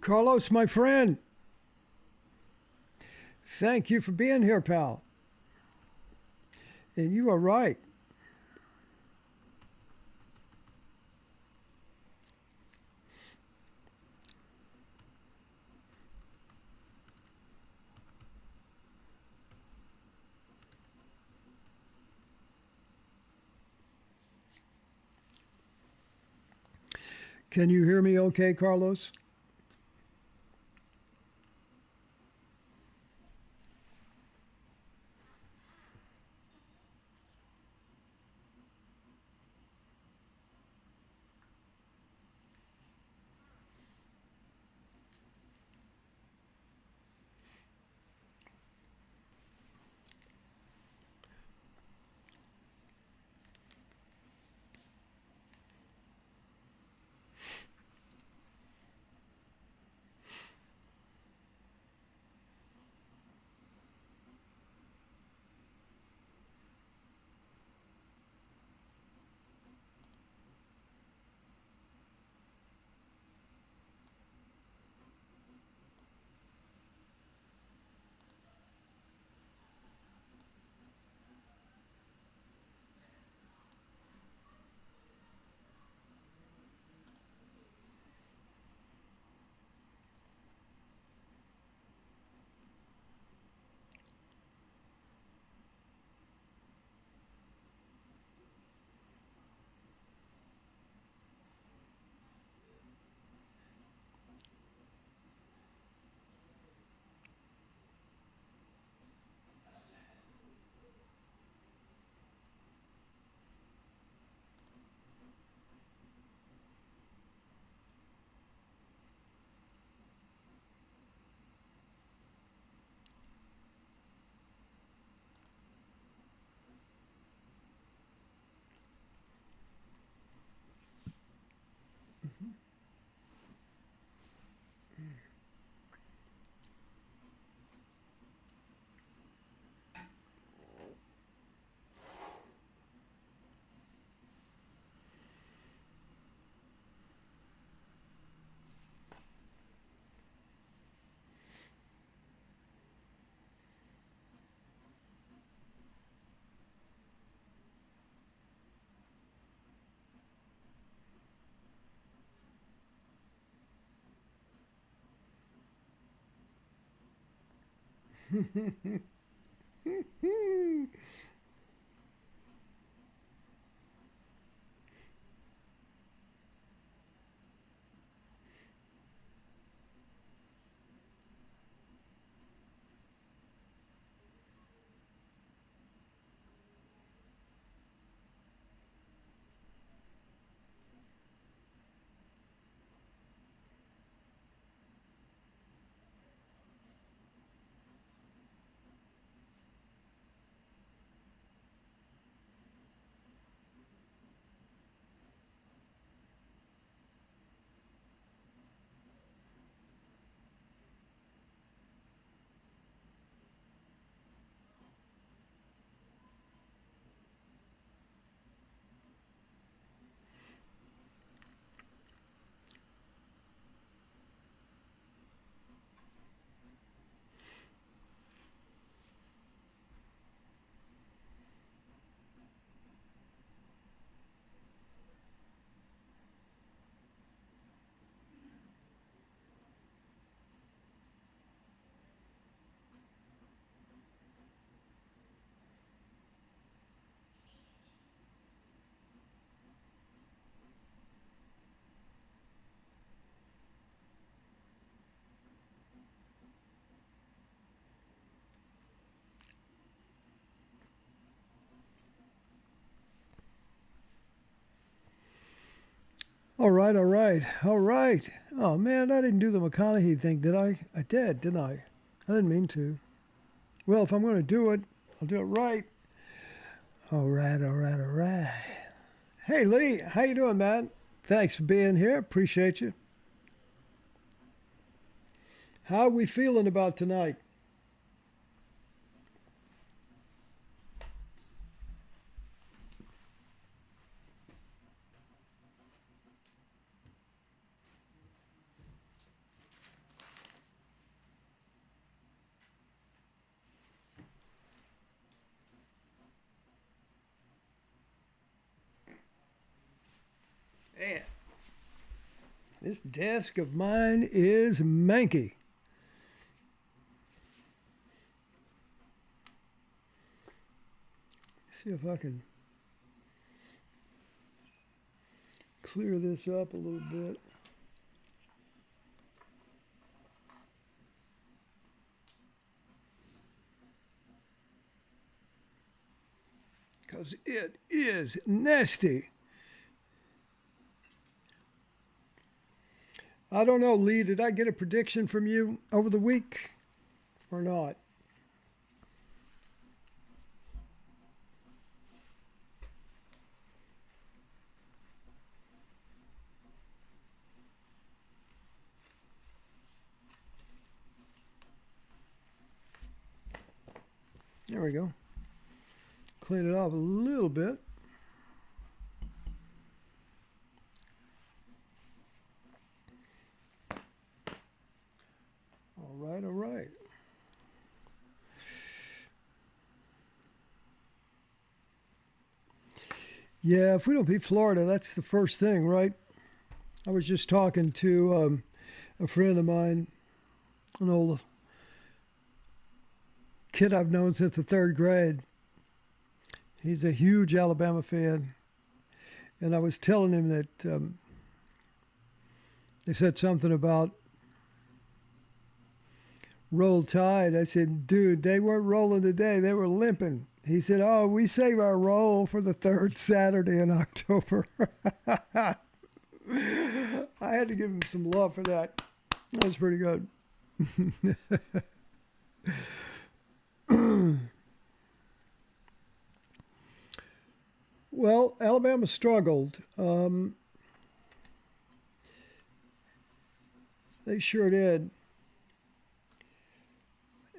Carlos, my friend. Thank you for being here, pal. And you are right. Can you hear me okay, Carlos? All right, all right, all right. Oh man, I didn't do the McConaughey thing, did I? I did, didn't I? I didn't mean to. Well, if I'm going to do it, I'll do it right. All right, all right, all right. Hey Lee, how you doing, man? Thanks for being here. Appreciate you. How are we feeling about tonight? Man, this desk of mine is manky. See if I can clear this up a little bit. Because it is nasty. I don't know, Lee, did I get a prediction from you over the week or not? There we go. Clean it off a little bit. All right, all right. Yeah, if we don't beat Florida, that's the first thing, right? I was just talking to a friend of mine, an old kid I've known since the third grade. He's a huge Alabama fan. And I was telling him that they said something about Roll Tide. I said, dude, they weren't rolling today. They were limping. He said, oh, we save our roll for the third Saturday in October. I had to give him some love for that. That was pretty good. Well, Alabama struggled. They sure did.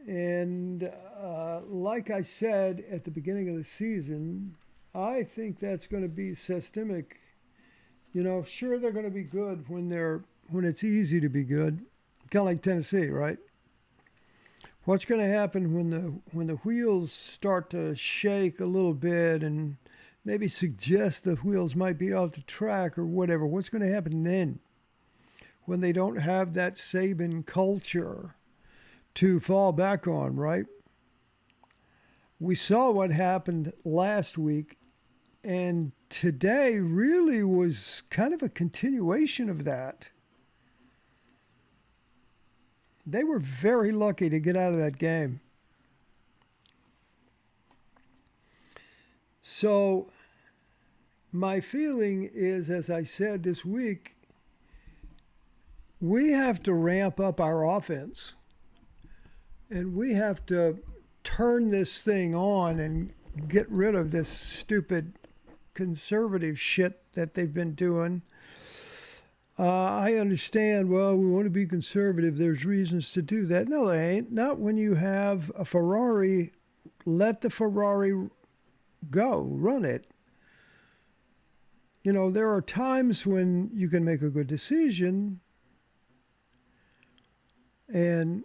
And like I said at the beginning of the season, I think that's going to be systemic. You know, sure, they're going to be good when it's easy to be good, kind of like Tennessee, right? What's going to happen when the wheels start to shake a little bit and maybe suggest the wheels might be off the track or whatever? What's going to happen then when they don't have that Saban culture to fall back on, right? We saw what happened last week, and today really was kind of a continuation of that. They were very lucky to get out of that game. So my feeling is, as I said this week, we have to ramp up our offense. And we have to turn this thing on and get rid of this stupid conservative shit that they've been doing. I understand, well, we want to be conservative. There's reasons to do that. No, they ain't. Not when you have a Ferrari. Let the Ferrari go. Run it. You know, there are times when you can make a good decision and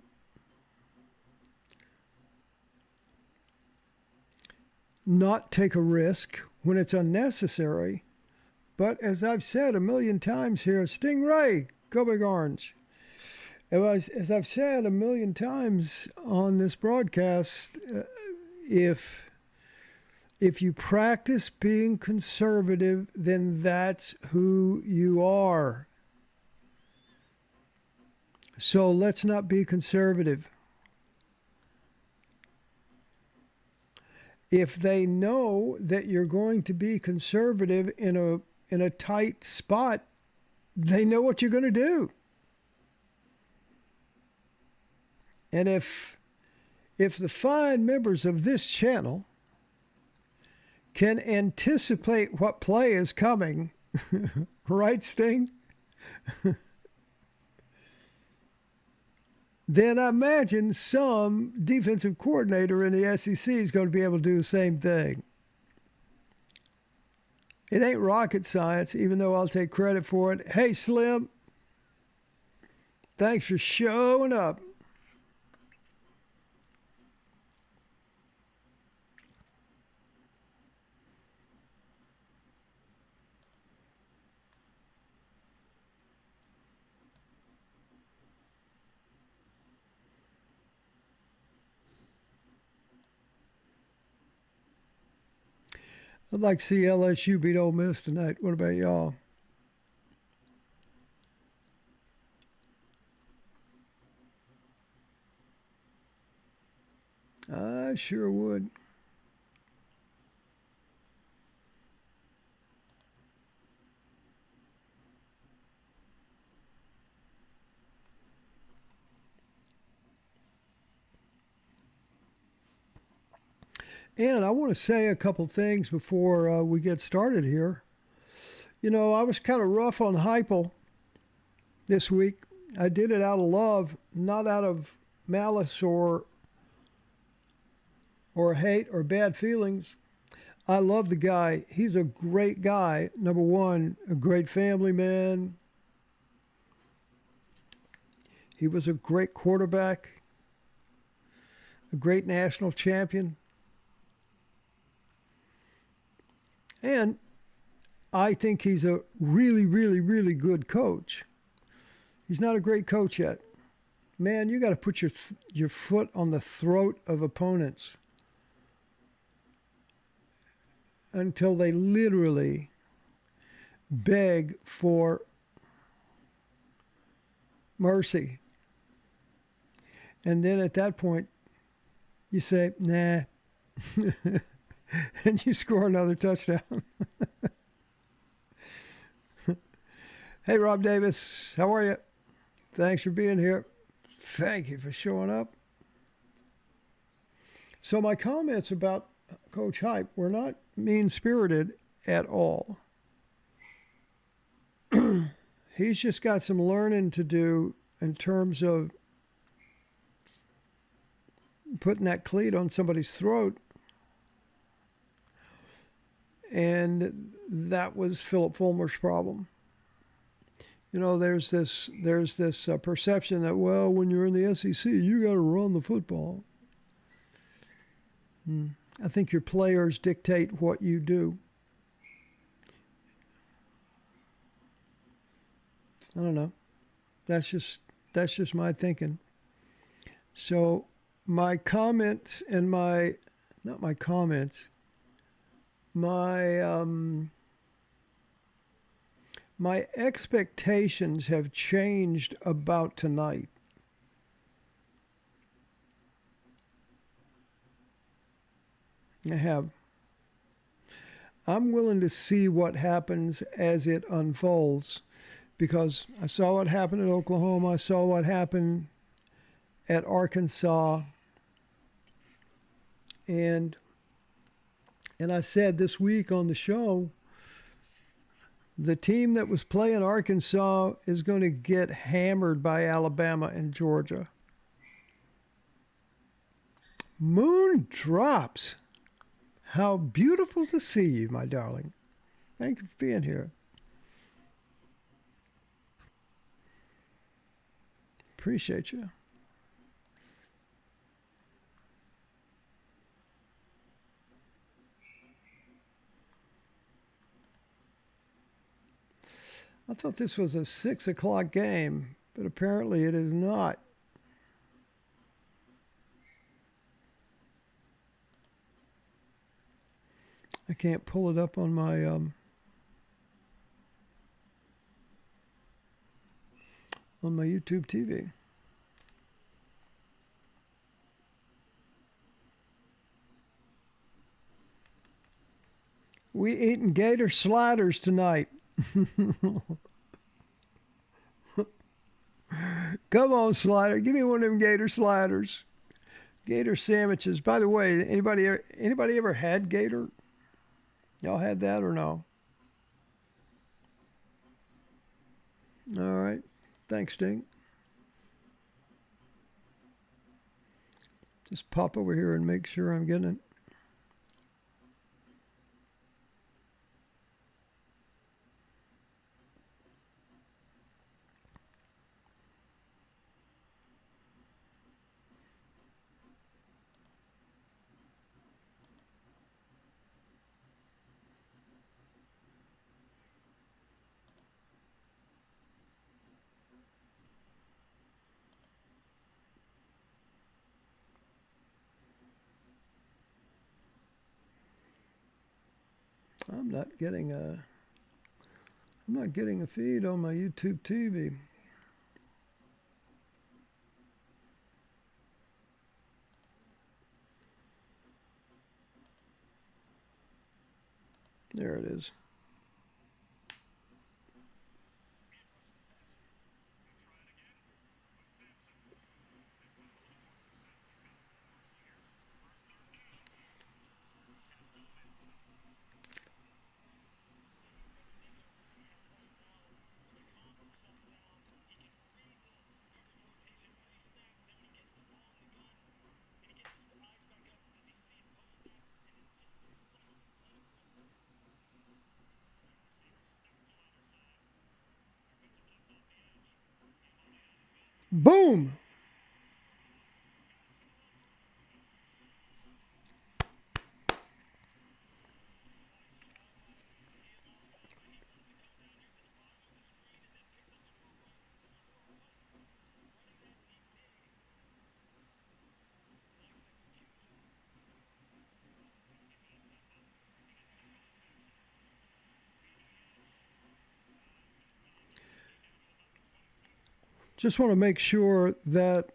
not take a risk when it's unnecessary. But as I've said a million times here, Stingray, go Big Orange. As I've said a million times on this broadcast, if you practice being conservative, then that's who you are. So let's not be conservative. If they know that you're going to be conservative in a tight spot, they know what you're going to do. And if the fine members of this channel can anticipate what play is coming, right, Sting? Then I imagine some defensive coordinator in the SEC is going to be able to do the same thing. It ain't rocket science, even though I'll take credit for it. Hey, Slim, thanks for showing up. I'd like to see LSU beat Ole Miss tonight. What about y'all? I sure would. And I want to say a couple things before we get started here. You know, I was kind of rough on Heupel this week. I did it out of love, not out of malice or hate or bad feelings. I love the guy. He's a great guy. Number one, a great family man. He was a great quarterback, a great national champion. And I think he's a really, really, really good coach. He's not a great coach yet. Man, you got to put your foot on the throat of opponents until they literally beg for mercy. And then at that point, you say, nah. And you score another touchdown. Hey, Rob Davis, how are you? Thanks for being here. Thank you for showing up. So my comments about Coach Hype were not mean-spirited at all. He's just got some learning to do in terms of putting that cleat on somebody's throat. And that was Philip Fulmer's problem. You know, there's this perception that, well, when you're in the SEC, you got to run the football. I think your players dictate what you do. I don't know. That's just my thinking. So my comments and my expectations have changed about tonight. I have. I'm willing to see what happens as it unfolds because I saw what happened at Oklahoma. I saw what happened at Arkansas. And I said this week on the show, the team that was playing Arkansas is going to get hammered by Alabama and Georgia. Moon drops. How beautiful to see you, my darling. Thank you for being here. Appreciate you. I thought this was a 6 o'clock game, but apparently it is not. I can't pull it up on my YouTube TV. We eating Gator Sliders tonight. Come on, Slider. Give me one of them Gator Sliders. Gator sandwiches. By the way, anybody ever had Gator? Y'all had that or no? All right. Thanks, Dink. Just pop over here and make sure I'm getting it. I'm not getting a feed on my YouTube TV. There it is. Boom! Just want to make sure that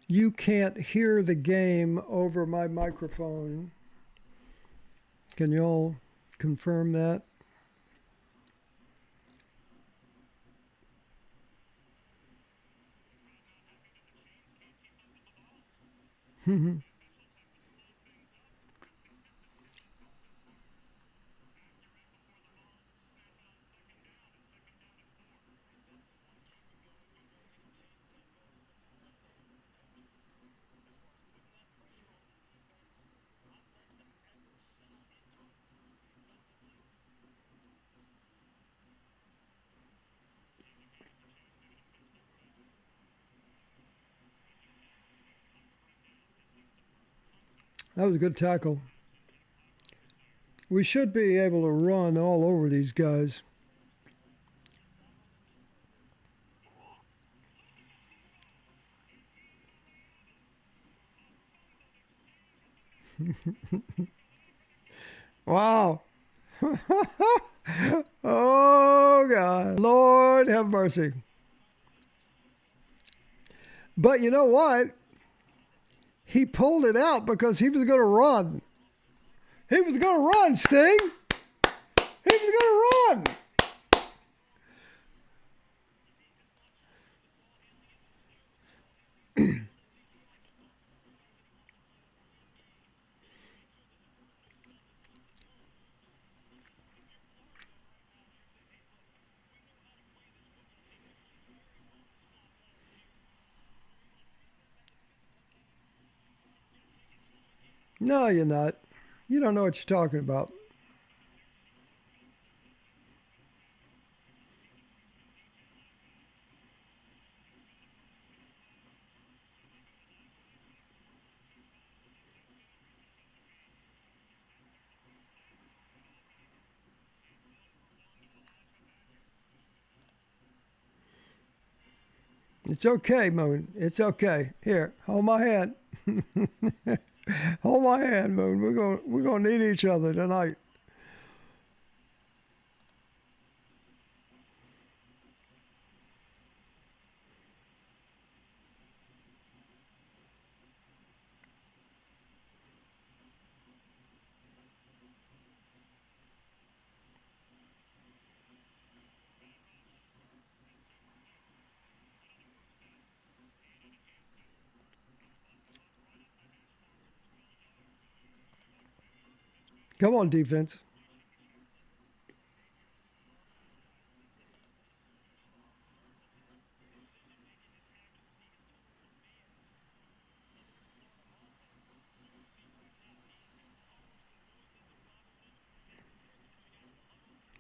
you can't hear the game over my microphone. Can you all confirm that? That was a good tackle. We should be able to run all over these guys. Wow. Oh, God. Lord have mercy. But you know what? He pulled it out because he was going to run. He was going to run, Sting. He was going to run. No, you're not. You don't know what you're talking about. It's okay, Moon. It's okay. Here, hold my hand. Hold my hand, Moon. We're gonna need each other tonight. Come on, defense.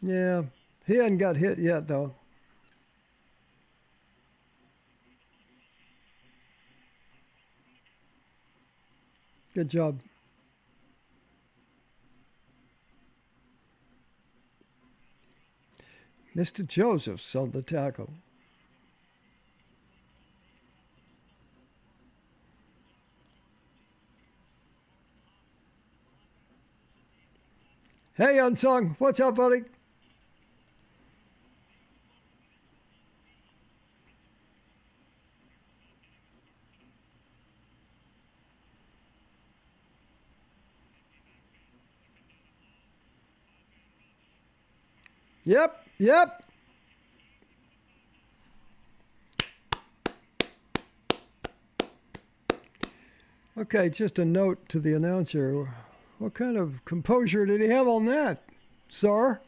Yeah, he hadn't got hit yet, though. Good job. Mr. Joseph's on the tackle. Hey, Unsung, what's up, buddy? Yep, yep. Okay, just a note to the announcer. What kind of composure did he have on that, sir?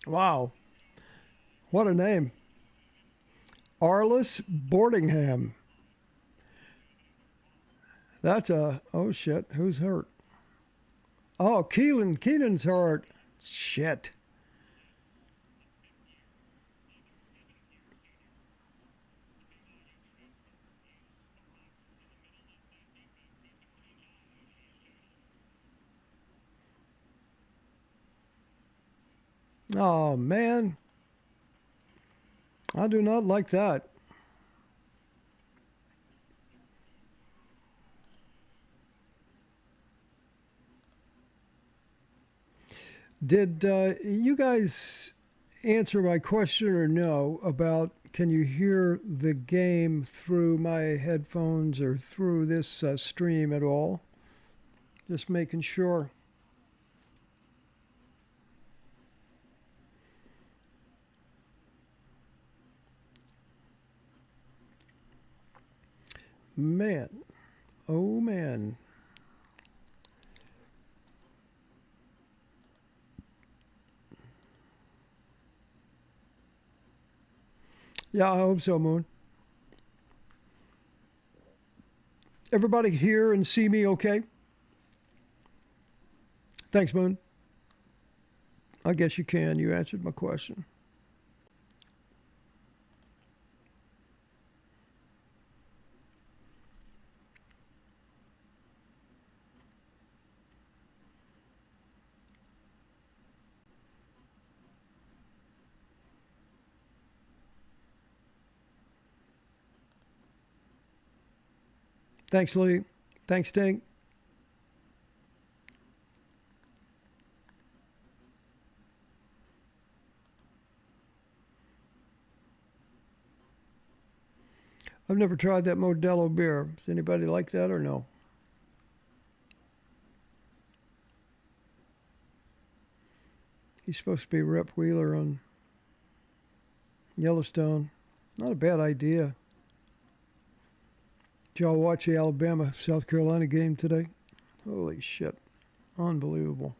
Wow, what a name. Arliss Boardingham. That's a, oh shit, who's hurt? Oh, Keenan's hurt. Shit. Oh, man. I do not like that. Did you guys answer my question or no about can you hear the game through my headphones or through this stream at all? Just making sure. Man, oh man. Yeah, I hope so, Moon. Everybody hear and see me okay? Thanks, Moon. I guess you can. You answered my question. Thanks, Lee. Thanks, Tink. I've never tried that Modelo beer. Does anybody like that or no? He's supposed to be Rep Wheeler on Yellowstone. Not a bad idea. Did y'all watch the Alabama South Carolina game today? Holy shit. Unbelievable.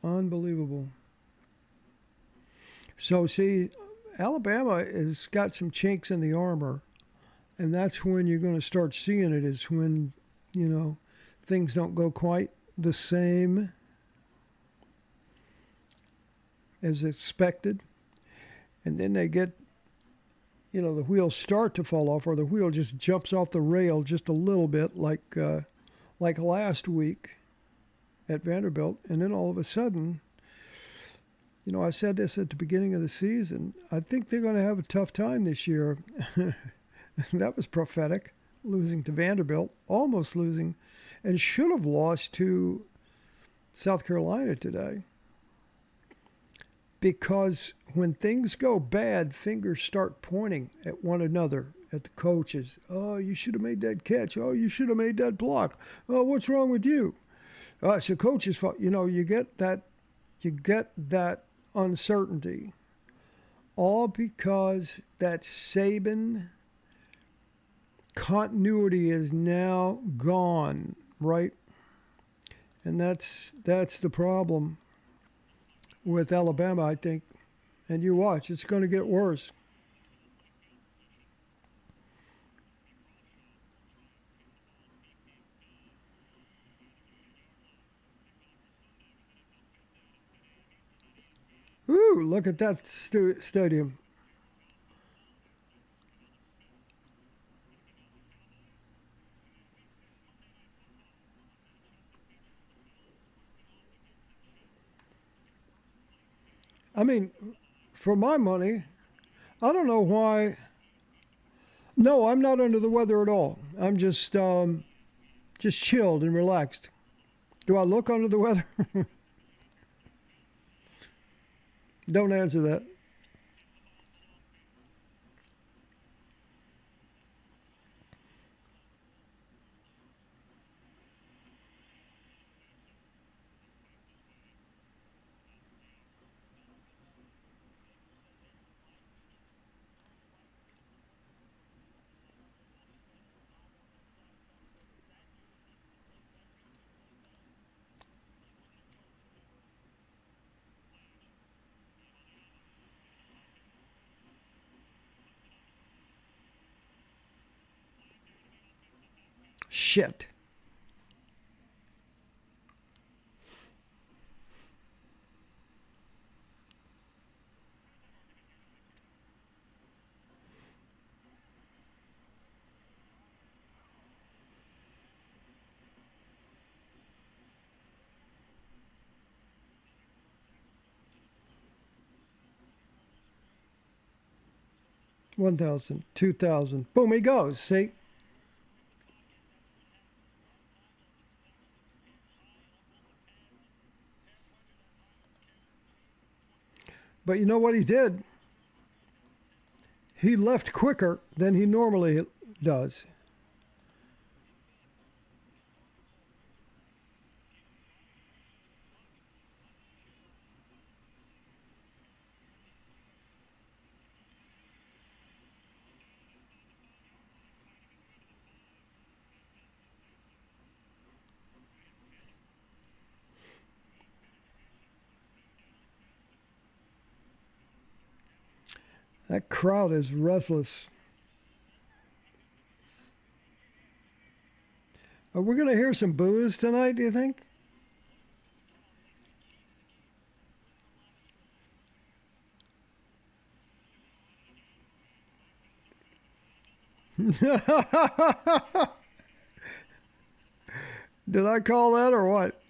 Unbelievable. So, see, Alabama has got some chinks in the armor, and that's when you're going to start seeing it, is when, you know, things don't go quite the same as expected. And then they get, you know, the wheels start to fall off, or the wheel just jumps off the rail just a little bit, like last week at Vanderbilt. And then all of a sudden, you know, I said this at the beginning of the season, I think they're going to have a tough time this year. That was prophetic, losing to Vanderbilt, almost losing, and should have lost to South Carolina today. Because when things go bad, fingers start pointing at one another, at the coaches. Oh, you should have made that catch. Oh, you should have made that block. Oh, what's wrong with you? It's the coach's fault. You know, you get that uncertainty, all because that Saban continuity is now gone, right? And that's the problem with Alabama, I think. And you watch, it's going to get worse. Ooh, look at that stadium. I mean, for my money, I don't know why. No, I'm not under the weather at all. I'm just chilled and relaxed. Do I look under the weather? Don't answer that. Shit. $1,000, $2,000. Boom, he goes. See? But you know what he did? He left quicker than he normally does. That crowd is restless. Are we going to hear some boos tonight, do you think? Did I call that or what?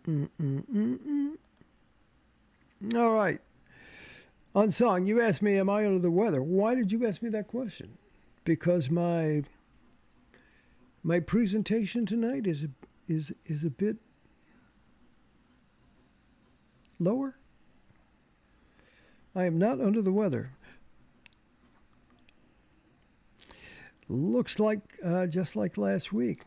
Mm-mm-mm-mm. All right. Unsung, you asked me, am I under the weather? Why did you ask me that question? Because my presentation tonight is a bit lower. I am not under the weather. Looks like just like last week.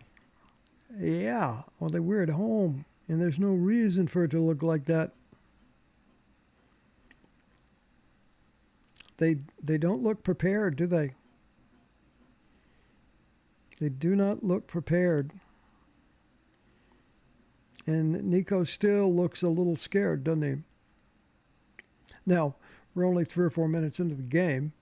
Yeah, only we're at home, and there's no reason for it to look like that. They don't look prepared, do they? They do not look prepared. And Nico still looks a little scared, doesn't he? Now, we're only 3 or 4 minutes into the game.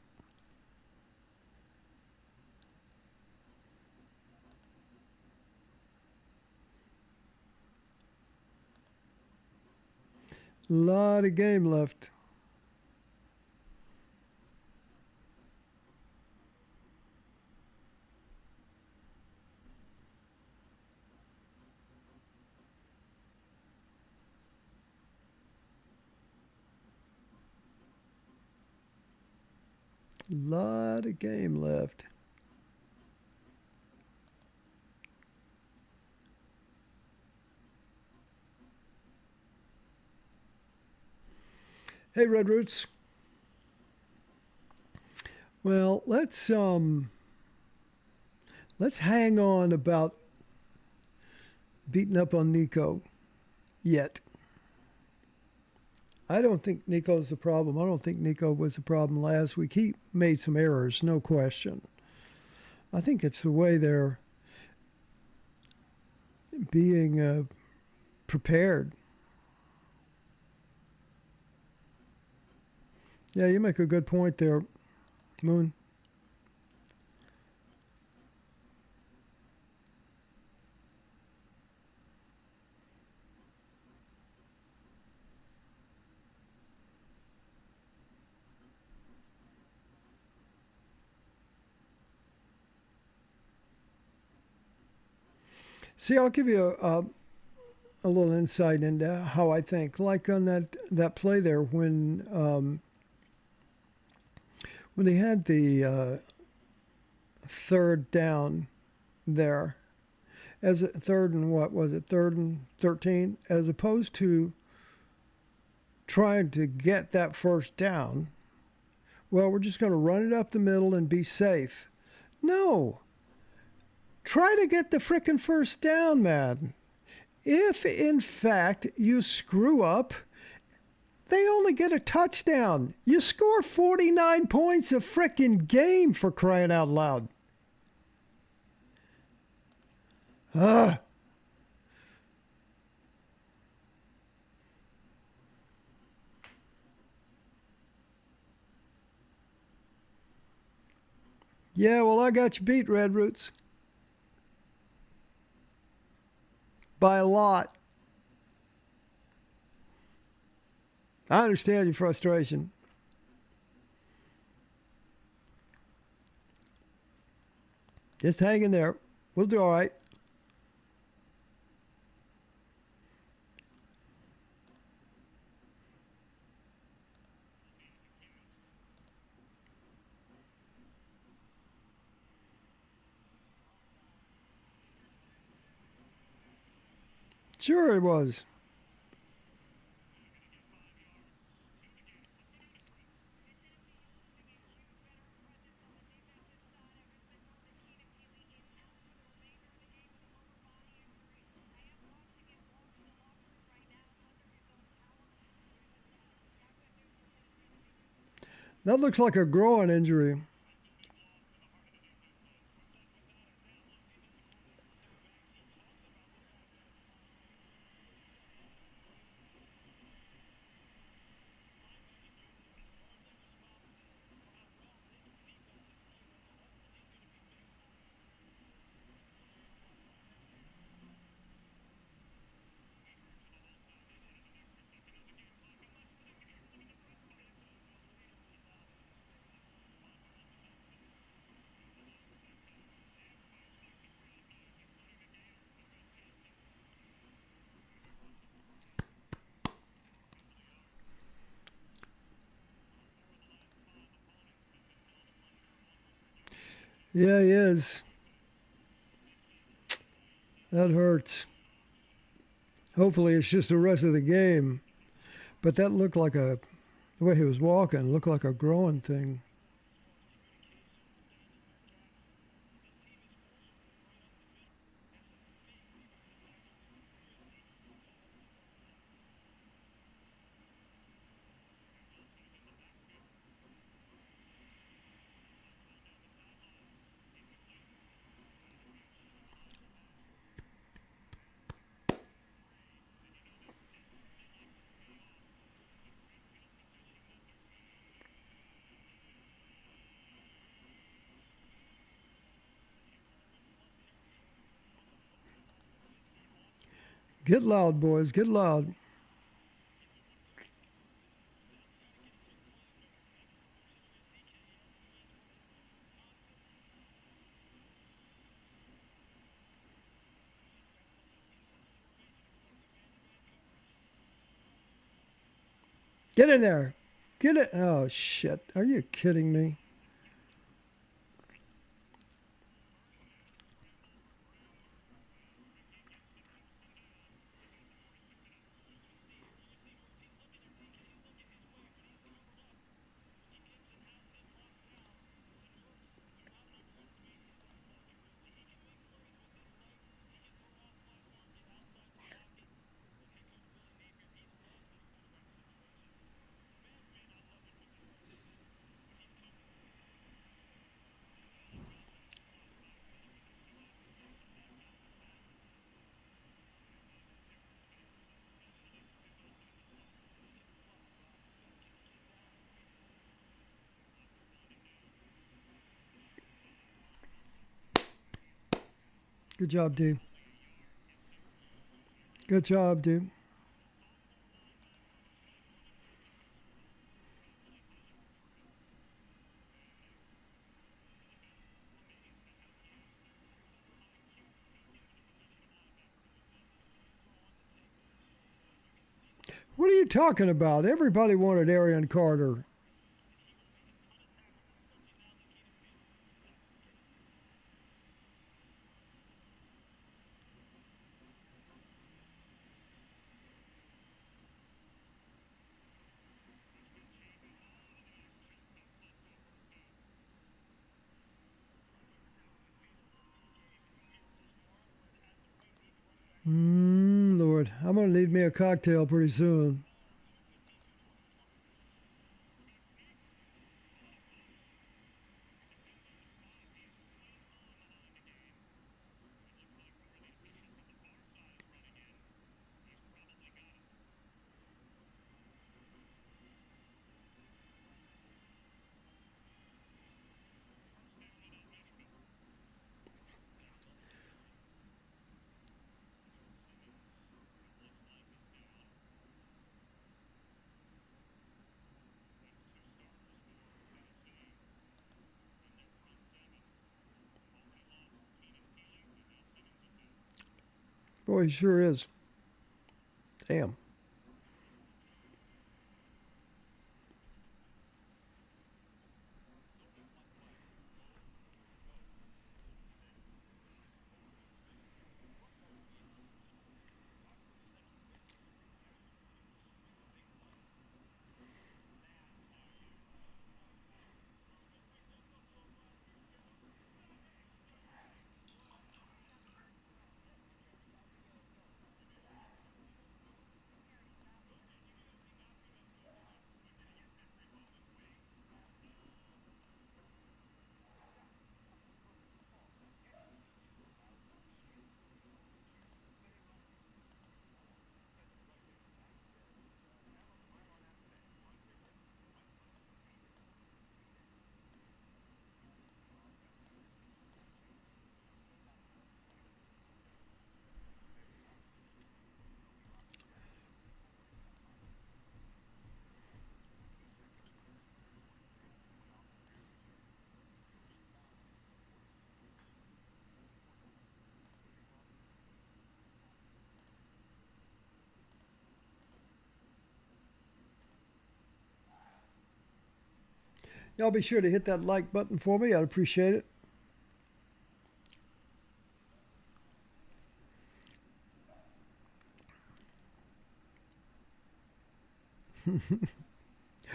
A lot of game left. Lot of game left. Hey, Red Roots. Well, let's hang on about beating up on Nico yet. I don't think Nico's the problem. I don't think Nico was the problem last week. He made some errors, no question. I think it's the way they're being prepared. Yeah, you make a good point there, Moon. See, I'll give you a little insight into how I think. Like on that play there, when they had the third down there, as a third and what was it, third and 13, as opposed to trying to get that first down. Well, we're just going to run it up the middle and be safe. No. Try to get the frickin' first down, man. If, in fact, you screw up, they only get a touchdown. You score 49 points a frickin' game, for crying out loud. Ugh. Yeah, well, I got you beat, Red Roots. By a lot. I understand your frustration. Just hang in there. We'll do all right. Sure it was. That looks like a groin injury. Yeah, he is. That hurts. Hopefully it's just the rest of the game. But that looked like the way he was walking, looked like a groin thing. Get loud, boys. Get loud. Get in there. Get it. Oh, shit. Are you kidding me? Good job, dude. Good job, dude. What are you talking about? Everybody wanted Arian Carter. Lord, I'm going to need me a cocktail pretty soon. Boy, he sure is. Damn. Y'all be sure to hit that like button for me. I'd appreciate it.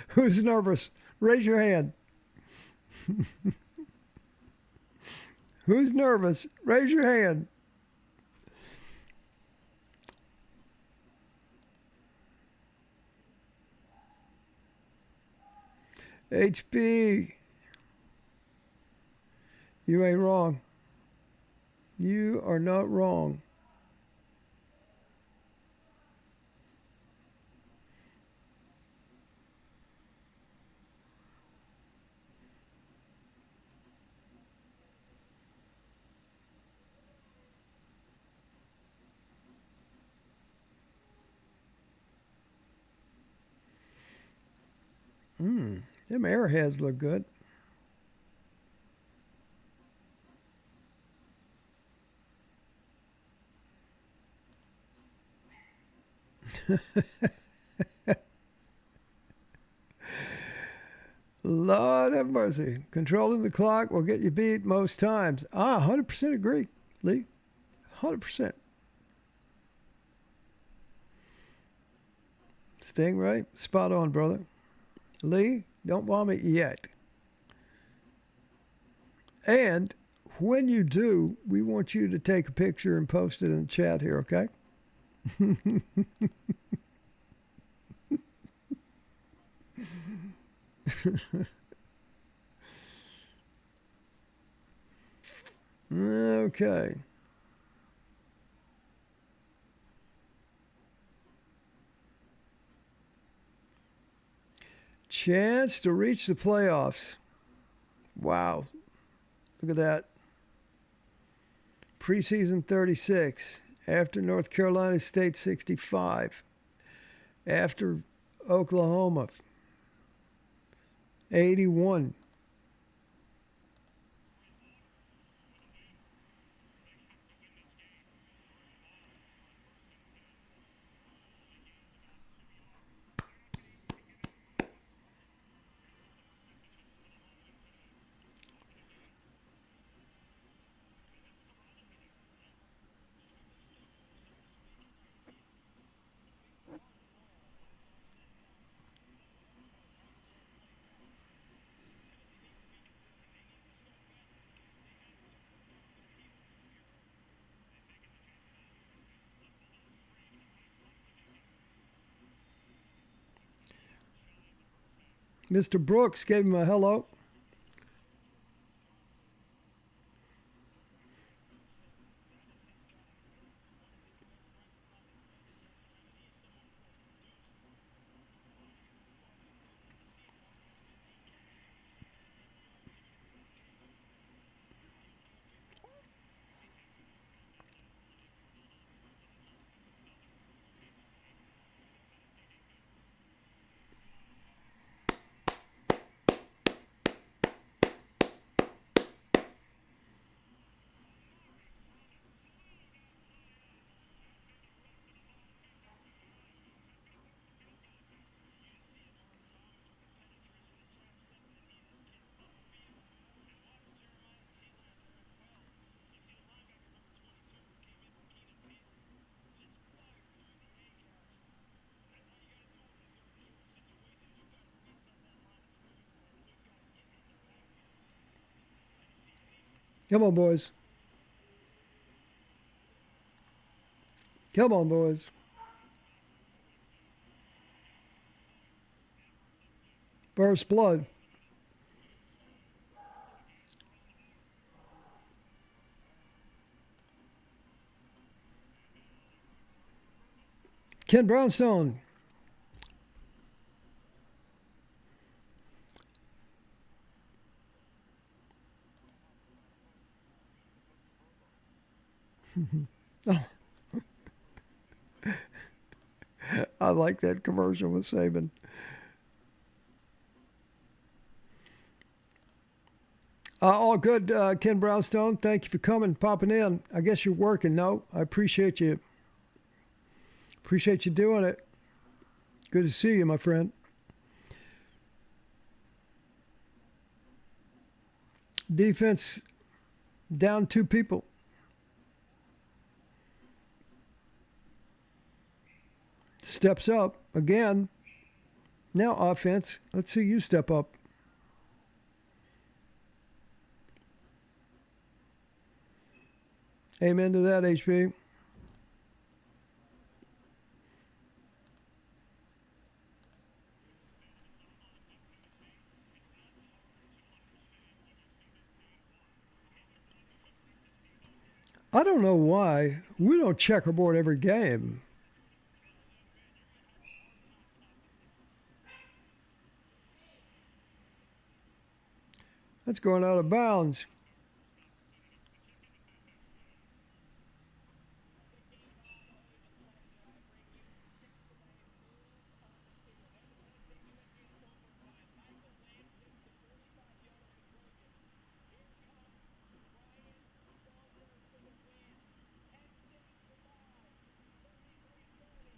Who's nervous? Raise your hand. Who's nervous? Raise your hand. HB, you ain't wrong. You are not wrong. Them airheads look good. Lord have mercy. Controlling the clock will get you beat most times. 100% agree, Lee. 100%. Stingray, spot on, brother. Lee, don't bomb it yet. And when you do, we want you to take a picture and post it in the chat here, okay? Okay. Chance to reach the playoffs. Wow. Look at that. Preseason 36. After North Carolina State 65. After Oklahoma 81. Mr. Brooks gave him a hello. Come on, boys. Come on, boys. First blood. Ken Brownstone. I like that commercial with Saban. All good, Ken Brownstone. Thank you for coming, popping in. I guess you're working. No, I appreciate you. Appreciate you doing it. Good to see you, my friend. Defense down 2 people. Steps up again. Now offense. Let's see you step up. Amen to that, HB. I don't know why we don't checkerboard every game. That's going out of bounds.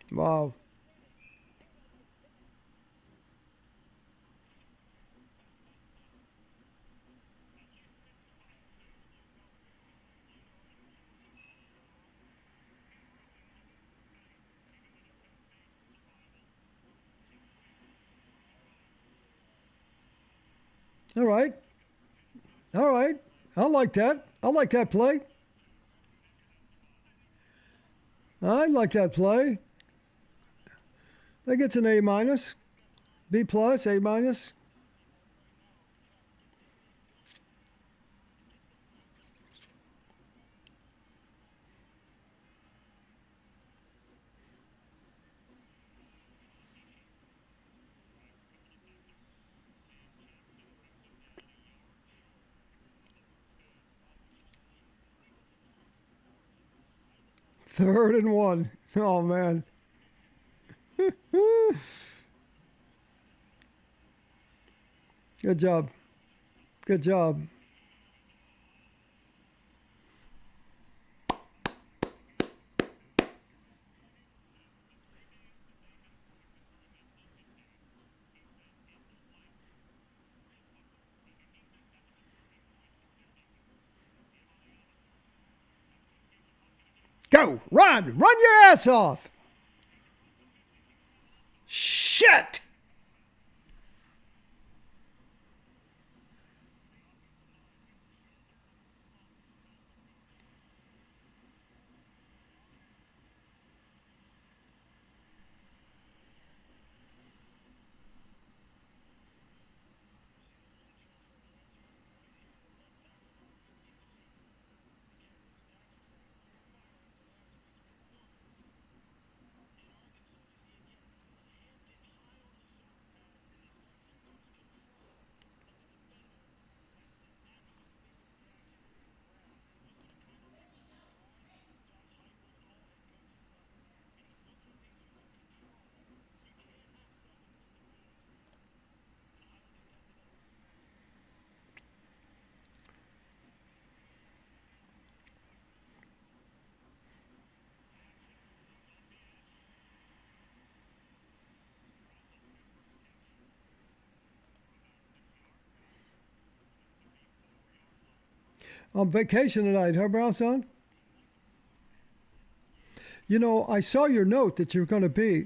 Wow. All right. All right. I like that. I like that play. I like that play. That gets an A minus. B plus, A minus. 3rd and 1. Oh, man. Good job. Good job. Go! Run! Run your ass off! Shit! On vacation tonight, huh, Brownstone? You know, I saw your note that you're going to be.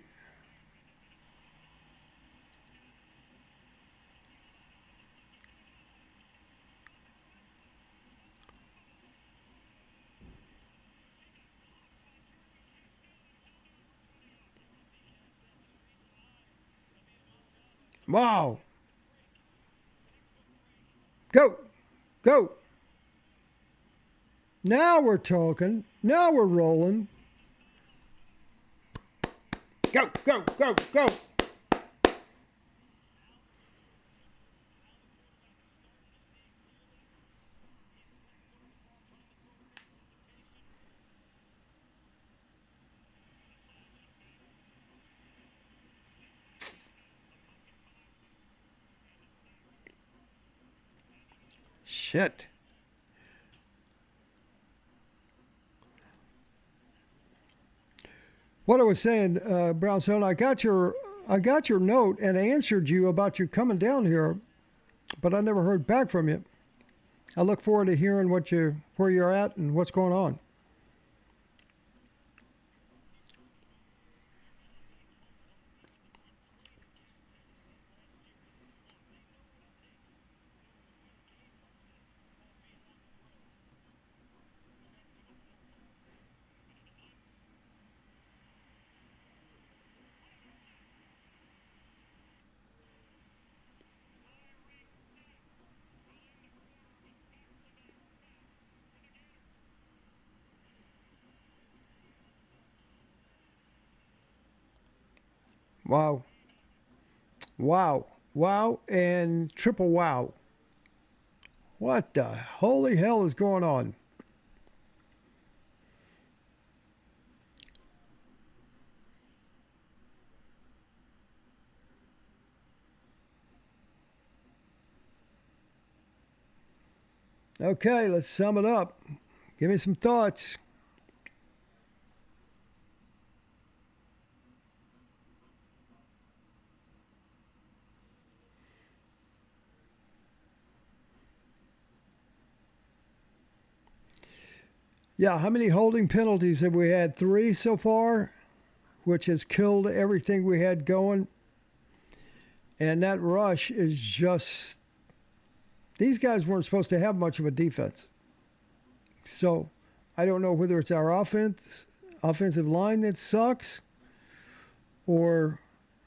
Wow. Go. Go. Now we're talking. Now we're rolling. Go, go, go, go. Shit. What I was saying, Brownstone, I got your note and answered you about you coming down here, but I never heard back from you. I look forward to hearing where you're at and what's going on. Wow. Wow. Wow and triple wow. What the holy hell is going on? Okay, let's sum it up. Give me some thoughts. Yeah, how many holding penalties have we had? 3 so far, which has killed everything we had going. And that rush is just, these guys weren't supposed to have much of a defense. So I don't know whether it's our offensive line that sucks or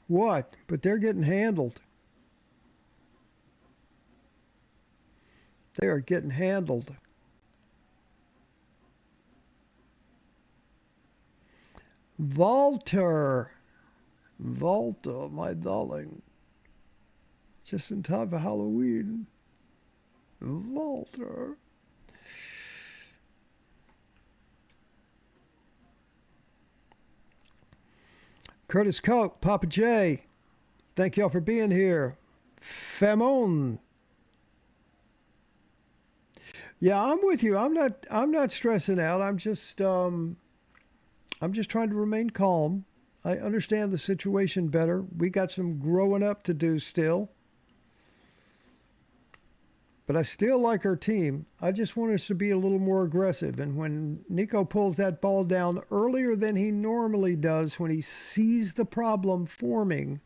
what, but they're getting handled. They are getting handled. Walter, my darling. Just in time for Halloween. Walter. Curtis Coke, Papa J. Thank y'all for being here. Cmon. Yeah, I'm with you. I'm not stressing out. I'm just trying to remain calm. I understand the situation better. We got some growing up to do still. But I still like our team. I just want us to be a little more aggressive. And when Nico pulls that ball down earlier than he normally does, when he sees the problem forming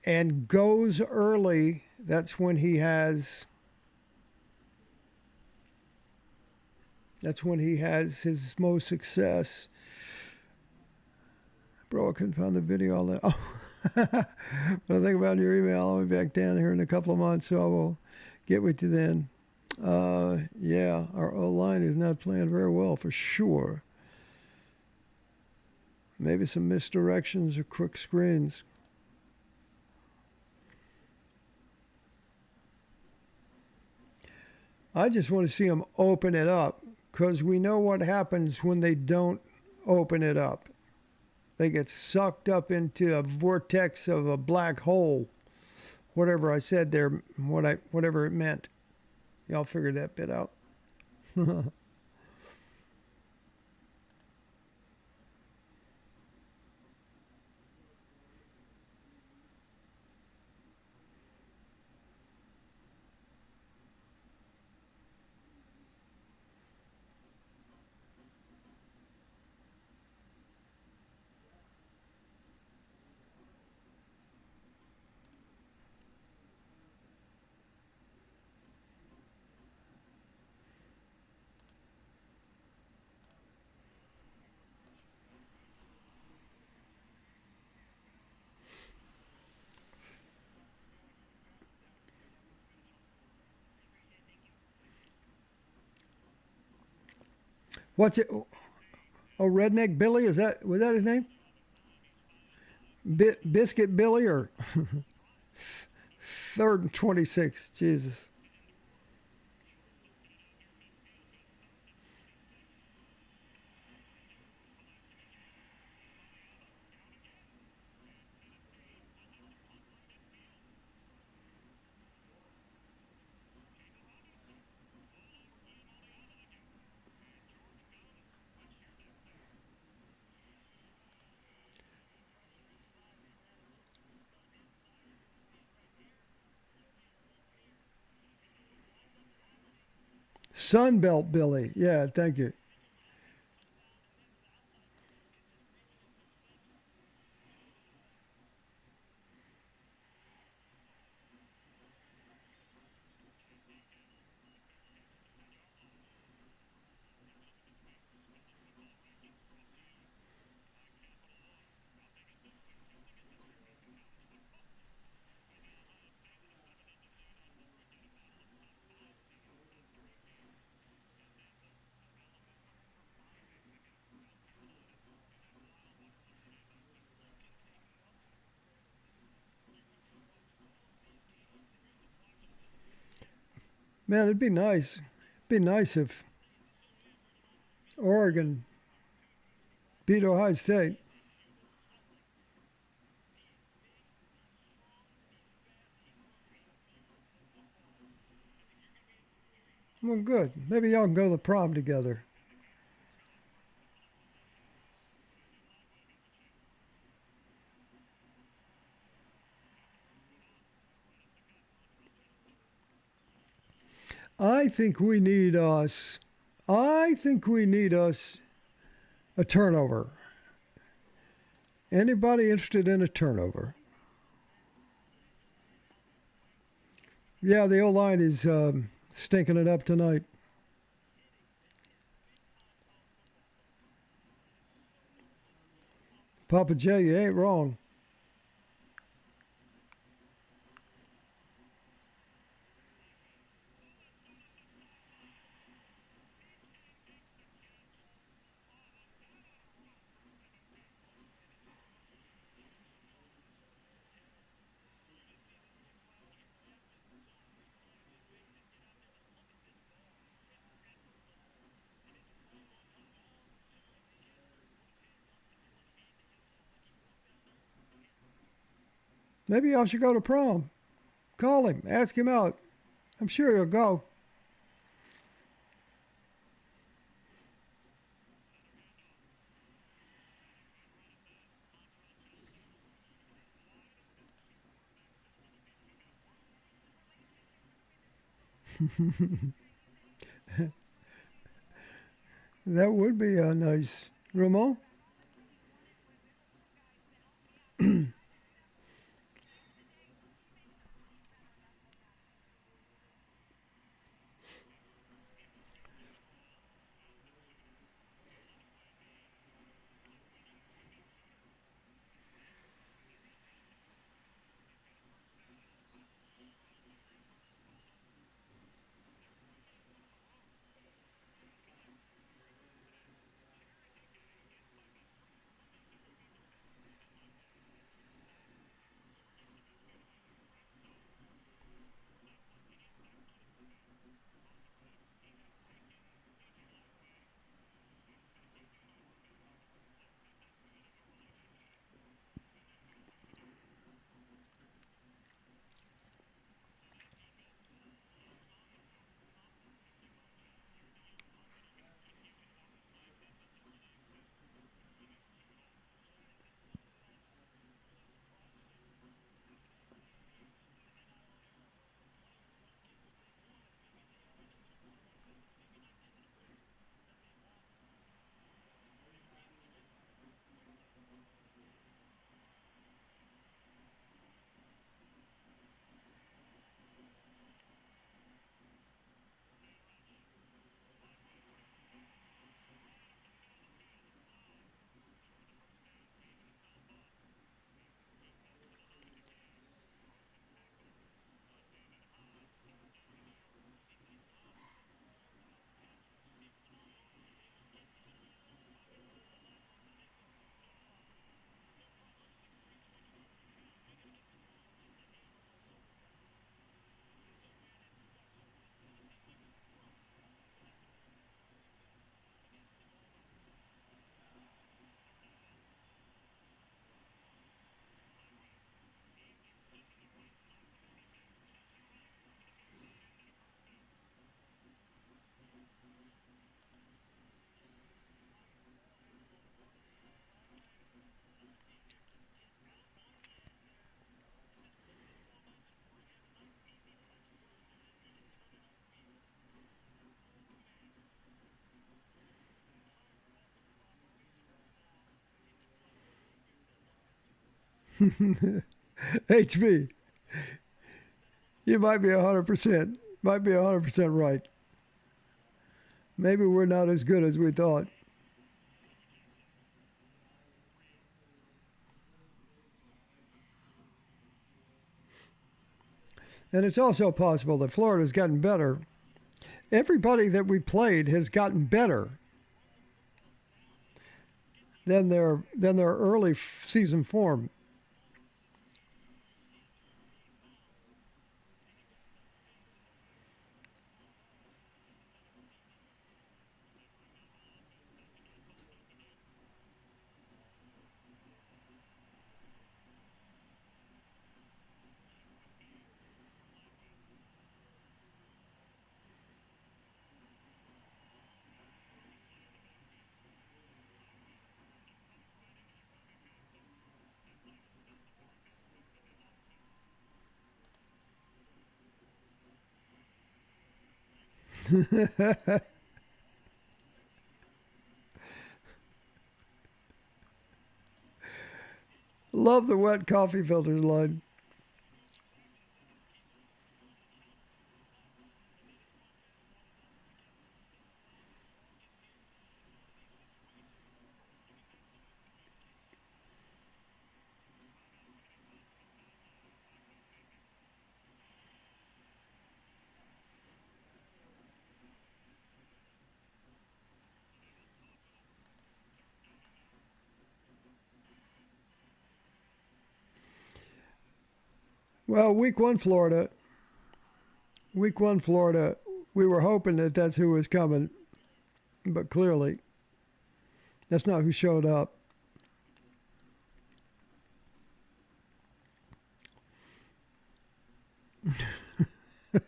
and goes early, that's when he has his most success. Bro, I couldn't find the video. I'll let, but I think about your email. I'll be back down here in a couple of months, so I will get with you then. Yeah, our O-line is not playing very well for sure. Maybe some misdirections or quick screens. I just want to see them open it up, because we know what happens when they don't open it up. They get sucked up into a vortex of a black hole. Whatever I said there, whatever it meant. Y'all figured that bit out. What's it? Oh, Redneck Billy? Was that his name? Biscuit Billy or third and 26? Jesus. Sunbelt Billy. Yeah, thank you. Man, it'd be nice. It'd be nice if Oregon beat Ohio State. Well, good. Maybe y'all can go to the prom together. I think we need us. I think we need us a turnover. Anybody interested in a turnover? Yeah, the O line is stinking it up tonight. Papa J, you ain't wrong. Maybe I should go to prom. Call him. Ask him out. I'm sure he'll go. That would be nice. Ramon? HB, you might be 100%. Might be 100% right. Maybe we're not as good as we thought. And it's also possible that Florida's gotten better. Everybody that we played has gotten better than their early season form. Love the wet coffee filters line. Well, week one, Florida, we were hoping that that's who was coming, but clearly that's not who showed up.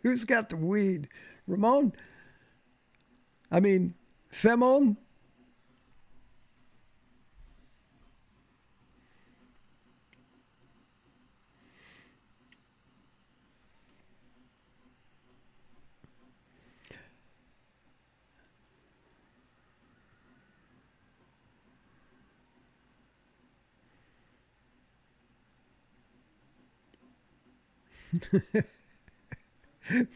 Who's got the weed? Ramon? I mean, Femon?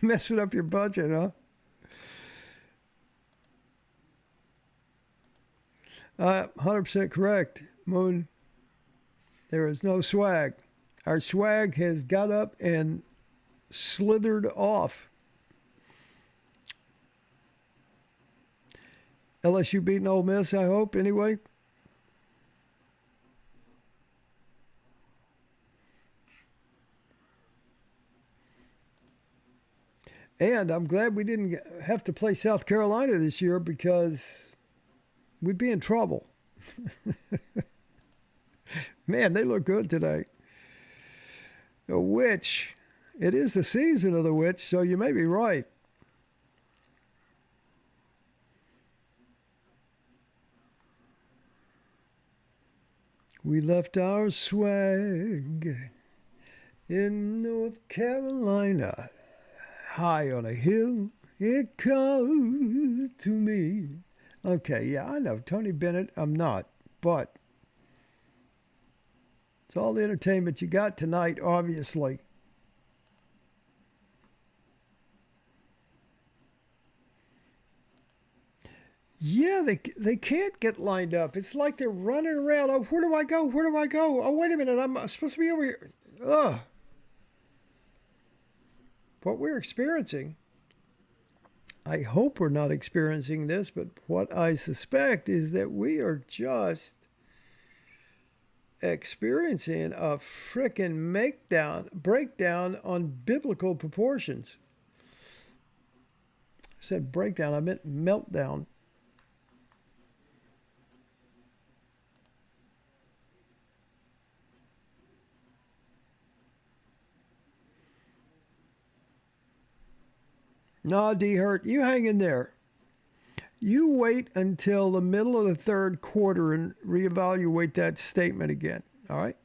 Messing up your budget, huh? 100% correct, Moon. There is no swag. Our swag has got up and slithered off. LSU beating Ole Miss, I hope, anyway. And I'm glad we didn't have to play South Carolina this year because we'd be in trouble. Man, they look good today. A witch. It is the season of the witch, so you may be right. We left our swag in North Carolina, high on a hill. It calls to me. Okay, yeah, I know. Tony Bennett, I'm not. But it's all the entertainment you got tonight, obviously. Yeah, they can't get lined up. It's like they're running around. Oh, where do I go? Where do I go? Oh, wait a minute. I'm supposed to be over here. Ugh. What we're experiencing, I hope we're not experiencing this, but what I suspect is that we are just experiencing a frickin' breakdown on biblical proportions. I said breakdown, I meant meltdown. No, D Hurt, you hang in there. You wait until the middle of the third quarter and reevaluate that statement again. All right?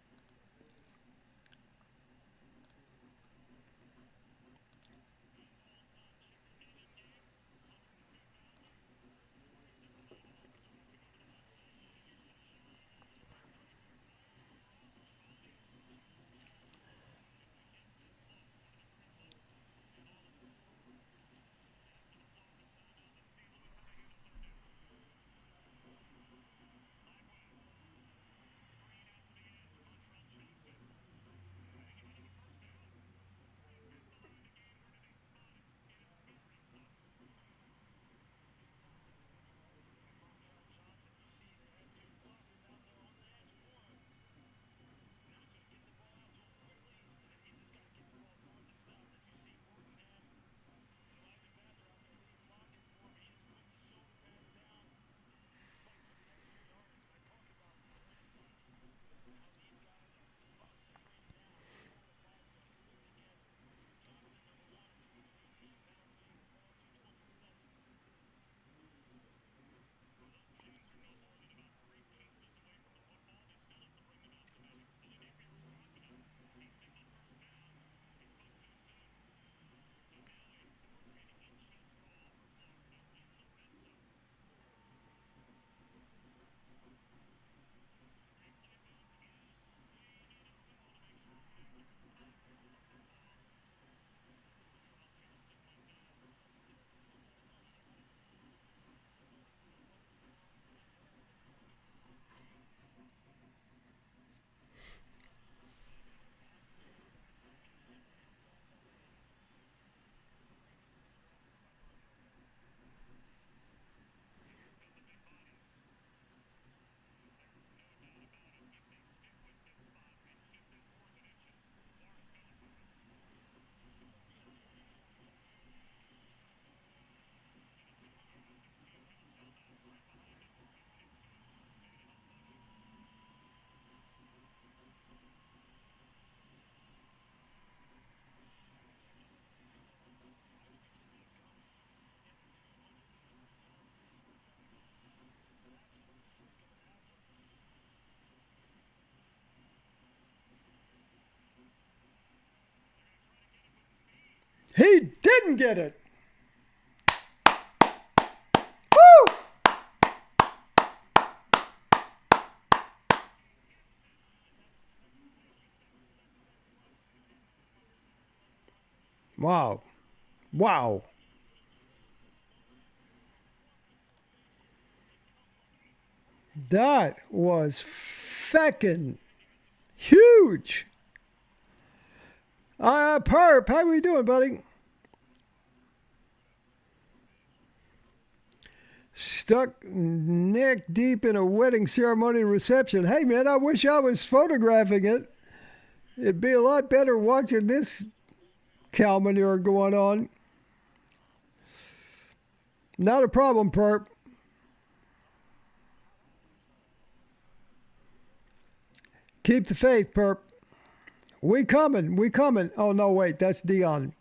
He didn't get it. Woo! Wow. Wow. That was feckin' huge. Perp, how we doing, buddy? Stuck neck deep in a wedding ceremony reception. Hey, man, I wish I was photographing it. It'd be a lot better watching this cow manure going on. Not a problem, Perp. Keep the faith, Perp. We coming. We coming. Oh, no, wait. That's Dion.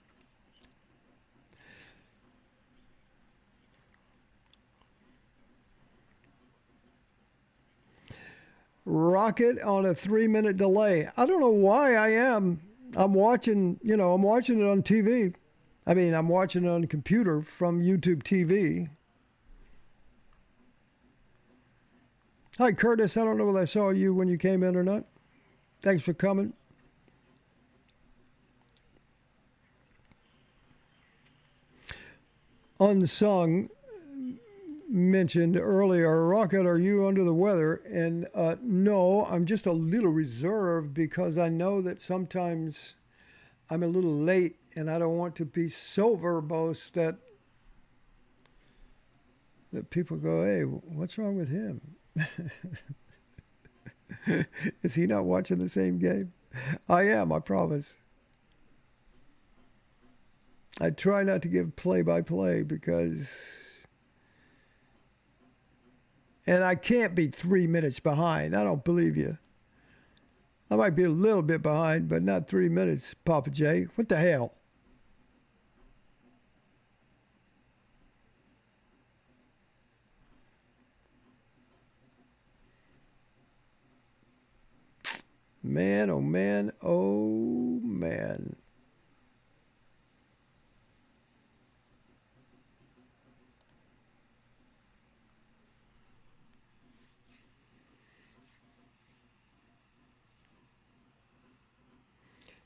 Rocket on a 3-minute delay. I don't know why I am. I'm watching, I'm watching it on TV. I mean, I'm watching it on the computer from YouTube TV. Hi, Curtis. I don't know whether I saw you when you came in or not. Thanks for coming. Unsung mentioned earlier, Rocket, are you under the weather? And no, I'm just a little reserved because I know that sometimes I'm a little late and I don't want to be so verbose that people go, hey, what's wrong with him? Is he not watching the same game? I am, I promise. I try not to give play-by-play because... And I can't be 3 minutes behind. I don't believe you. I might be a little bit behind, but not 3 minutes, Papa J. What the hell? Man, oh man, oh man.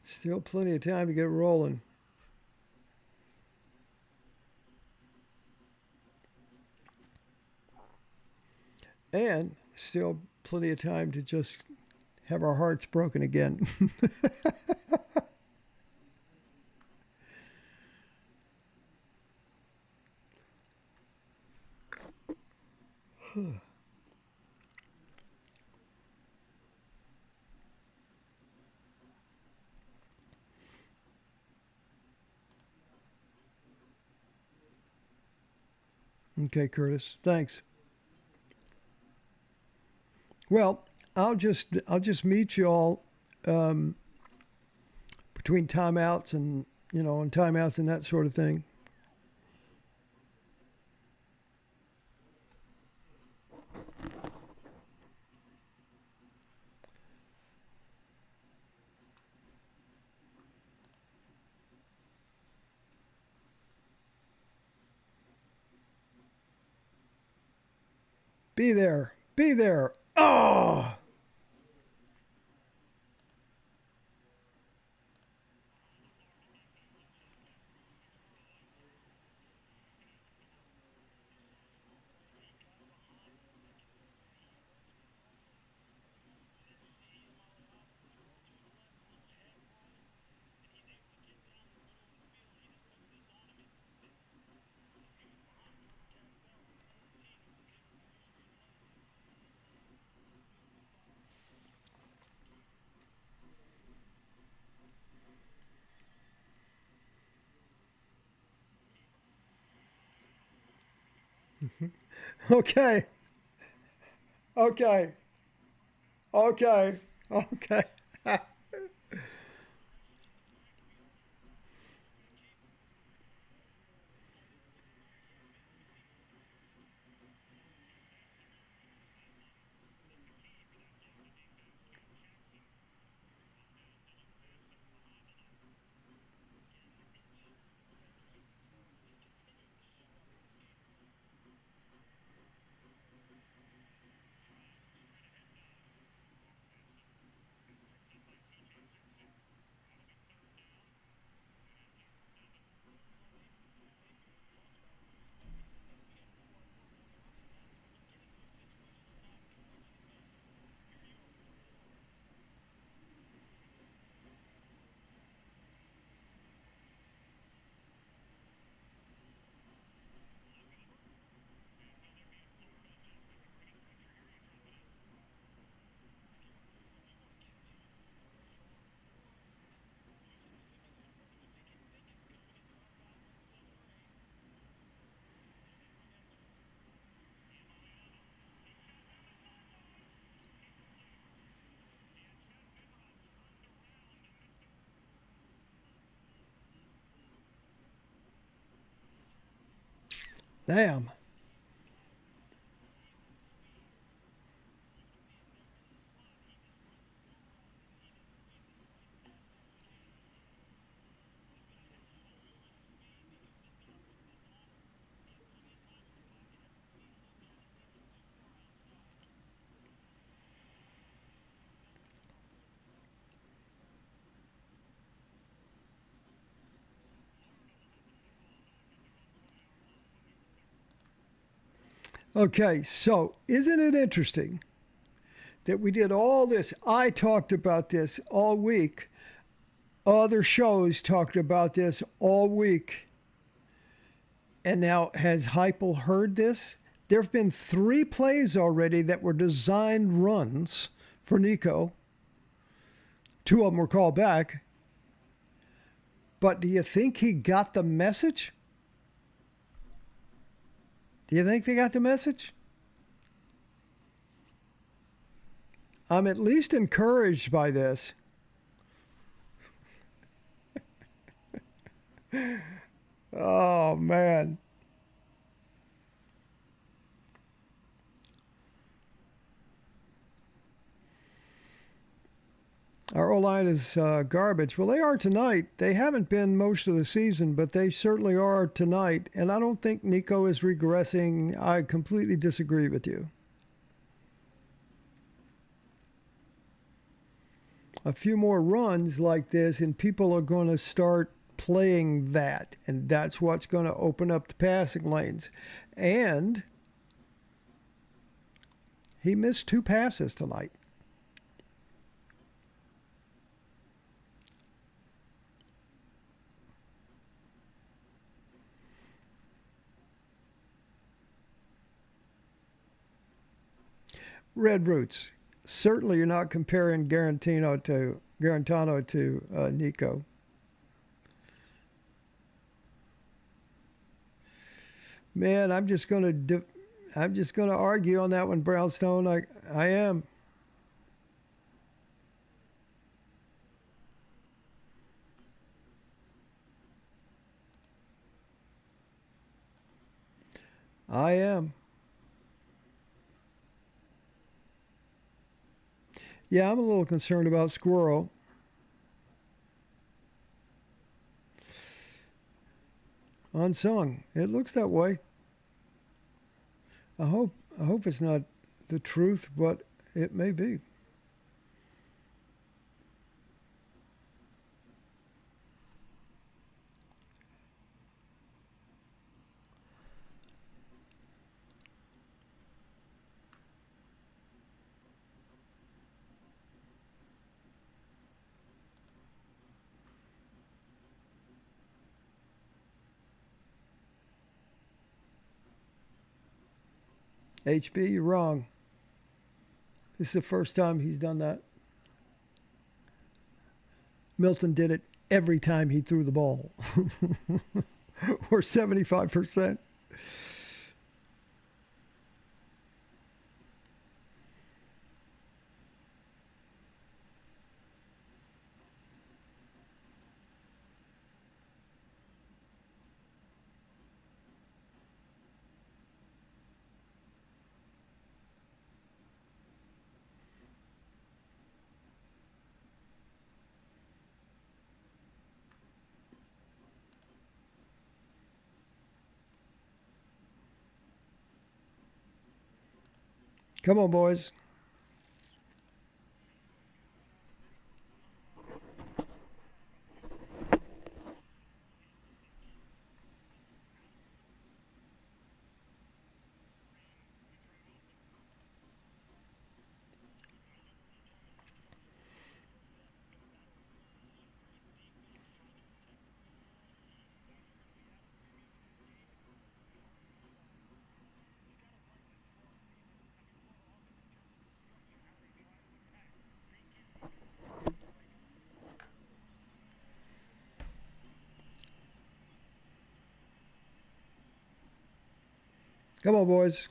Still plenty of time to get rolling. And still plenty of time to just have our hearts broken again. Okay, Curtis. Thanks. Well, I'll just meet you all between timeouts and and timeouts and that sort of thing. Be there. Be there. Oh. Okay. Okay. Okay. Okay. Damn. Okay, so isn't it interesting that we did all this? I talked about this all week. Other shows talked about this all week. And now, has Heupel heard this? There have been 3 plays already that were designed runs for Nico. 2 of them were called back. But do you think he got the message? Do you think they got the message? I'm at least encouraged by this. Oh, man. Our O-line is garbage. Well, they are tonight. They haven't been most of the season, but they certainly are tonight. And I don't think Nico is regressing. I completely disagree with you. A few more runs like this, and people are going to start playing that. And that's what's going to open up the passing lanes. And he missed 2 passes tonight. Red Roots. Certainly, you're not comparing Garantano to Nico. Man, I'm just gonna argue on that one, Brownstone. I am. I am. Yeah, I'm a little concerned about Squirrel. Unsung. It looks that way. I hope it's not the truth, but it may be. HB, you're wrong. This is the first time he's done that. Milton did it every time he threw the ball, or 75%. Come on, boys. Come on, boys.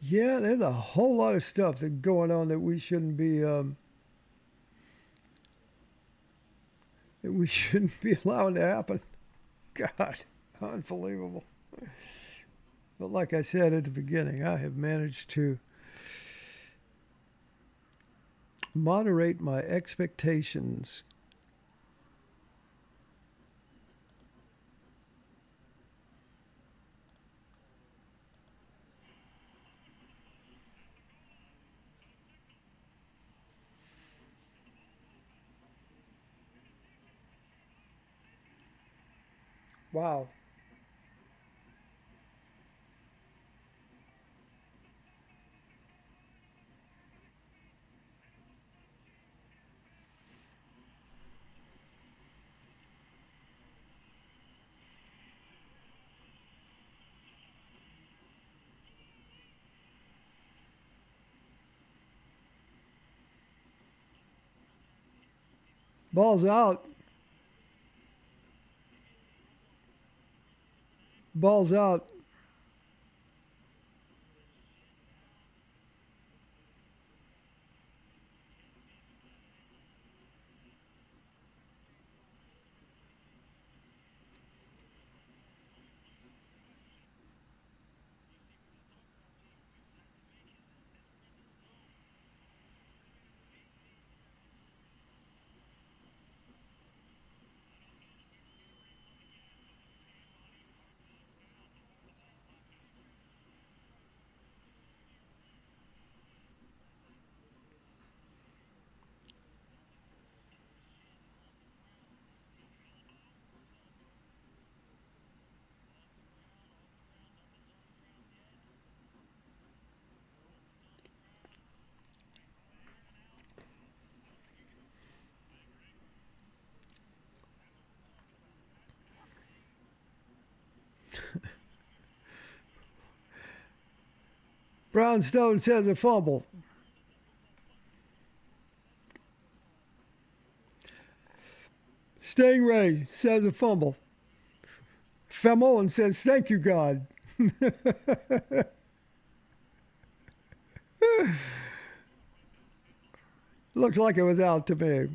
Yeah, there's a whole lot of stuff that's going on that we shouldn't be allowing to happen. God, unbelievable. But like I said at the beginning, I have managed to moderate my expectations. Wow. Ball's out. Ball's out. Brownstone says a fumble. Stingray says a fumble. Famon says, thank you, God. Looked like it was out to me.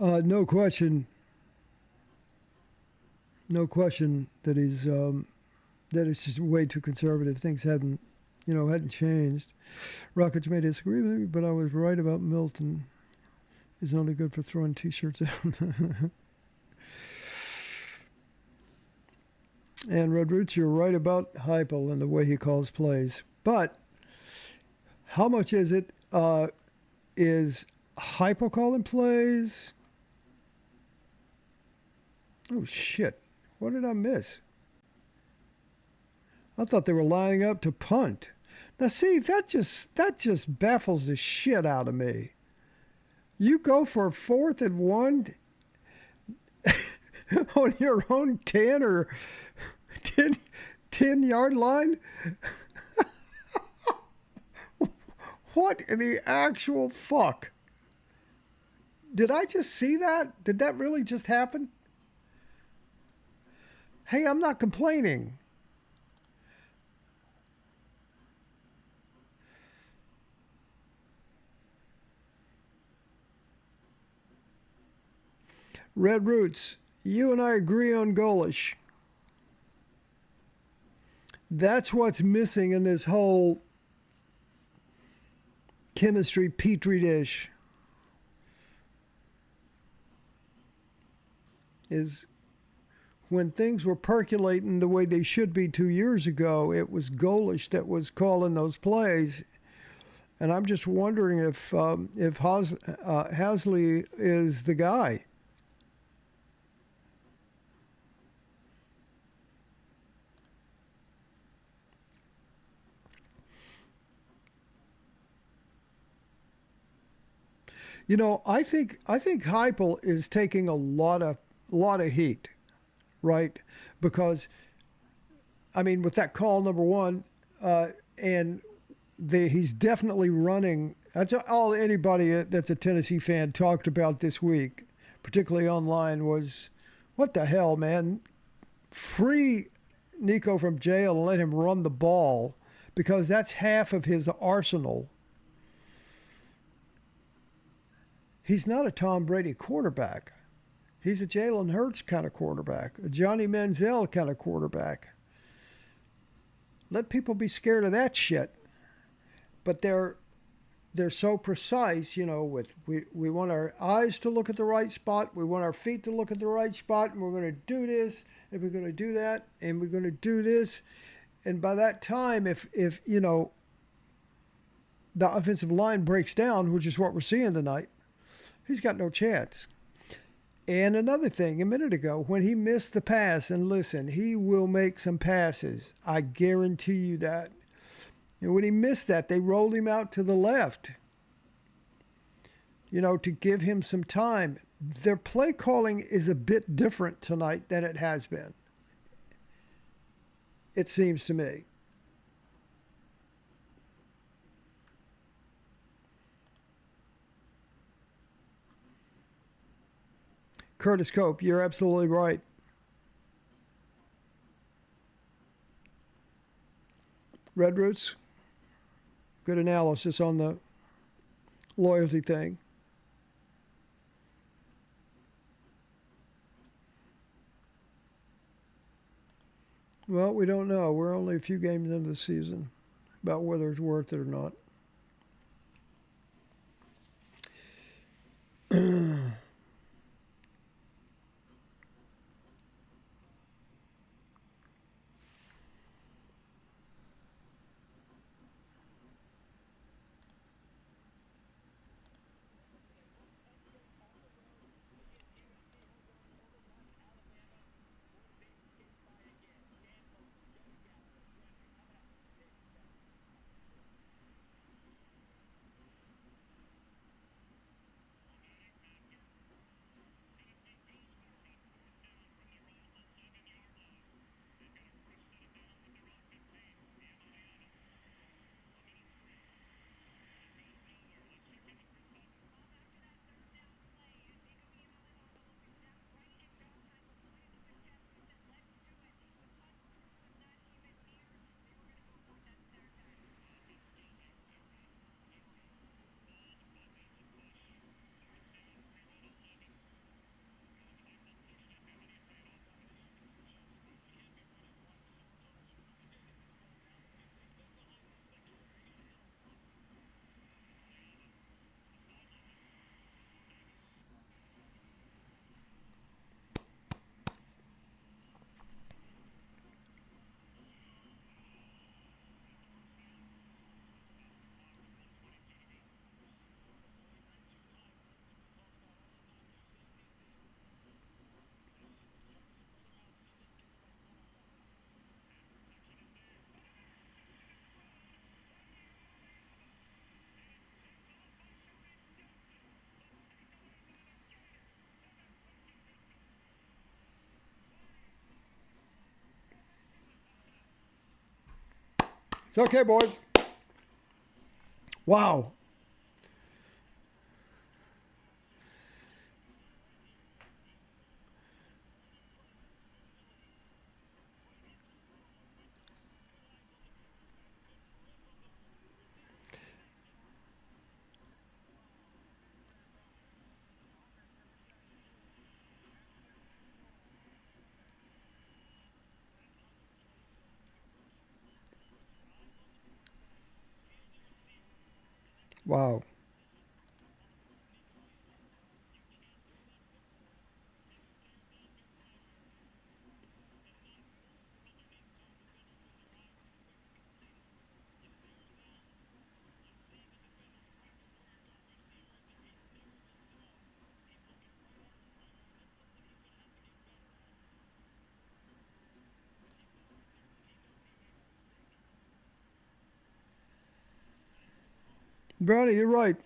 No question. No question that that it's just way too conservative. Things hadn't changed. Rockets may disagree with me, but I was right about Milton. Is only good for throwing T-shirts out. And Red Roots, you're right about Heupel and the way he calls plays. But how much is it? Is Heupel calling plays? Oh shit! What did I miss? I thought they were lining up to punt. Now see, that just baffles the shit out of me. You go for 4th and 1 on your own 10 or 10-yard line? What in the actual fuck? Did I just see that? Did that really just happen? Hey, I'm not complaining. Red Roots, you and I agree on goalish. That's what's missing in this whole chemistry petri dish. Is when things were percolating the way they should be 2 years ago, it was goalish that was calling those plays. And I'm just wondering if Hasley is the guy. You know, I think Heupel is taking a lot of heat, right? Because I mean, with that call number one, and he's definitely running. That's all anybody that's a Tennessee fan talked about this week, particularly online, was what the hell, man? Free Nico from jail and let him run the ball because that's half of his arsenal. He's not a Tom Brady quarterback. He's a Jalen Hurts kind of quarterback, a Johnny Manziel kind of quarterback. Let people be scared of that shit. But they're so precise, you know, with we want our eyes to look at the right spot, we want our feet to look at the right spot, and we're going to do this, and we're going to do that, and we're going to do this. And by that time, if you know, the offensive line breaks down, which is what we're seeing tonight, he's got no chance. And another thing, a minute ago, when he missed the pass, and listen, he will make some passes. I guarantee you that. And when he missed that, they rolled him out to the left, you know, to give him some time. Their play calling is a bit different tonight than it has been, it seems to me. Curtis Cope, you're absolutely right. Red Roots, good analysis on the loyalty thing. Well, we don't know. We're only a few games into the season about whether it's worth it or not. It's okay, boys. Wow. Wow. Brownie, you're right.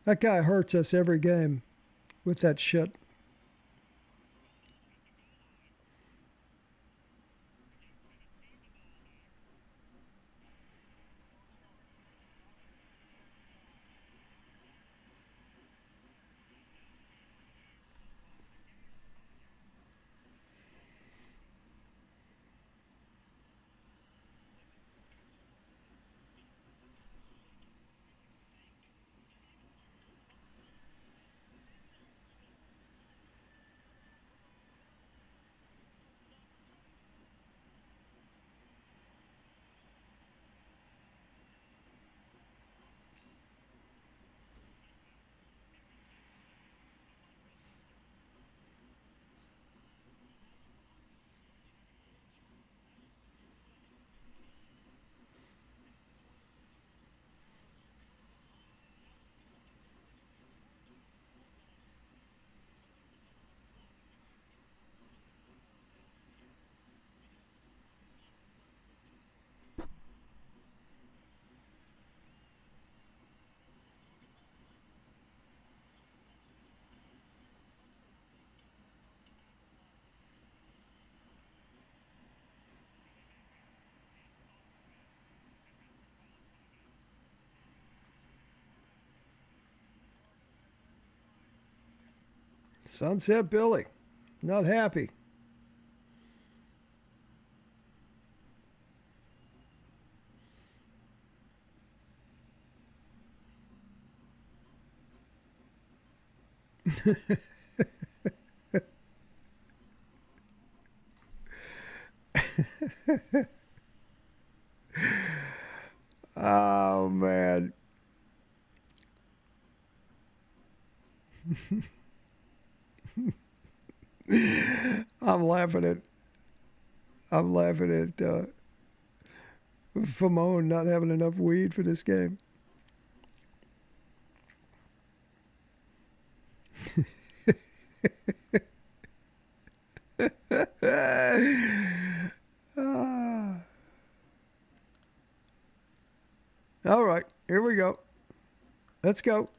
That guy hurts us every game with that shit. Sunset Billy. Not happy. Oh, man. I'm laughing at Famone not having enough weed for this game. Ah. All right, here we go. Let's go.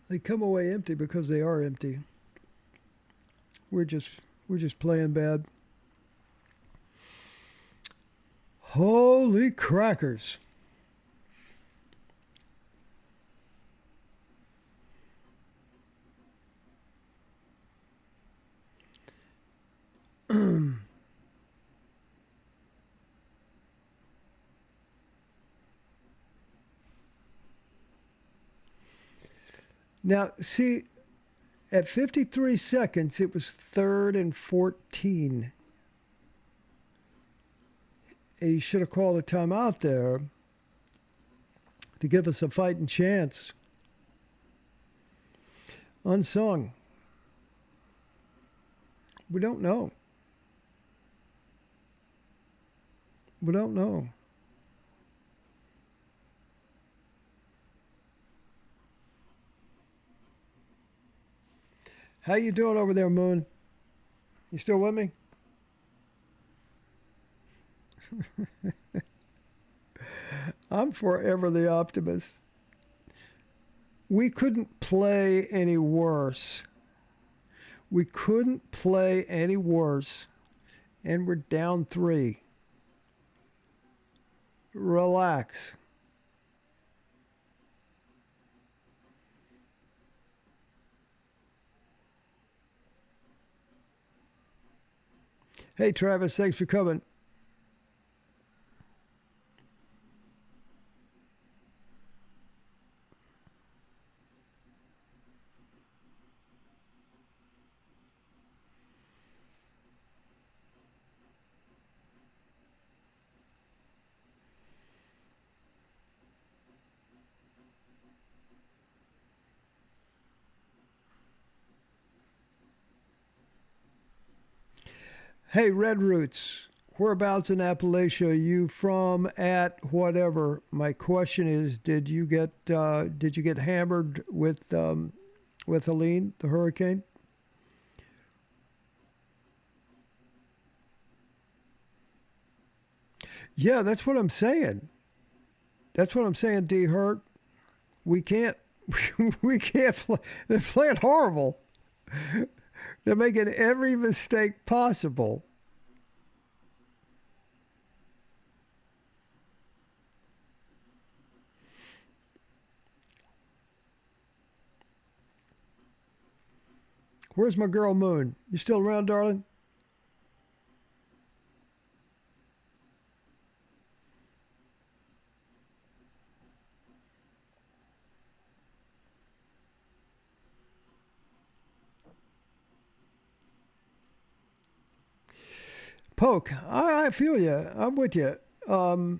They come away empty because they are empty. We're just playing bad. Holy crackers. Now, see, at 53 seconds, it was 3rd and 14. He should have called a timeout there to give us a fighting chance. Unsung. We don't know. We don't know. How you doing over there, Moon? You still with me? I'm forever the optimist. We couldn't play any worse. We couldn't play any worse. And we're down 3. Relax. Hey, Travis, thanks for coming. Hey, Red Roots, whereabouts in Appalachia are you from at whatever? My question is, did you get hammered with Helene, the hurricane? Yeah, that's what I'm saying. That's what I'm saying, D Hurt. We can't we can't play. They're playing horrible. They're making every mistake possible. Where's my girl Moon? You still around, darling? Poke, I feel you. I'm with you. Oh,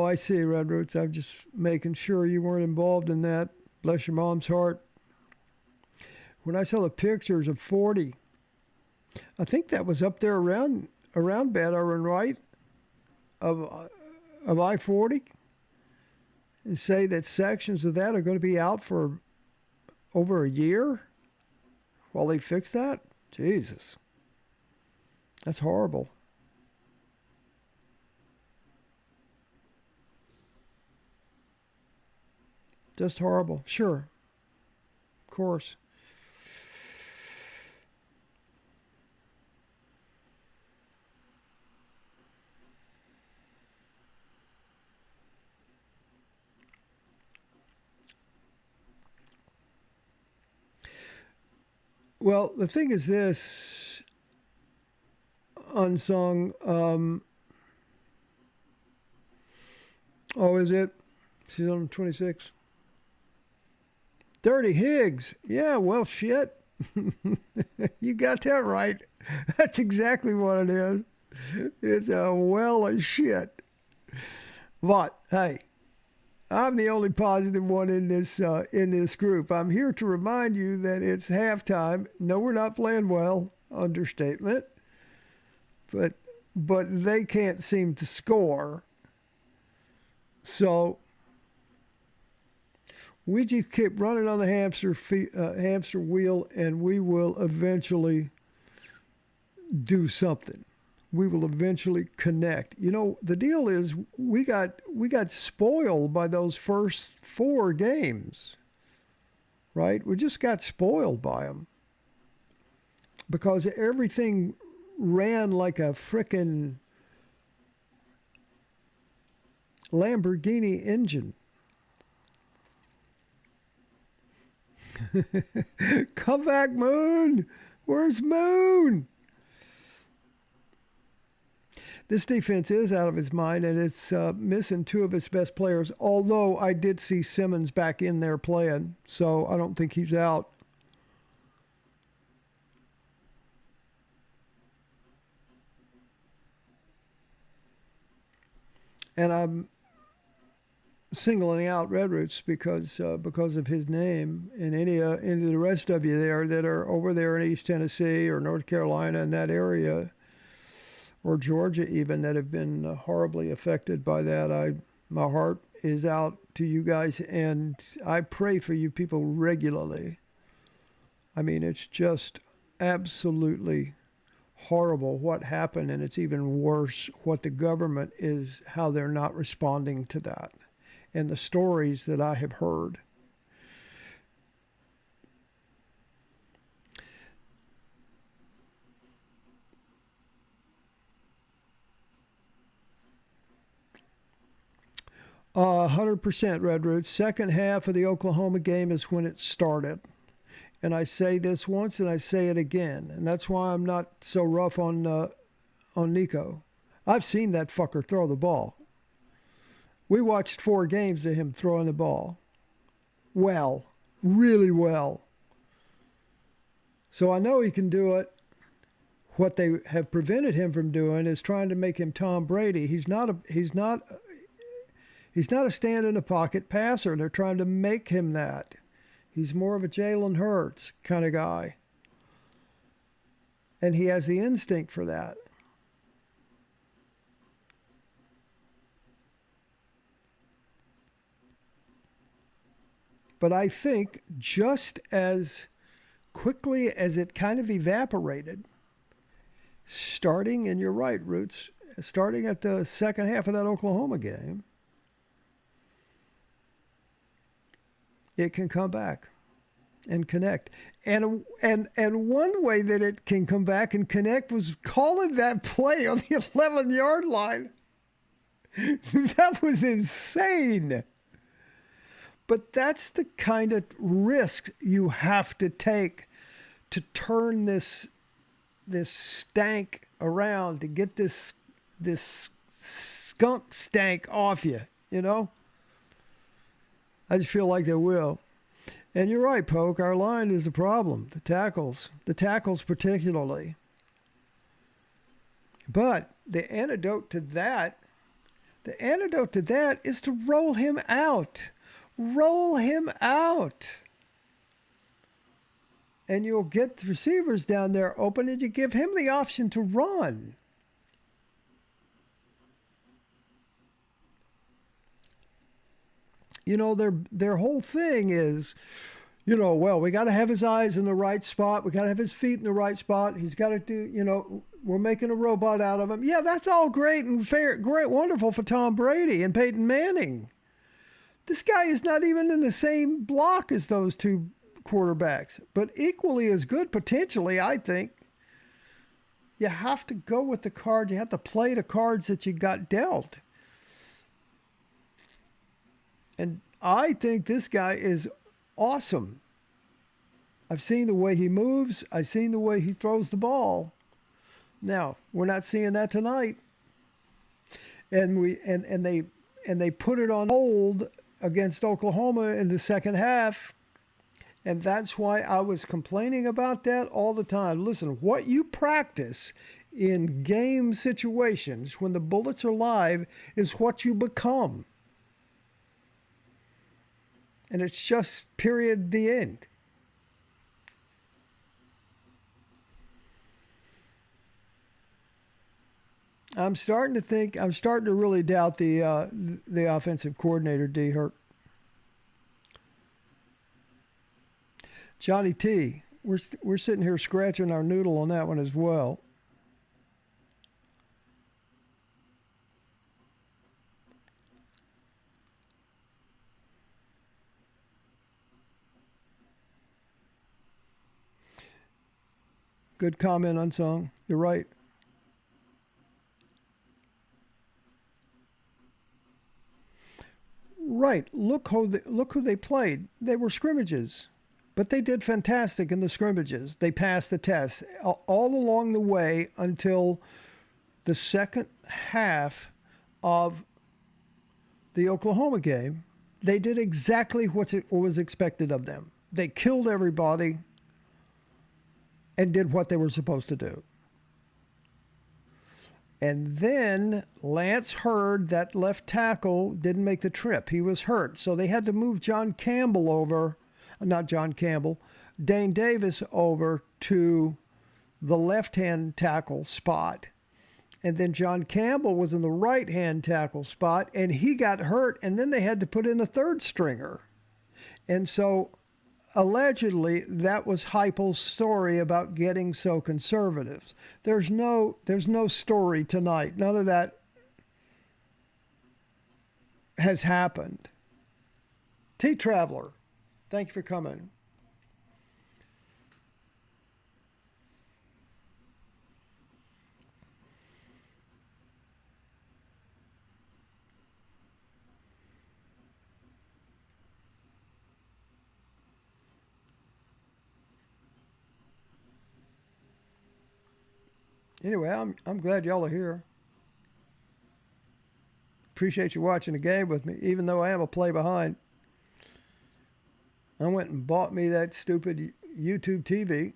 I see, Red Roots. I'm just making sure you weren't involved in that. Bless your mom's heart. When I saw the pictures of 40, I think that was up there around Bad right of I-40, and say that sections of that are going to be out for over a year while they fix that. Jesus, that's horrible. Just horrible. Sure, of course. Well, the thing is this, unsung. Oh, is it? She's on 26. Dirty Higgs. Yeah, well, shit. You got that right. That's exactly what it is. It's a well of shit. But hey, I'm the only positive one in this group. I'm here to remind you that it's halftime. No, we're not playing well. Understatement. But they can't seem to score. So we just keep running on the hamster wheel, and we will eventually do something. we will eventually connect. You know, the deal is we got spoiled by those first 4 games, right? We just got spoiled by them because everything ran like a frickin' Lamborghini engine. Come back, Moon. Where's Moon? This defense is out of its mind, and it's missing 2 of its best players, although I did see Simmons back in there playing, so I don't think he's out. And I'm singling out Red Roots because of his name, and any of the rest of you there that are over there in East Tennessee or North Carolina in that area, or Georgia even, that have been horribly affected by that. My heart is out to you guys, and I pray for you people regularly. I mean, it's just absolutely horrible what happened, and it's even worse what the government is, how they're not responding to that, and the stories that I have heard. Uh, 100% Red Roots. Second half of the Oklahoma game is when it started. And I say this once and I say it again. And that's why I'm not so rough on Nico. I've seen that fucker throw the ball. We watched 4 games of him throwing the ball. Well, really well. So I know he can do it. What they have prevented him from doing is trying to make him Tom Brady. He's not a stand in the pocket passer. They're trying to make him that. He's more of a Jalen Hurts kind of guy. And he has the instinct for that. But I think just as quickly as it kind of evaporated, starting, and you're right, Roots, starting at the second half of that Oklahoma game, it can come back and connect. And one way that it can come back and connect was calling that play on the 11-yard line. That was insane. But that's the kind of risk you have to take to turn this stank around, to get this skunk stank off you, you know? I just feel like they will. And you're right, Poke. Our line is the problem. The tackles particularly. But the antidote to that is to roll him out. Roll him out. And you'll get the receivers down there open, and you give him the option to run. You know, their whole thing is, you know, well, we got to have his eyes in the right spot. We got to have his feet in the right spot. He's got to do, you know, we're making a robot out of him. Yeah, that's all great and fair, great, wonderful for Tom Brady and Peyton Manning. This guy is not even in the same block as those 2 quarterbacks, but equally as good potentially, I think. You have to go with the card. You have to play the cards that you got dealt. And I think this guy is awesome. I've seen the way he moves. I've seen the way he throws the ball. Now, we're not seeing that tonight. And they put it on hold against Oklahoma in the second half. And that's why I was complaining about that all the time. Listen, what you practice in game situations when the bullets are live is what you become. And it's just period, the end. I'm starting to really doubt the offensive coordinator, D. Hurt. Johnny T, we're sitting here scratching our noodle on that one as well. Good comment, Unsung. You're right. Right. Look who they played. They were scrimmages, but they did fantastic in the scrimmages. They passed the test all along the way until the second half of the Oklahoma game. They did exactly what was expected of them. They killed everybody and did what they were supposed to do. And then Lance Hurd, that left tackle, didn't make the trip. He was hurt. So they had to move John Campbell over, not John Campbell, Dane Davis over to the left-hand tackle spot. And then John Campbell was in the right-hand tackle spot, and he got hurt, and then they had to put in a third stringer. And so allegedly that was Heupel's story about getting so conservative. There's no story tonight. None of that has happened. T Traveler, thank you for coming. Anyway, I'm glad y'all are here. Appreciate you watching the game with me, even though I am a play behind. I went and bought me that stupid YouTube TV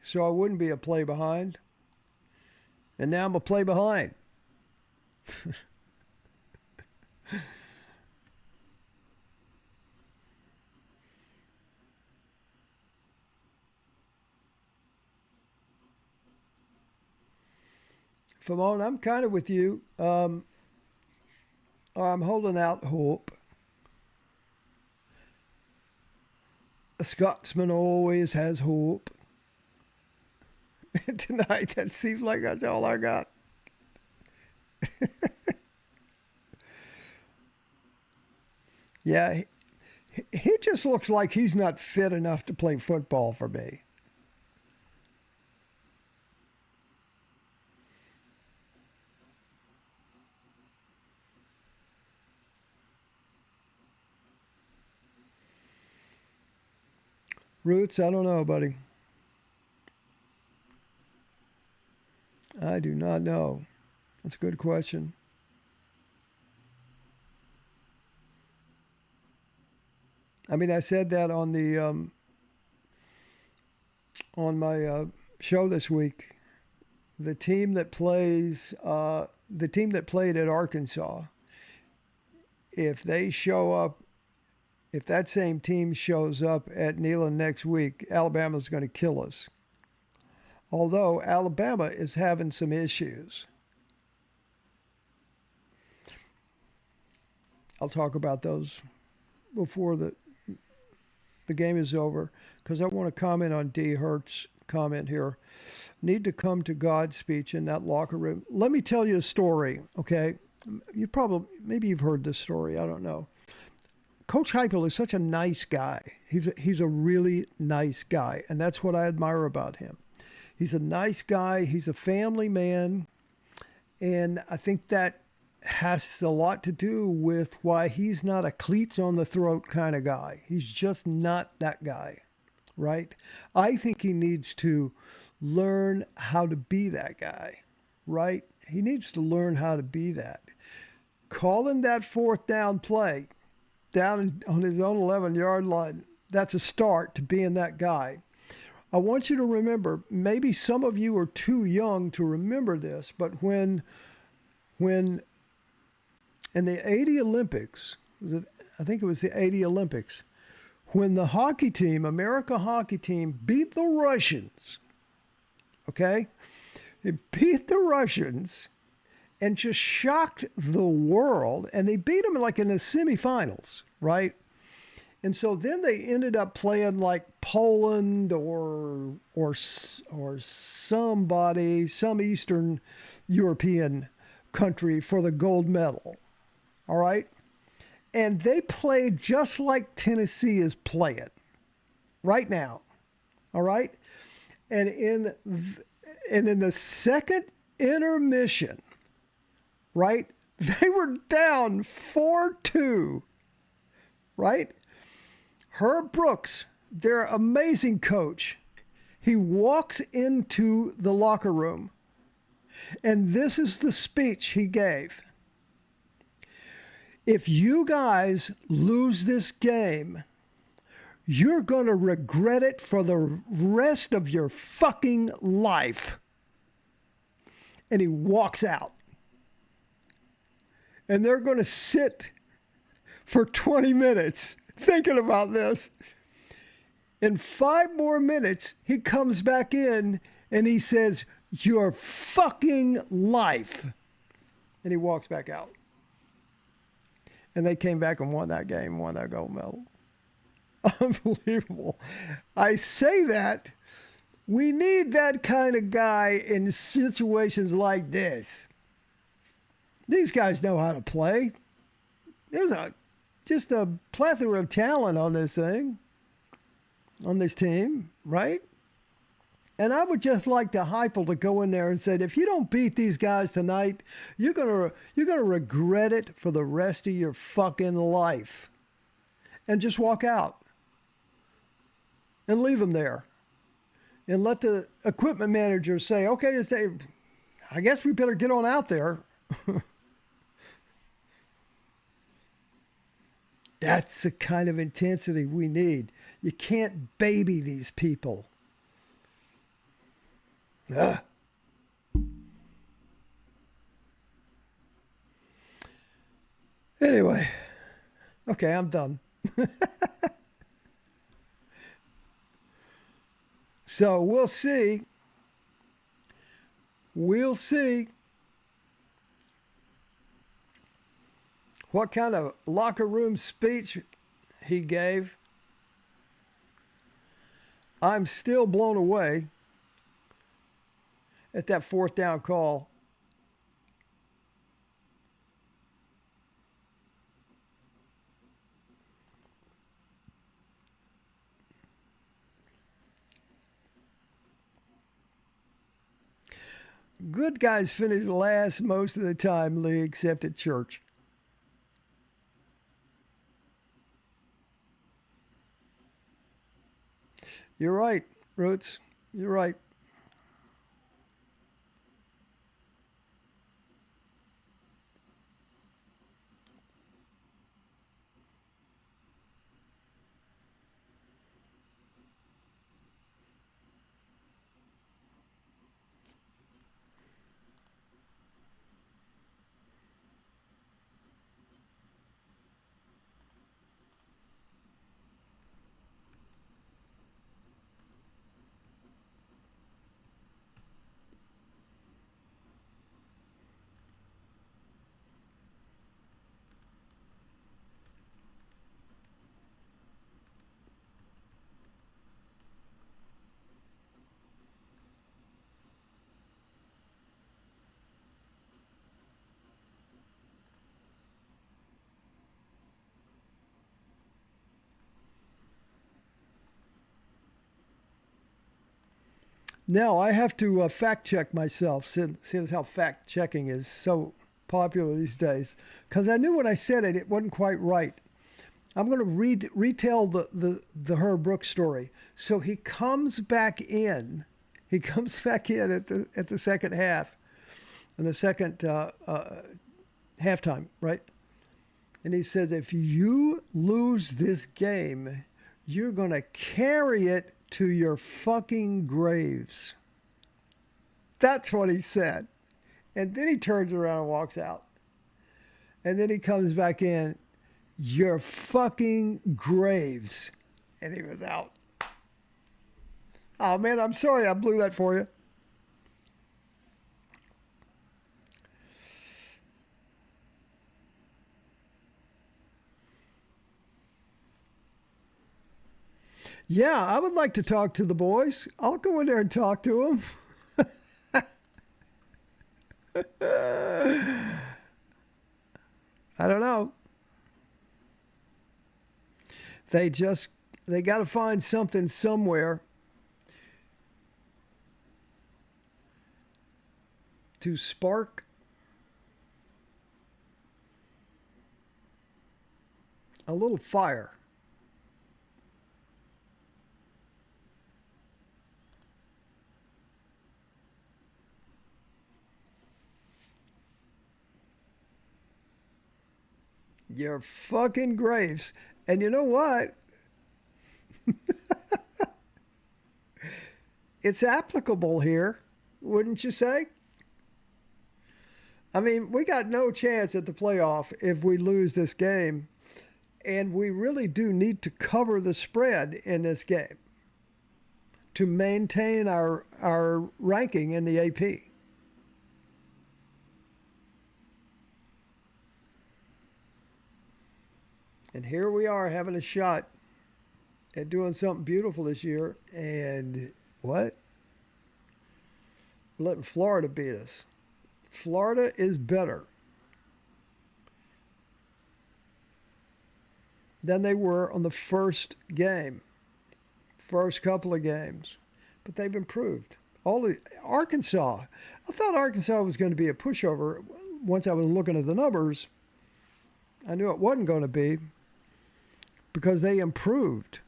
so I wouldn't be a play behind. And now I'm a play behind. Famone, I'm kind of with you. I'm holding out hope. A Scotsman always has hope. Tonight, that seems like that's all I got. Yeah, he just looks like he's not fit enough to play football for me. Roots, I don't know, buddy. I do not know. That's a good question. I mean, I said that on the on my show this week. The team that played at Arkansas, if they show up, if that same team shows up at Neyland next week, Alabama's going to kill us. Although Alabama is having some issues. I'll talk about those before the game is over, because I want to comment on D. Hurt's comment here. Need to come to God speech in that locker room. Let me tell you a story, okay? Maybe you've heard this story. I don't know. Coach Heupel is such a nice guy. He's a really nice guy, and that's what I admire about him. He's a nice guy. He's a family man, and I think that has a lot to do with why he's not a cleats on the throat kind of guy. He's just not that guy, right? I think he needs to learn how to be that guy, right? He needs to learn how to be that. Calling that fourth down play down on his own 11-yard line, that's a start to being that guy. I want you to remember, maybe some of you are too young to remember this, but when in the 80 Olympics, I think it was the 80 Olympics, when the hockey team, America hockey team, beat the Russians, okay? It beat the Russians and just shocked the world, and they beat them like in the semifinals, right? And so then they ended up playing like Poland or somebody, some Eastern European country for the gold medal. All right? And they played just like Tennessee is playing right now. All right? And in the second intermission, right? They were down 4-2, right? Herb Brooks, their amazing coach, he walks into the locker room, and this is the speech he gave. If you guys lose this game, you're going to regret it for the rest of your fucking life. And he walks out. And they're going to sit for 20 minutes thinking about this. In 5 more minutes, he comes back in and he says, your fucking life. And he walks back out. And they came back and won that game, won that gold medal. Unbelievable. I say that we need that kind of guy in situations like this. These guys know how to play. There's just a plethora of talent on this thing, on this team, right? And I would just like the Heupel to go in there and say, if you don't beat these guys tonight, you're gonna regret it for the rest of your fucking life. And just walk out. And leave them there. And let the equipment manager say, okay, I guess we better get on out there. That's the kind of intensity we need. You can't baby these people. Ugh. Anyway, okay, I'm done. So we'll see. We'll see what kind of locker room speech he gave. I'm still blown away at that 4th down call. Good guys finish last most of the time, Lee, except at church. You're right, Roots. You're right. Now, I have to fact check myself, since how fact checking is so popular these days. Because I knew when I said it, it wasn't quite right. I'm going to retell the Herb Brooks story. So he comes back in. He comes back in at the second half, in the second halftime, right? And he says, if you lose this game, you're going to carry it to your fucking graves. That's what he said. And then he turns around and walks out. And then he comes back in, your fucking graves. And he was out. Oh, man, I'm sorry I blew that for you. Yeah, I would like to talk to the boys. I'll go in there and talk to them. I don't know. They got to find something somewhere to spark a little fire. Your fucking graves. And you know what? It's applicable here, wouldn't you say? I mean, we got no chance at the playoff if we lose this game. And we really do need to cover the spread in this game to maintain our ranking in the AP. And here we are having a shot at doing something beautiful this year. And what? We're letting Florida beat us. Florida is better than they were on the first game, first couple of games. But they've improved. Arkansas, I thought Arkansas was going to be a pushover. Once I was looking at the numbers, I knew it wasn't going to be because they improved.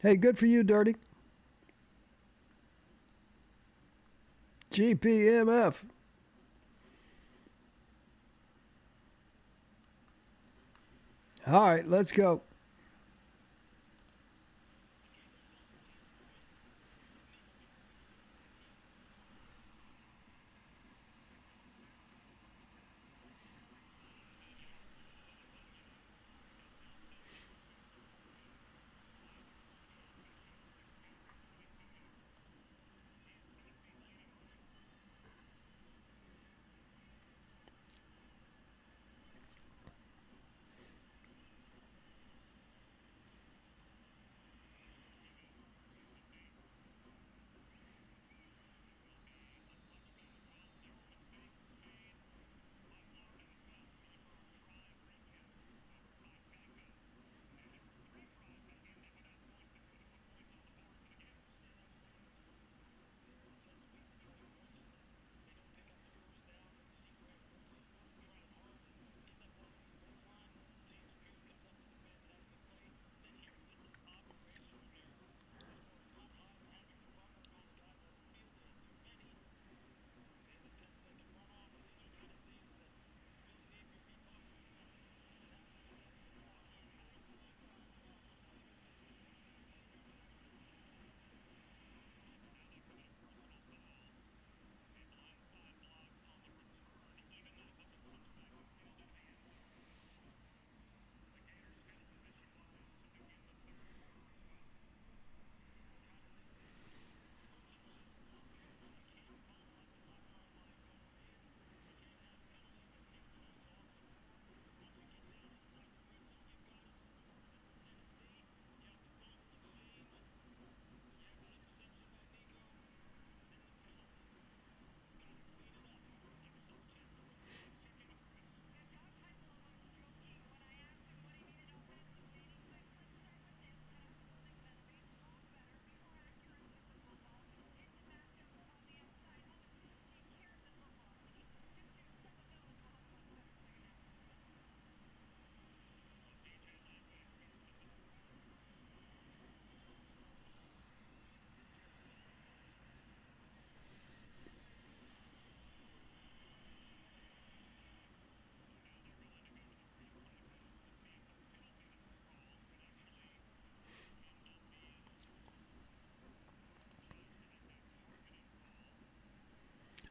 Hey, good for you, Dirty. GPMF. All right, let's go.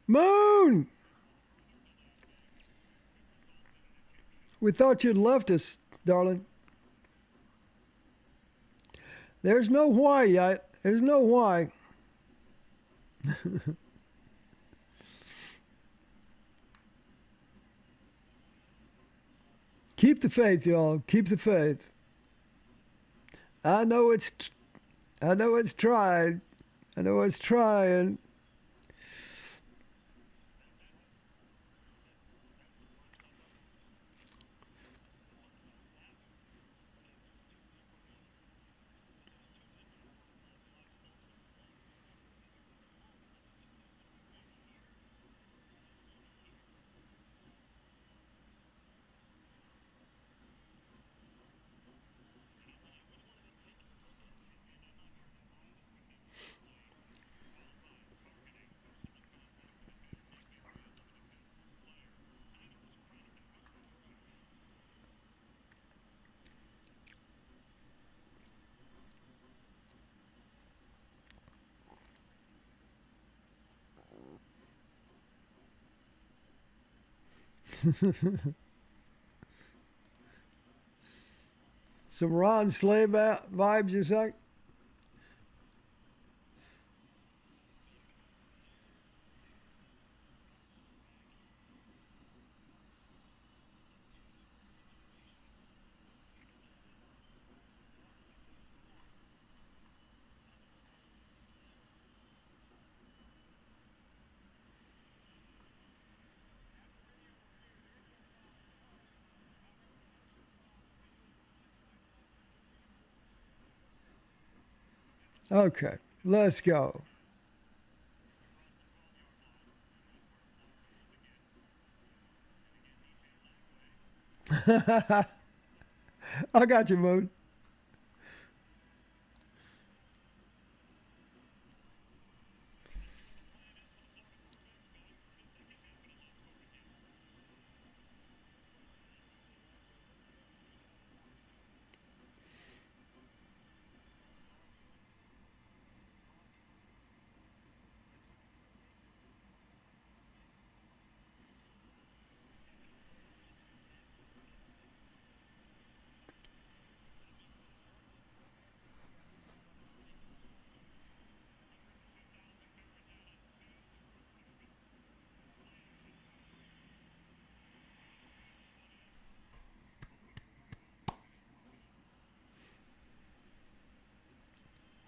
Moon! We thought you'd left us, darling. There's no why yet. There's no why. Keep the faith, y'all. Keep the faith. I know it's tried. I know it's trying. Some Ron Slave vibes, you say? Okay, let's go. I got you, Moon.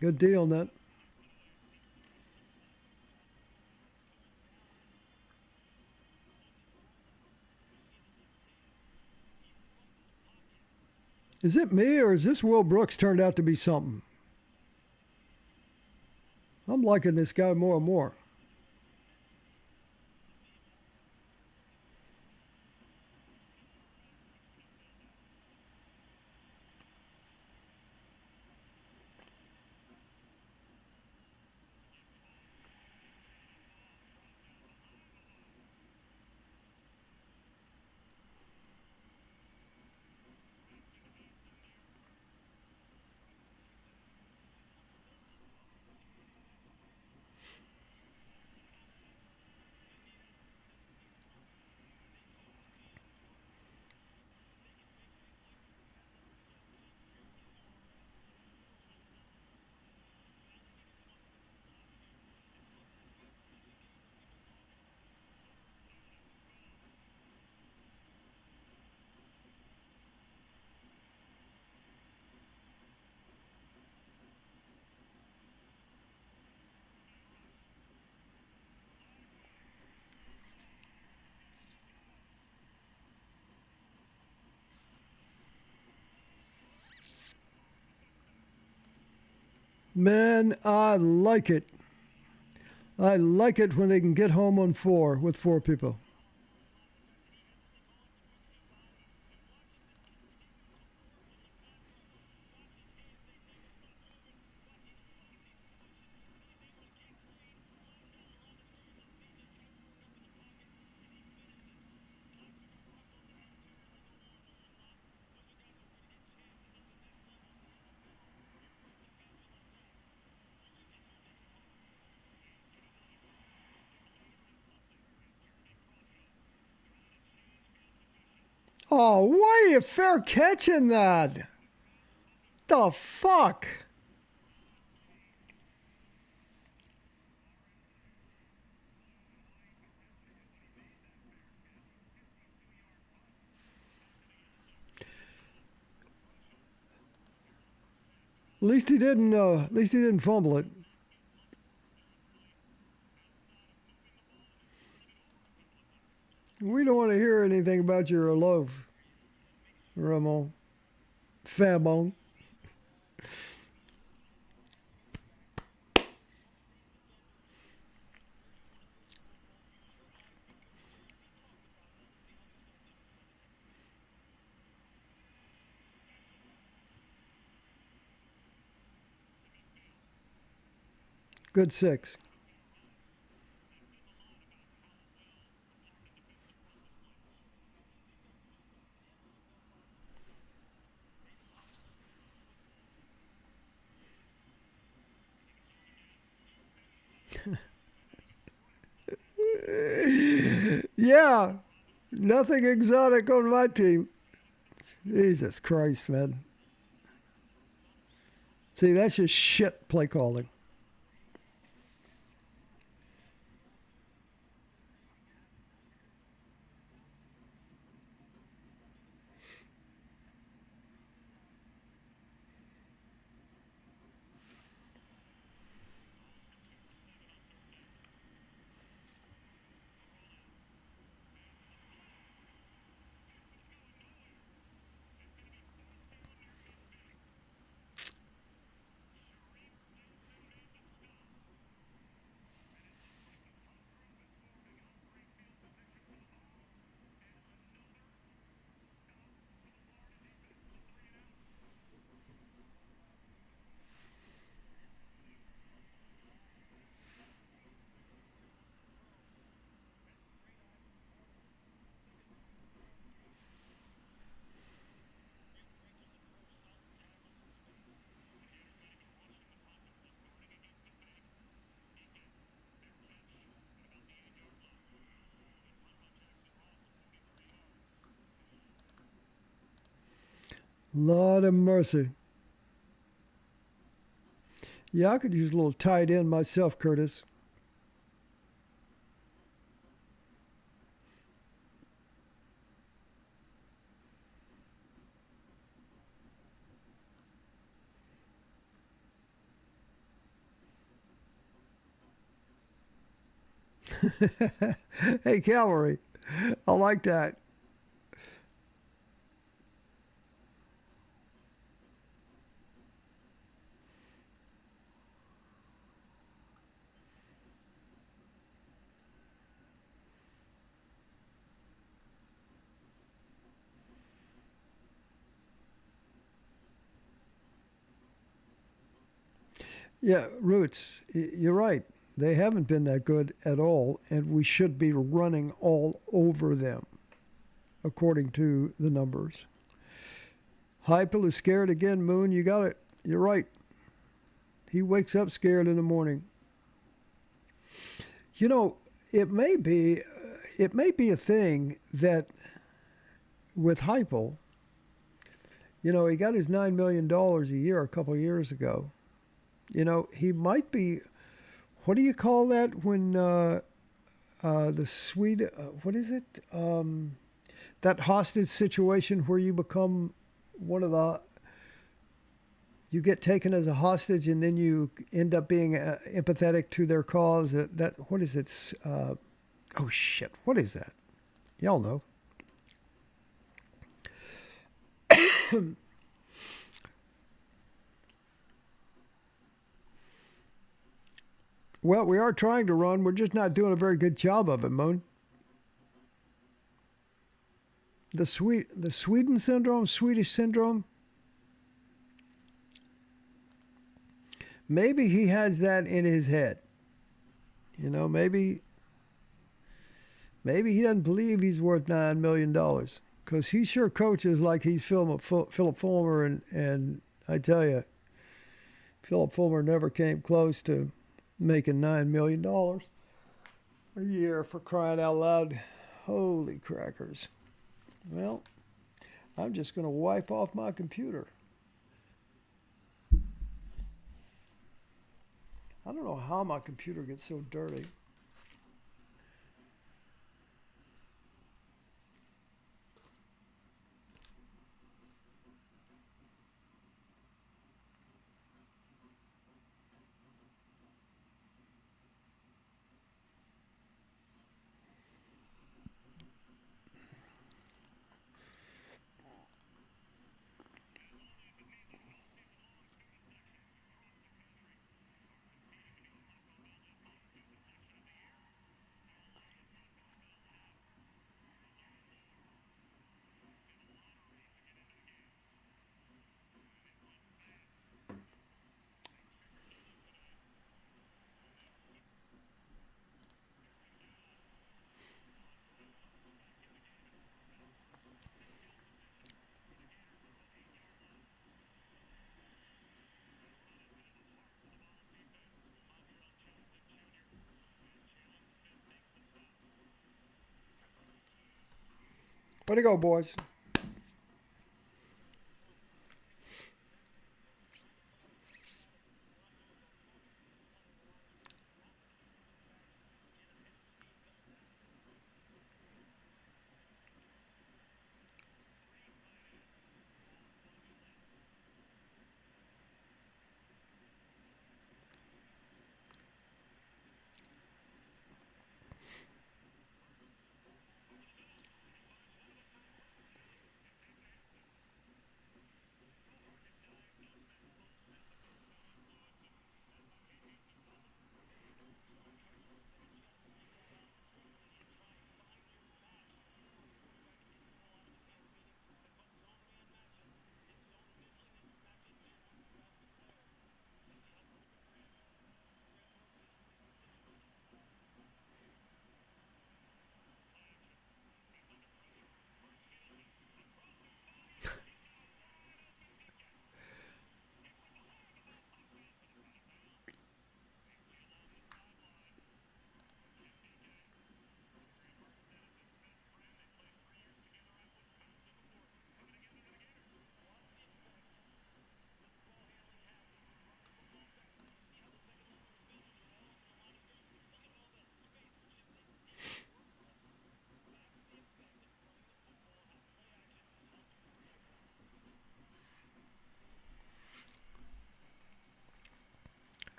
Good deal, Nut. Is it me or is this Will Brooks turned out to be something? I'm liking this guy more and more. Man, I like it. I like it when they can get home on four with four people. Oh, why are you fair catching that? The fuck? At least he didn't. At least he didn't fumble it. We don't want to hear anything about your loaf, Ramon. Fabon. Good six. Yeah. Nothing exotic on my team. Jesus Christ, man. See, that's just shit play calling. Lord of mercy. Yeah, I could use a little tight end myself, Curtis. Hey, Cavalry. I like that. Yeah, Roots, you're right. They haven't been that good at all, and we should be running all over them, according to the numbers. Hypel is scared again, Moon. You got it. You're right. He wakes up scared in the morning. You know, it may be, it may be a thing that with Hypel, you know, he got his $9 million a year a couple of years ago. You know, he might be. What do you call that when the Swede? What is it? That hostage situation where you become one of the. You get taken as a hostage and then you end up being empathetic to their cause. That what is it? Oh shit! What is that? Y'all know. Well, we are trying to run. We're just not doing a very good job of it, Moon. The Sweden syndrome, Swedish syndrome. Maybe he has that in his head. You know, maybe he doesn't believe he's worth $9 million because he sure coaches like he's Philip Fulmer, and I tell you, Philip Fulmer never came close to making $9 million a year, for crying out loud. Holy crackers. Well, I'm just going to wipe off my computer. I don't know how my computer gets so dirty. Way to go, boys.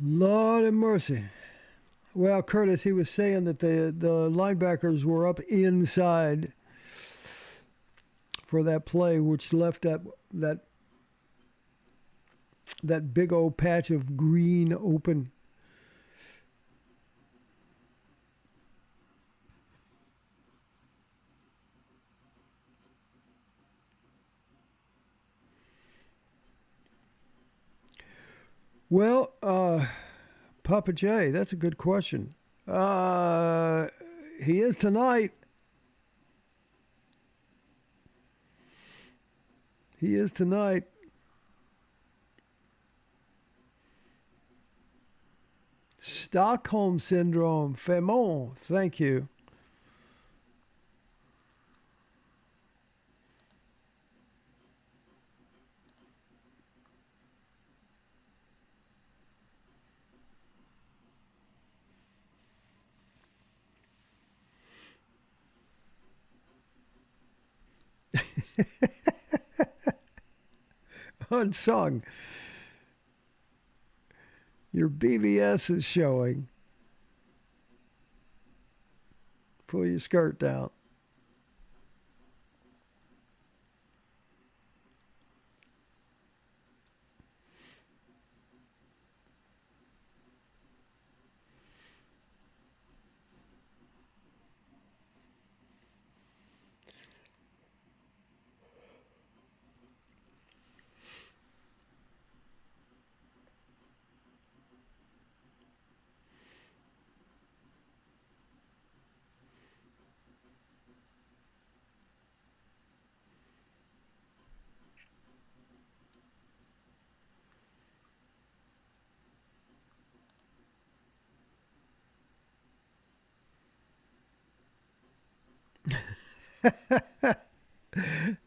Lord have mercy. Well, Curtis, he was saying that the linebackers were up inside for that play, which left that big old patch of green open. Well, Papa J, that's a good question. He is tonight. He is tonight. Stockholm Syndrome. Cmon, thank you. Unsung. Your BBS is showing. Pull your skirt down.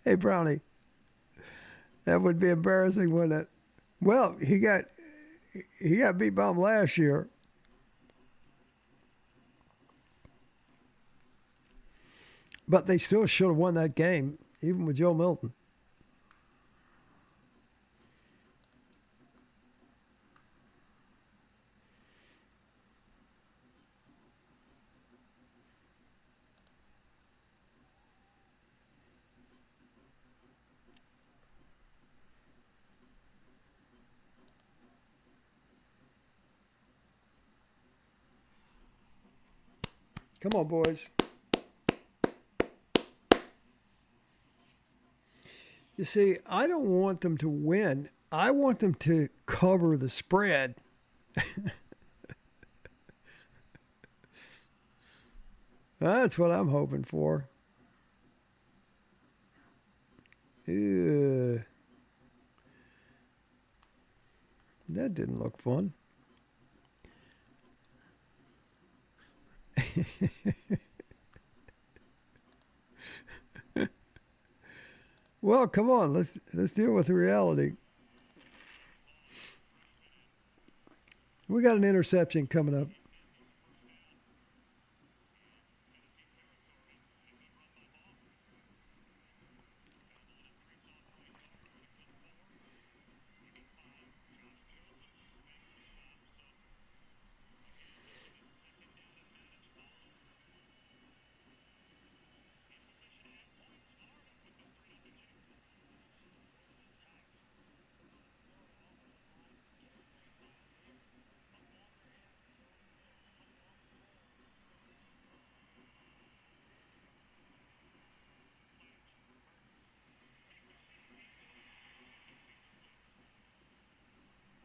Hey, Brownie, that would be embarrassing, wouldn't it? Well, he got beat by him last year. But they still should have won that game, even with Joe Milton. Come on, boys. You see, I don't want them to win. I want them to cover the spread. That's what I'm hoping for. Ew. That didn't look fun. Well, come on, let's deal with the reality. We got an interception coming up.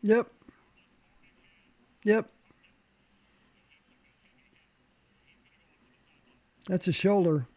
Yep. Yep. That's a shoulder.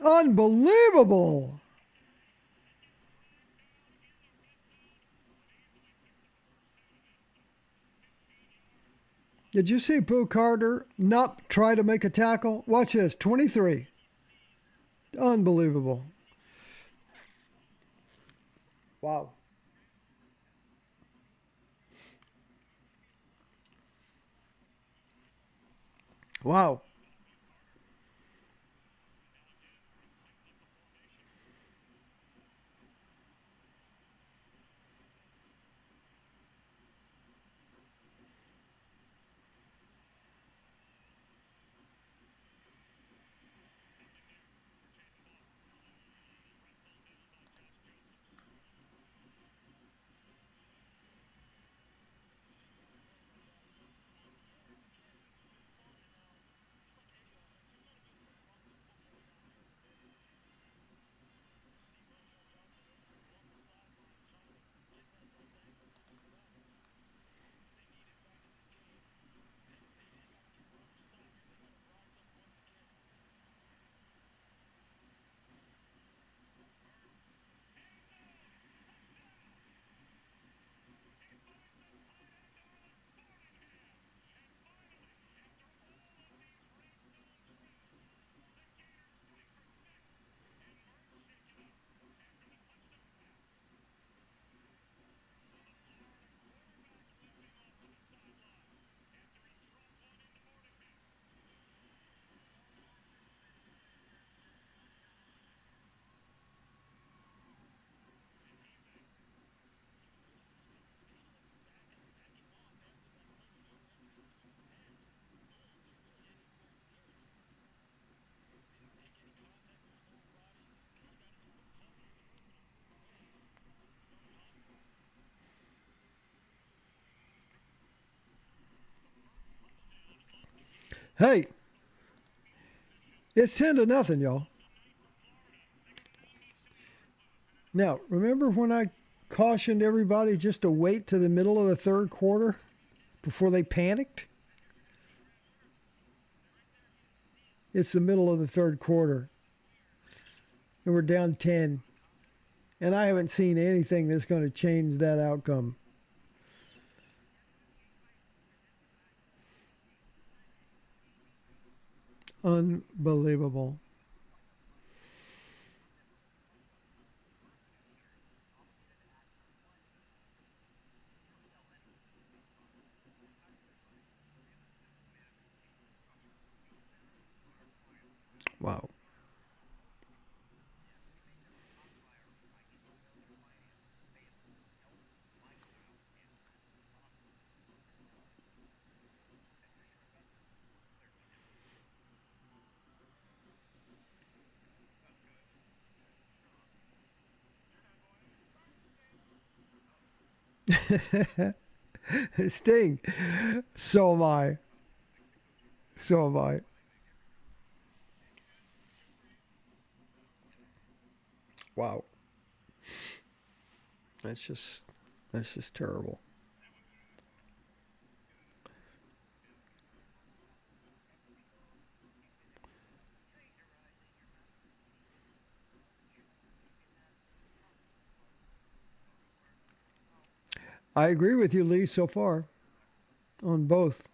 Unbelievable. Did you see Pooh Carter not try to make a tackle? Watch this. 23. Unbelievable. Wow. Wow. Hey, it's 10-0, y'all. Now, remember when I cautioned everybody just to wait to the middle of the third quarter? before they panicked. It's the middle of the third quarter, and we're down 10. And I haven't seen anything that's going to change that outcome. Unbelievable. Wow. Sting. So am I. So am I. Wow. That's just that's just terrible. I agree with you, Lee, so far on both.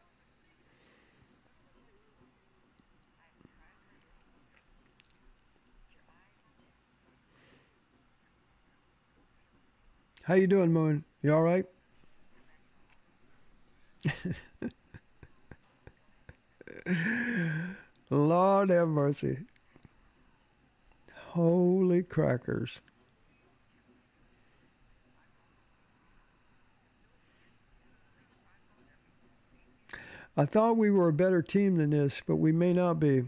How you doing, Moon? You all right? Lord have mercy. Holy crackers. I thought we were a better team than this, but we may not be.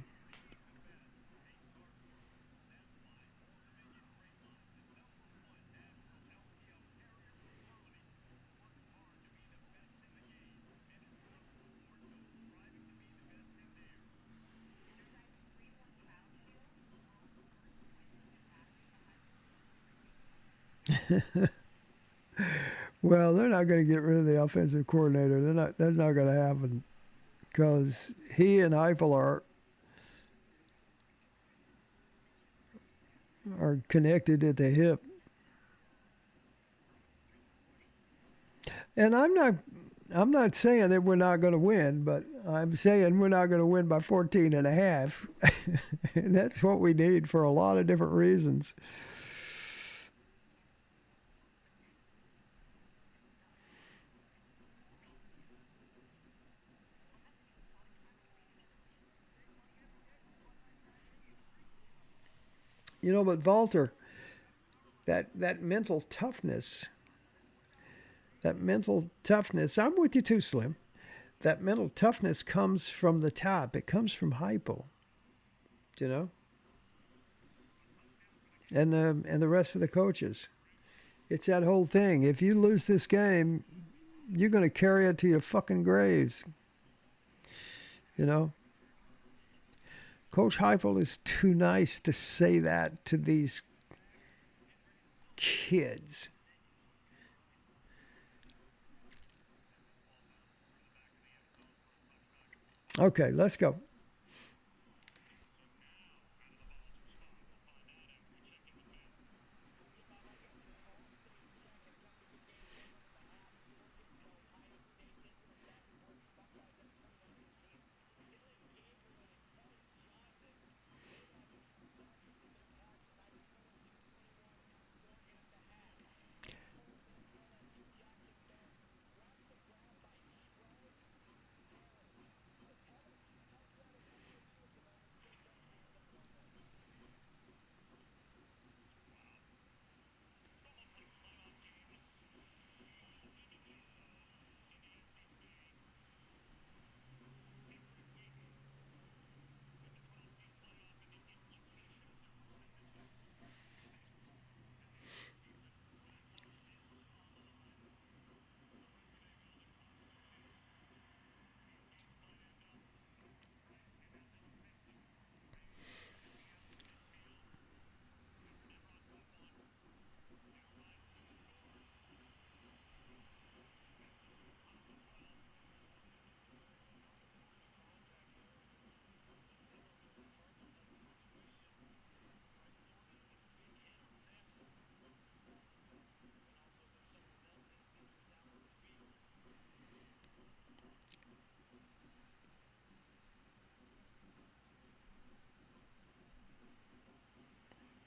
Well, they're not going to get rid of the offensive coordinator. They're not. That's not going to happen because he and Heupel are connected at the hip. And I'm not saying that we're not going to win, but I'm saying we're not going to win by 14 and a half. And that's what we need for a lot of different reasons. But Walter, that mental toughness, I'm with you too, Slim. That mental toughness comes from the top. It comes from hypo, you know, and the rest of the coaches. It's that whole thing. If you lose this game, you're going to carry it to your fucking graves. You know, Coach Heupel is too nice to say that to these kids. Okay, let's go.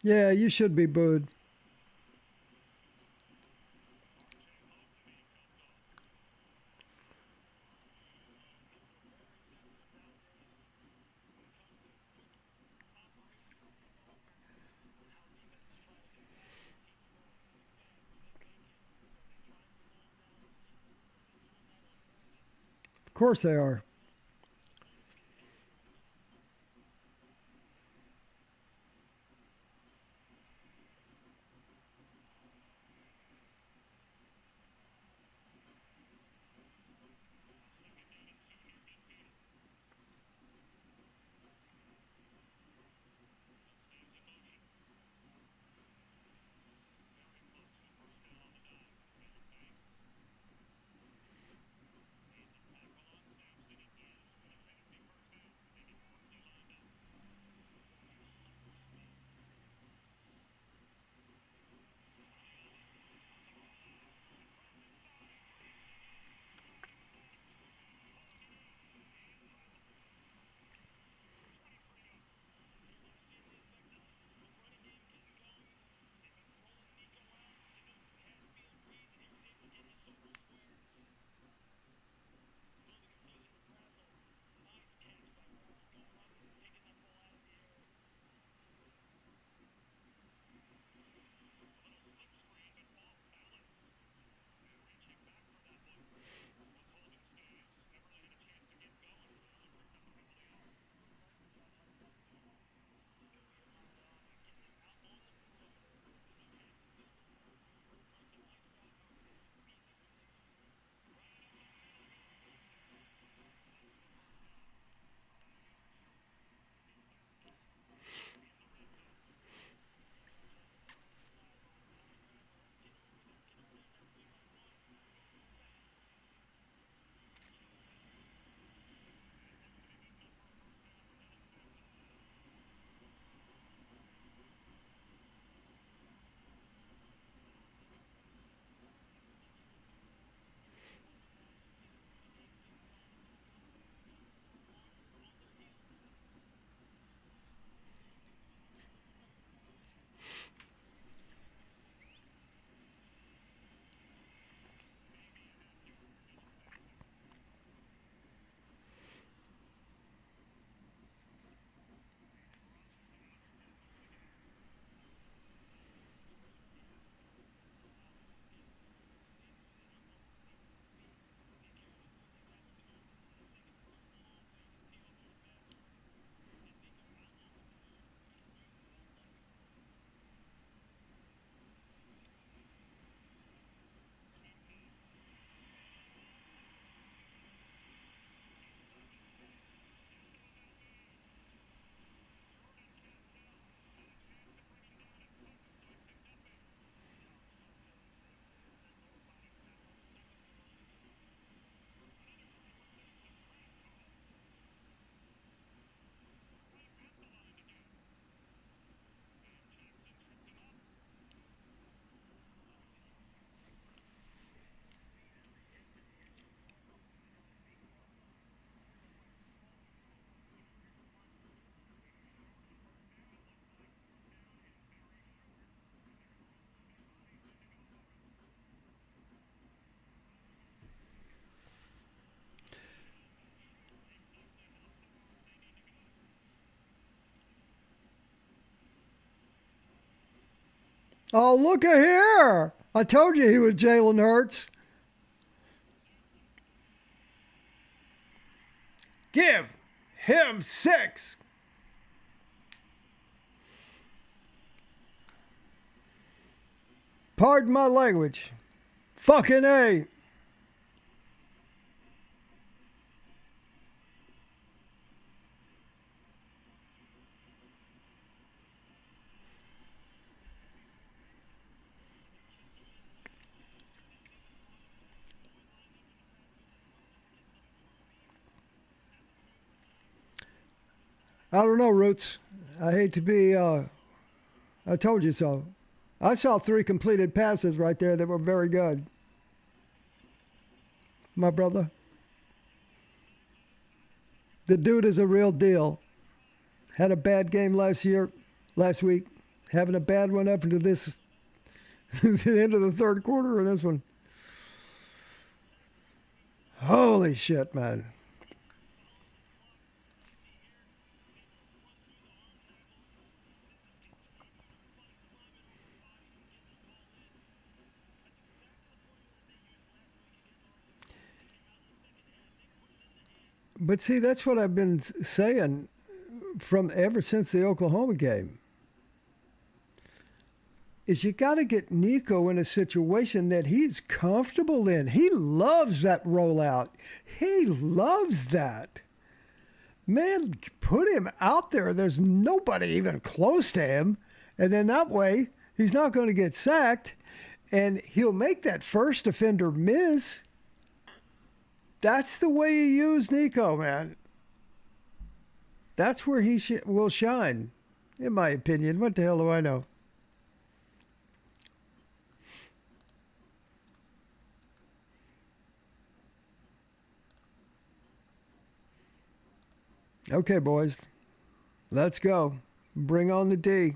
Yeah, you should be booed. Of course they are. Oh, look at here. I told you he was Jalen Hurts. Give him 6. Pardon my language. Fucking A. I don't know, Roots. I hate to be, I told you so. I saw 3 completed passes right there that were very good. My brother. The dude is a real deal. Had a bad game last week. Having a bad one up into this, the end of the third quarter or this one. Holy shit, man. But see, that's what I've been saying from ever since the Oklahoma game. Is you got to get Nico in a situation that he's comfortable in. He loves that rollout. He loves that. Man, put him out there. There's nobody even close to him. And then that way, he's not going to get sacked. And he'll make that first defender miss. That's the way you use Nico, man. That's where he will shine, in my opinion. What the hell do I know? Okay, boys. Let's go. Bring on the D.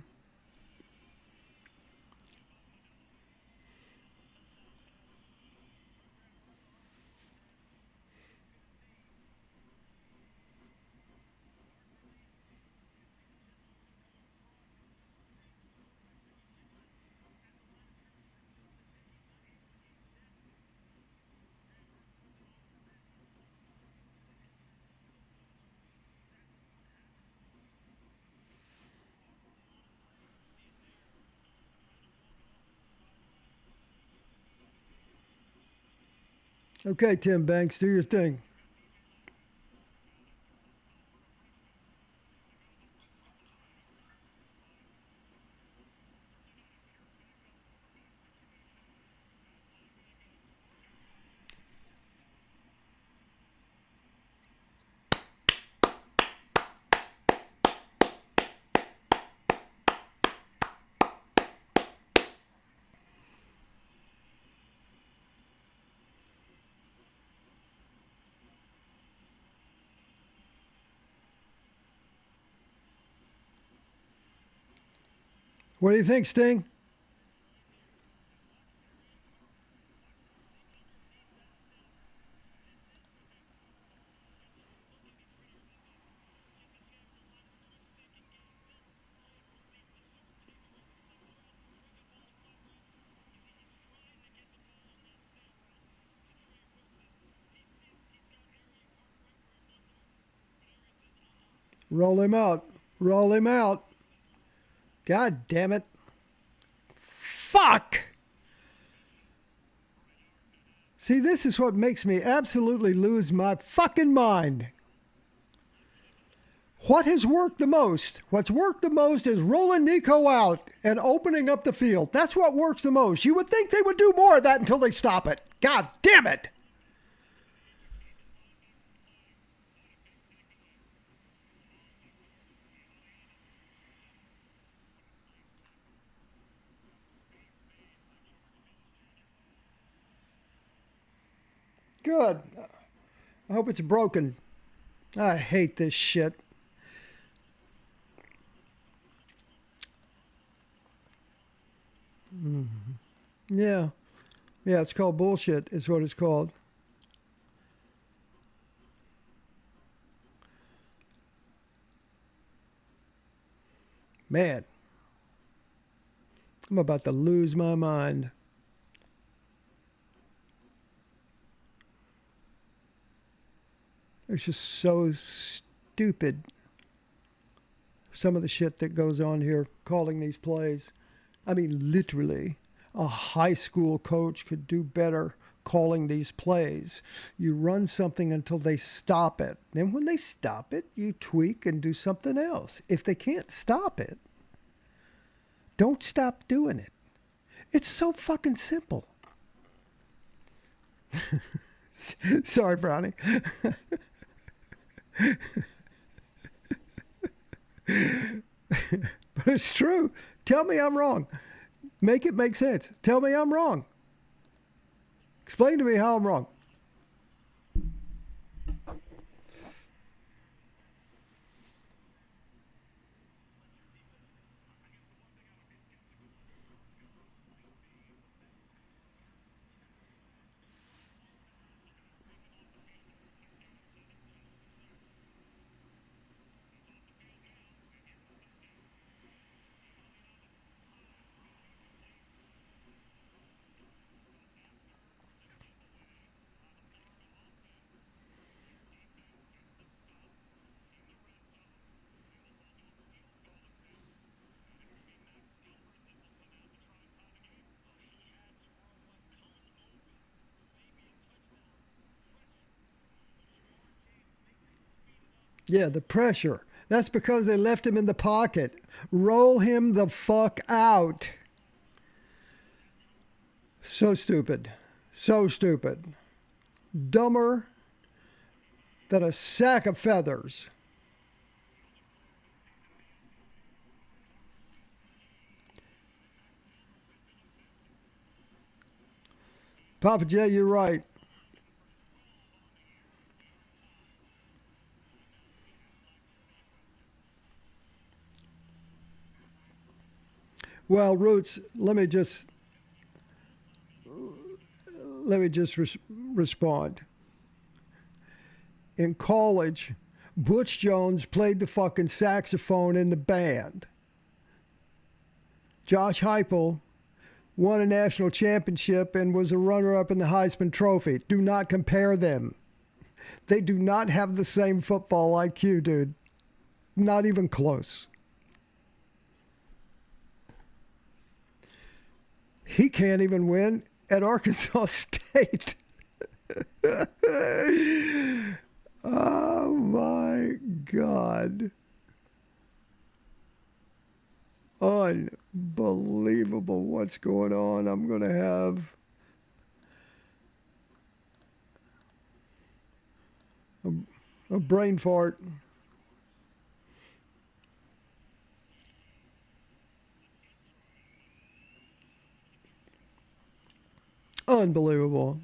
Okay, Tim Banks, do your thing. What do you think, Sting? Roll him out. Roll him out. God damn it. Fuck! See, this is what makes me absolutely lose my fucking mind. What has worked the most? What's worked the most is rolling Nico out and opening up the field. That's what works the most. You would think they would do more of that until they stop it. God damn it! Good. I hope it's broken. I hate this shit. Yeah. Yeah, it's called bullshit, is what it's called. Man. I'm about to lose my mind. It's just so stupid. Some of the shit that goes on here calling these plays. I mean, literally, a high school coach could do better calling these plays. You run something until they stop it. Then when they stop it, you tweak and do something else. If they can't stop it, don't stop doing it. It's so fucking simple. Sorry, Brownie. But it's true. Tell me I'm wrong. Make it make sense. Tell me I'm wrong. Explain to me how I'm wrong. Yeah, the pressure. That's because they left him in the pocket. Roll him the fuck out. So stupid. So stupid. Dumber than a sack of feathers. Papa J, you're right. Well, Roots, let me just respond. In college, Butch Jones played the fucking saxophone in the band. Josh Heupel won a national championship and was a runner-up in the Heisman Trophy. Do not compare them. They do not have the same football IQ, dude. Not even close. He can't even win at Arkansas State. Oh my God. Unbelievable what's going on. I'm going to have a brain fart. Unbelievable.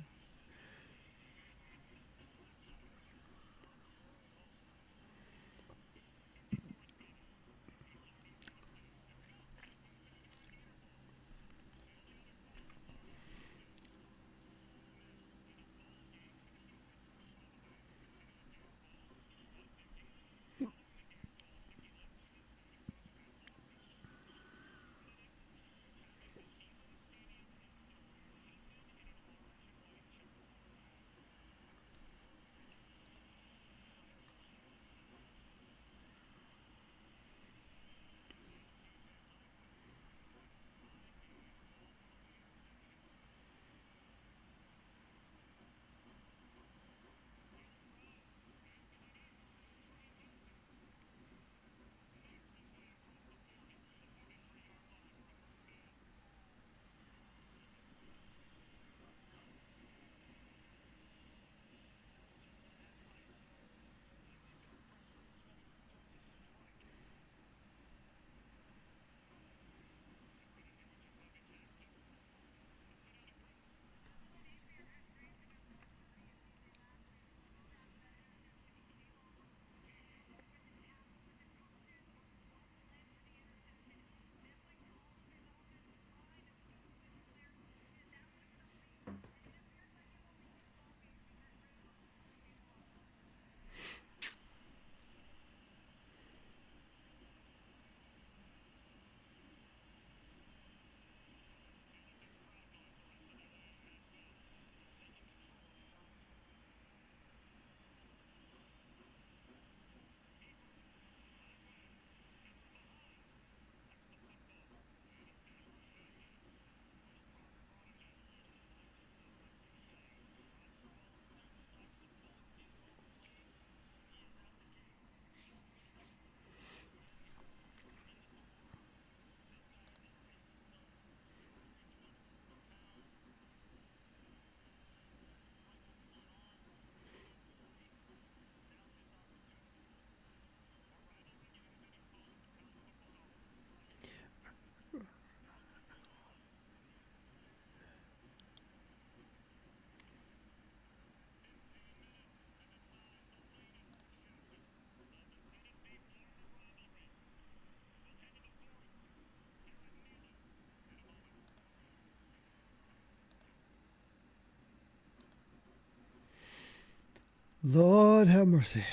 Lord have mercy.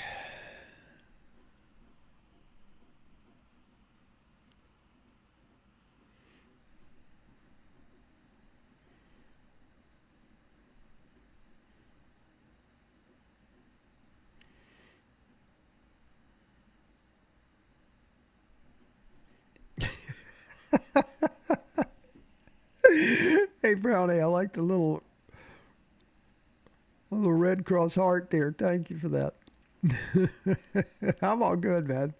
Hey, Brownie, I like the little Red Cross heart there. Thank you for that. I'm all good, man.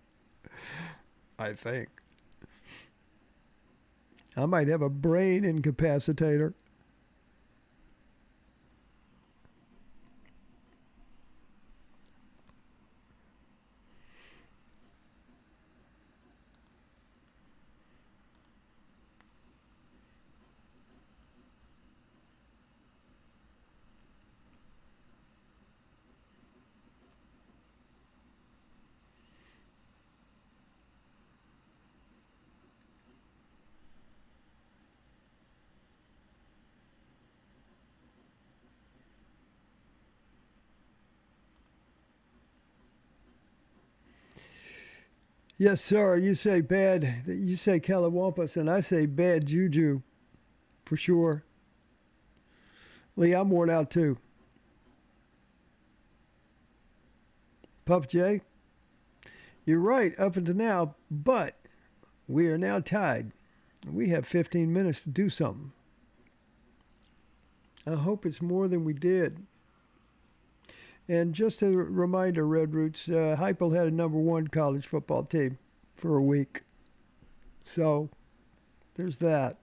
I think. I might have a brain incapacitator. Yes, sir. You say bad. You say calawampus, and I say bad juju for sure. Lee, I'm worn out too. Puff J, you're right up until now, but we are now tied. We have 15 minutes to do something. I hope it's more than we did. And just a reminder, Red Roots, Heupel had a #1 college football team for a week. So there's that.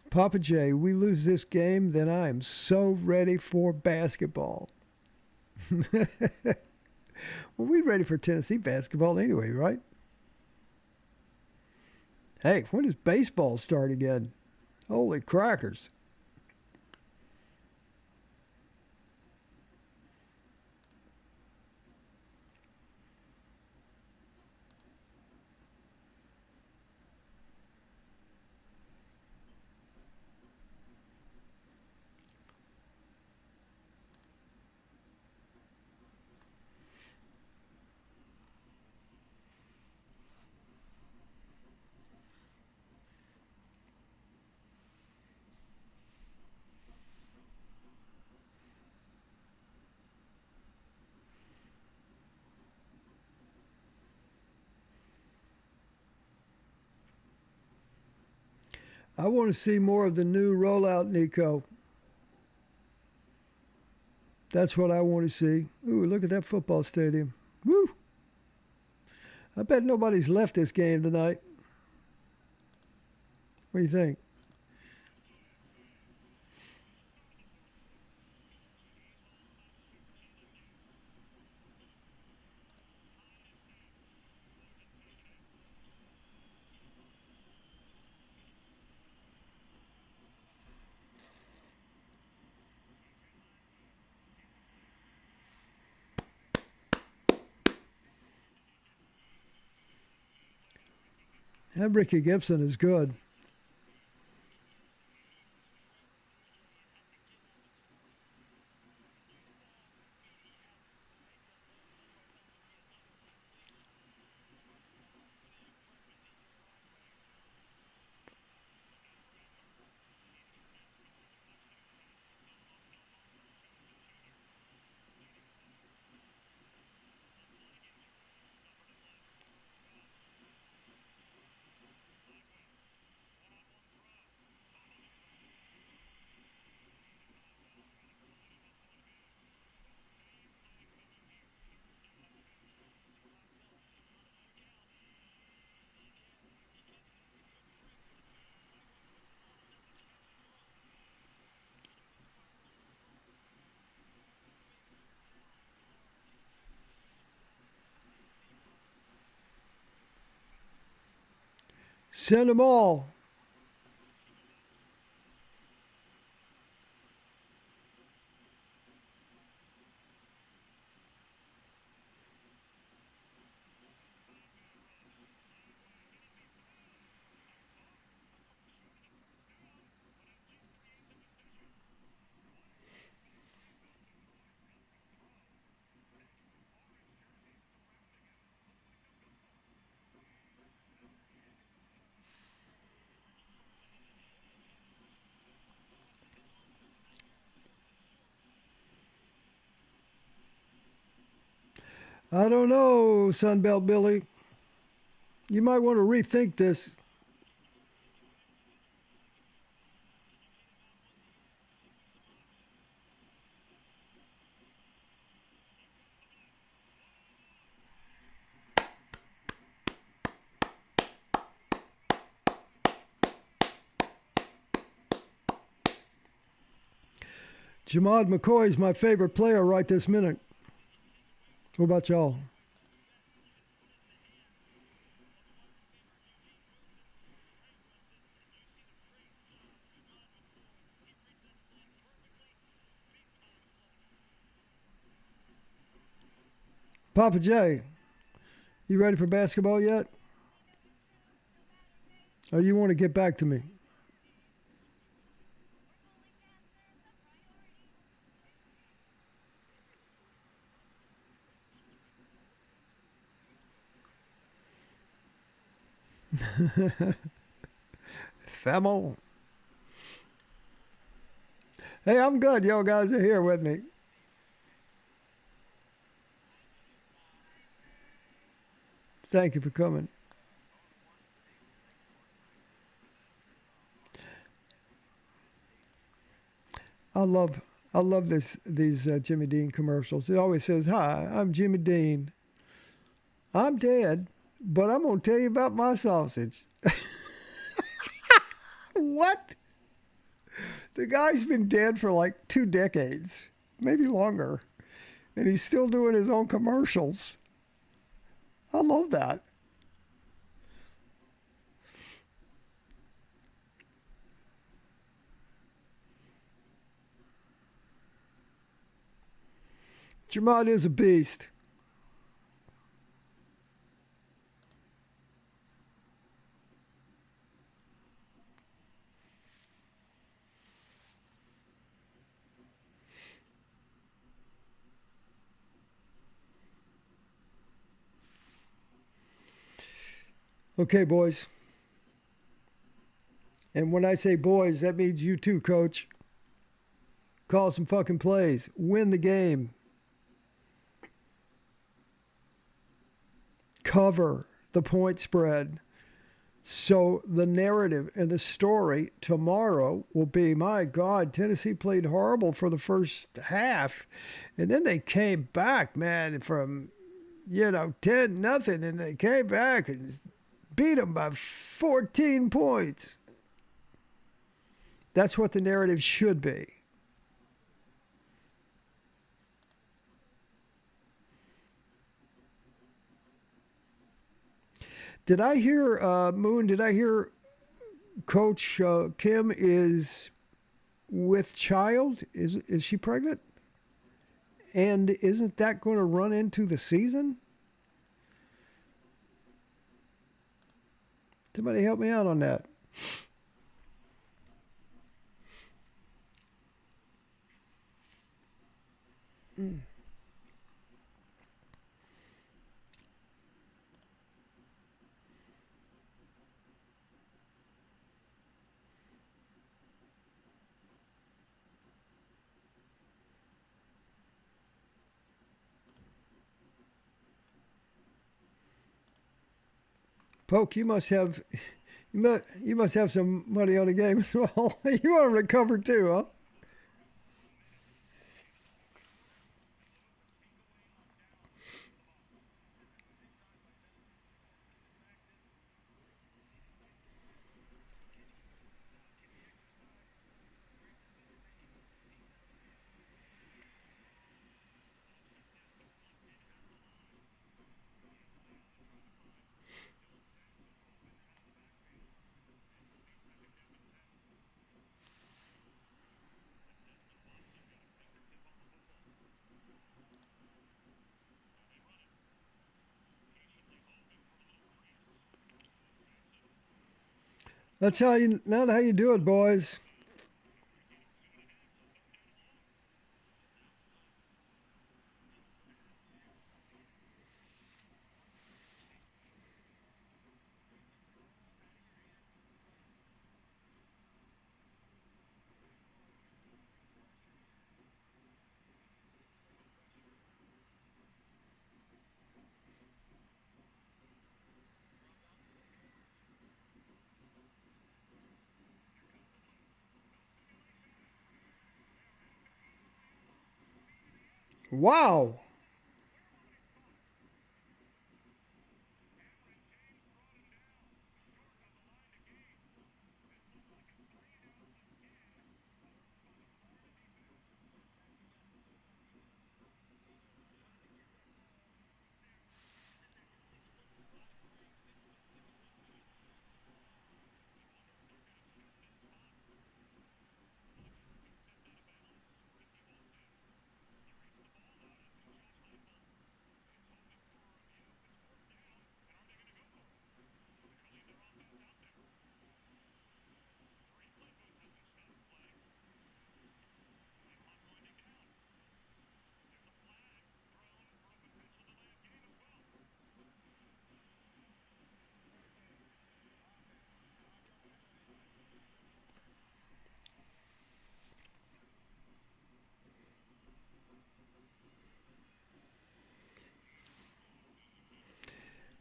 Papa J, we lose this game, then I am so ready for basketball. Well, we're ready for Tennessee basketball anyway, right? Hey, when does baseball start again? Holy crackers. I want to see more of the new rollout, Nico. That's what I want to see. Ooh, look at that football stadium. Woo! I bet nobody's left this game tonight. What do you think? And Ricky Gibson is good. Send them all. I don't know, Sunbelt Billy. You might want to rethink this. Jamad McCoy is my favorite player right this minute. What about y'all? Papa J, you ready for basketball yet? Or you want to get back to me? Famo. Hey, I'm good. Y'all guys are here with me. Thank you for coming. I love I love these Jimmy Dean commercials. It always says, "Hi, I'm Jimmy Dean. I'm dead, but I'm gonna tell you about my sausage." What? The guy's been dead for like 2 decades, maybe longer, and he's still doing his own commercials. I love that. Jamad is a beast. Okay, boys. And when I say boys, that means you too, coach. Call some fucking plays. Win the game. Cover the point spread. So the narrative and the story tomorrow will be, my God, Tennessee played horrible for the first half. And then they came back, man, from, 10-0, and they came back and beat them by 14 points. That's what the narrative should be. Did I hear, Moon, did I hear Coach Kim is with child? Is she pregnant? And isn't that going to run into the season? Somebody help me out on that. Mm. Poke, you must have some money on the game as well. You want to recover too, huh? That's not how you do it, boys. Wow.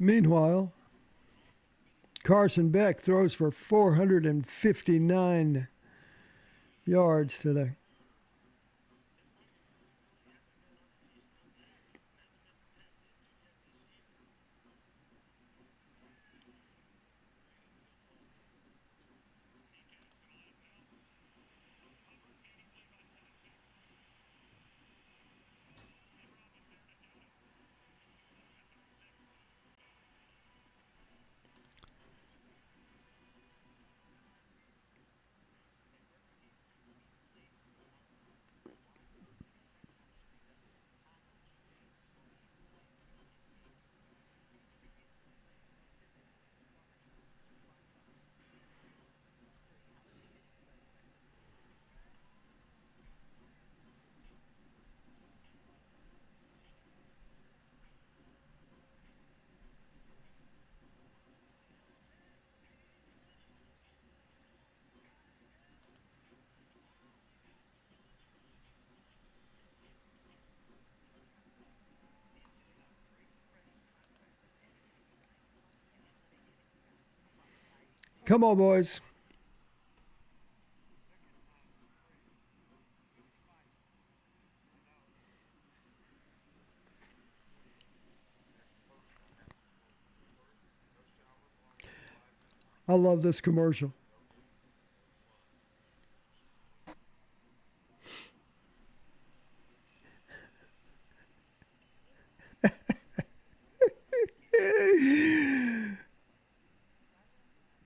Meanwhile, Carson Beck throws for 459 yards today. Come on, boys. I love this commercial.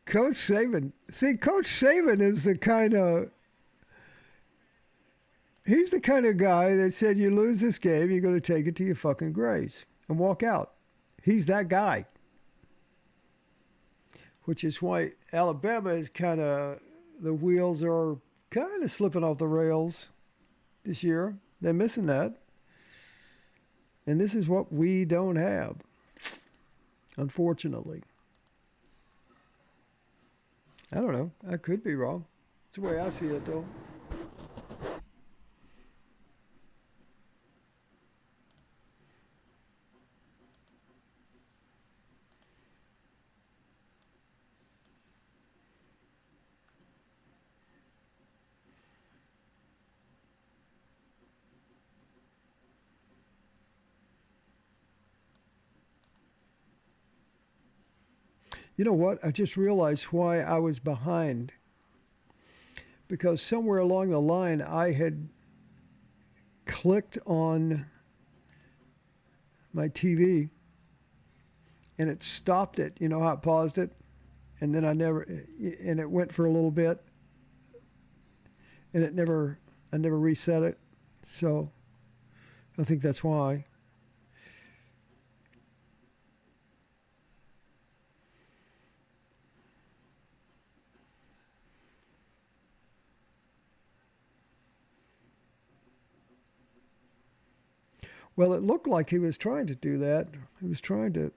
Coach Saban. See, Coach Saban is the kind of he's the kind of guy that said you lose this game, you're going to take it to your fucking graves and walk out. He's that guy. Which is why Alabama is kind of the wheels are kind of slipping off the rails this year. They're missing that. And this is what we don't have, unfortunately. I don't know. I could be wrong. It's the way I see it, though. You know what? I just realized why I was behind. Because somewhere along the line, I had clicked on my TV and it stopped it. You know how it paused it? And then and it went for a little bit and I never reset it. So I think that's why. Well, it looked like he was trying to do that. He was trying to.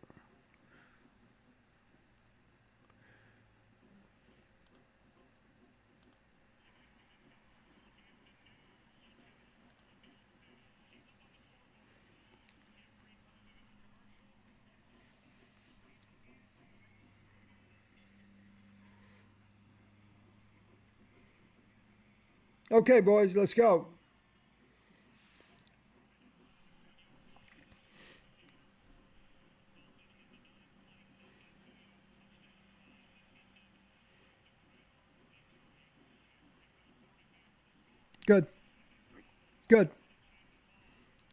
Okay, boys, let's go. Good. Good.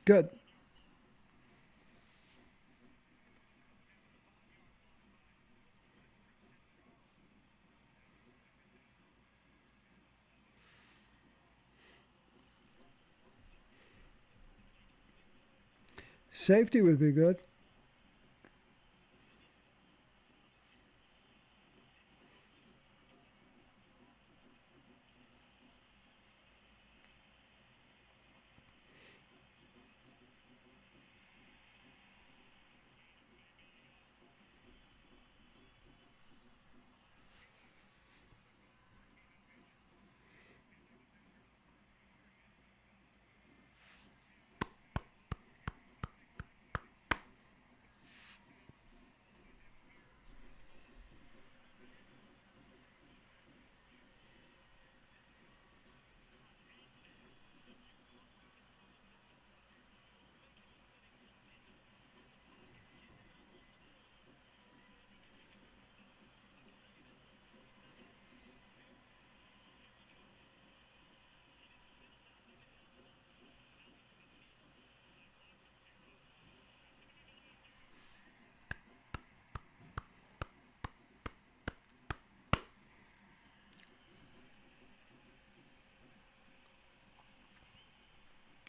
Good. Safety would be good.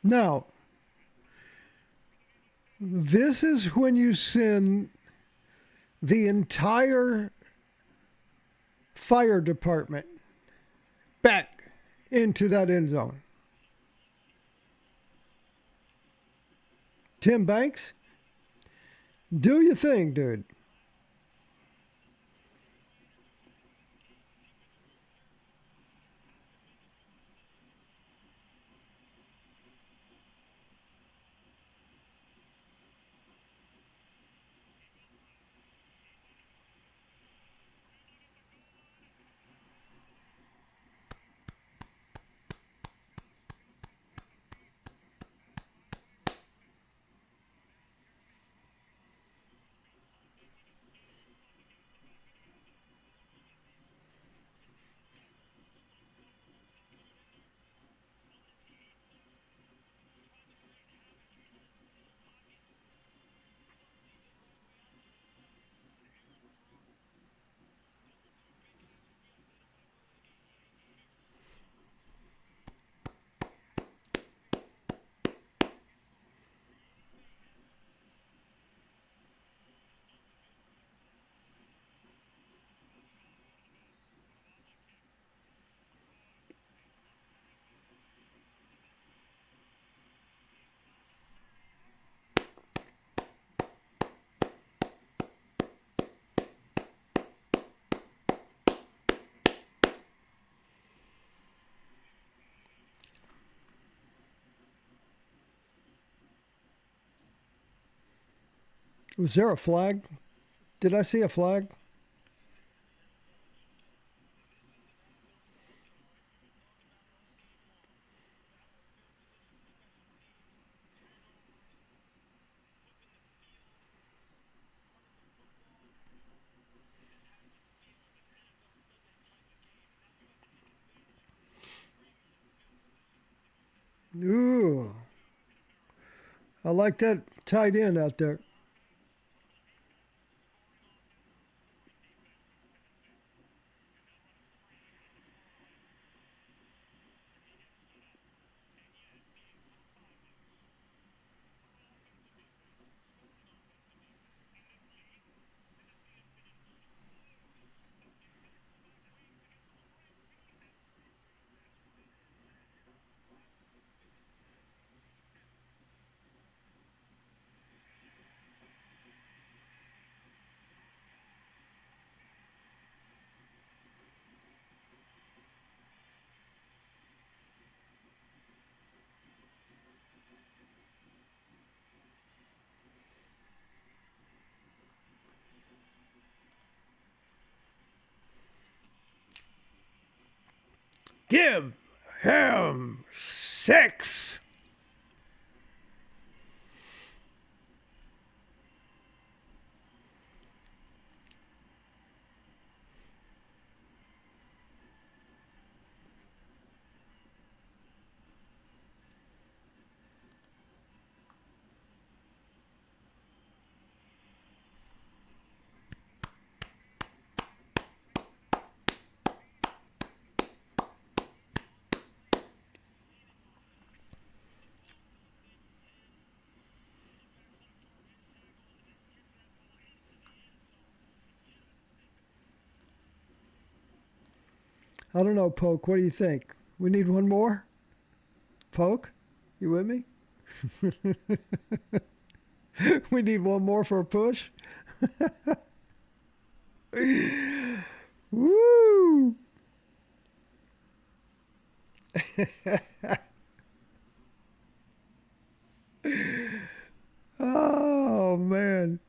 Now, this is when you send the entire fire department back into that end zone. Tim Banks, do your thing, dude. Was there a flag? Did I see a flag? Ooh. I like that tight end out there. Give him 6. I don't know, Poke. What do you think? We need one more? Poke? You with me? We need one more for a push? Woo! Oh, man.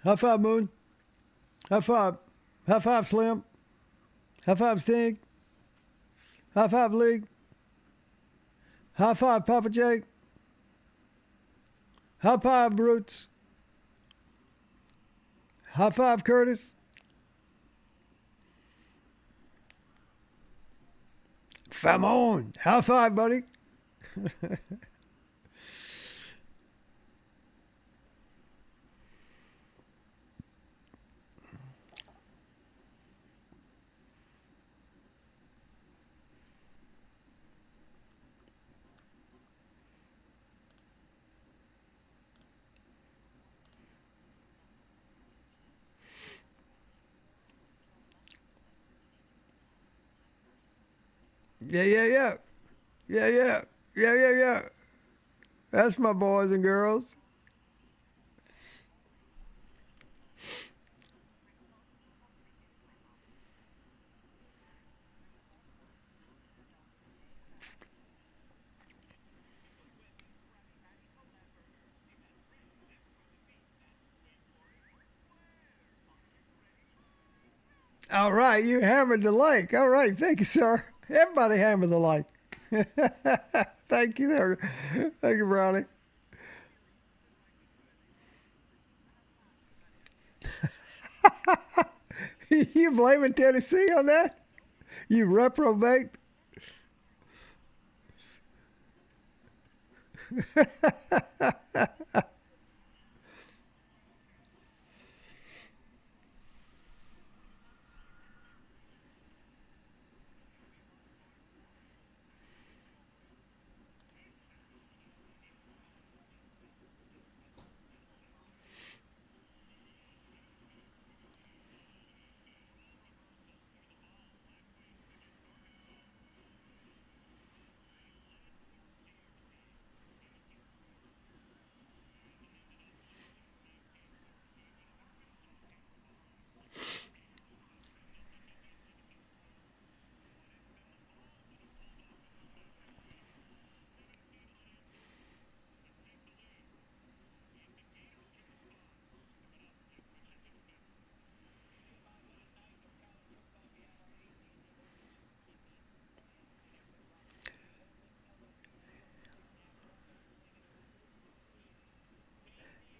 High five, Moon. High five. High five, Slim. High five, Sting. High five, League. High five, Papa Jake. High five, Brutes. High five, Curtis. Come on. High five, buddy. Yeah, yeah, yeah. Yeah, yeah. Yeah, yeah, yeah. That's my boys and girls. All right, you hammered the like. All right, thank you, sir. Everybody hammered the like. Thank you there. Thank you, Brownie. You blaming Tennessee on that? You reprobate?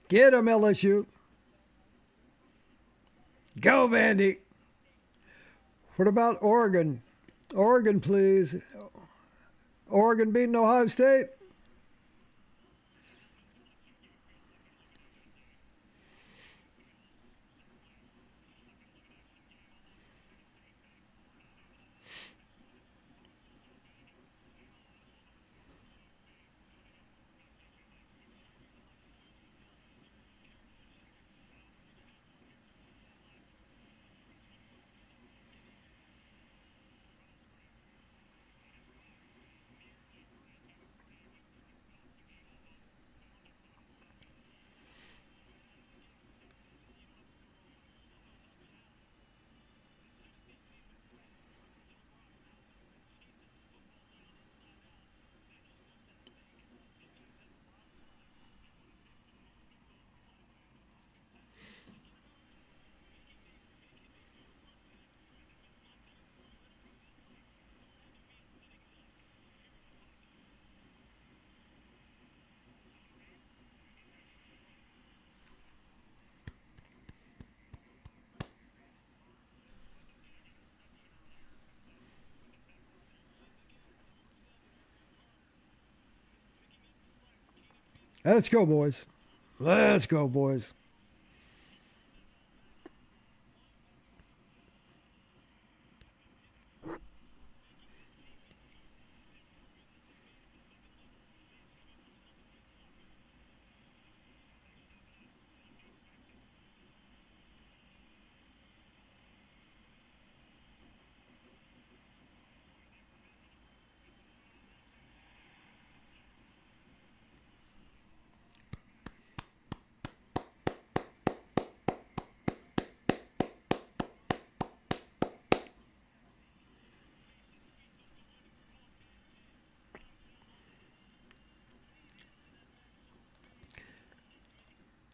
Get them, LSU. Go, Vandy. What about Oregon? Oregon, please. Oregon beating Ohio State. Let's go, boys. Let's go, boys.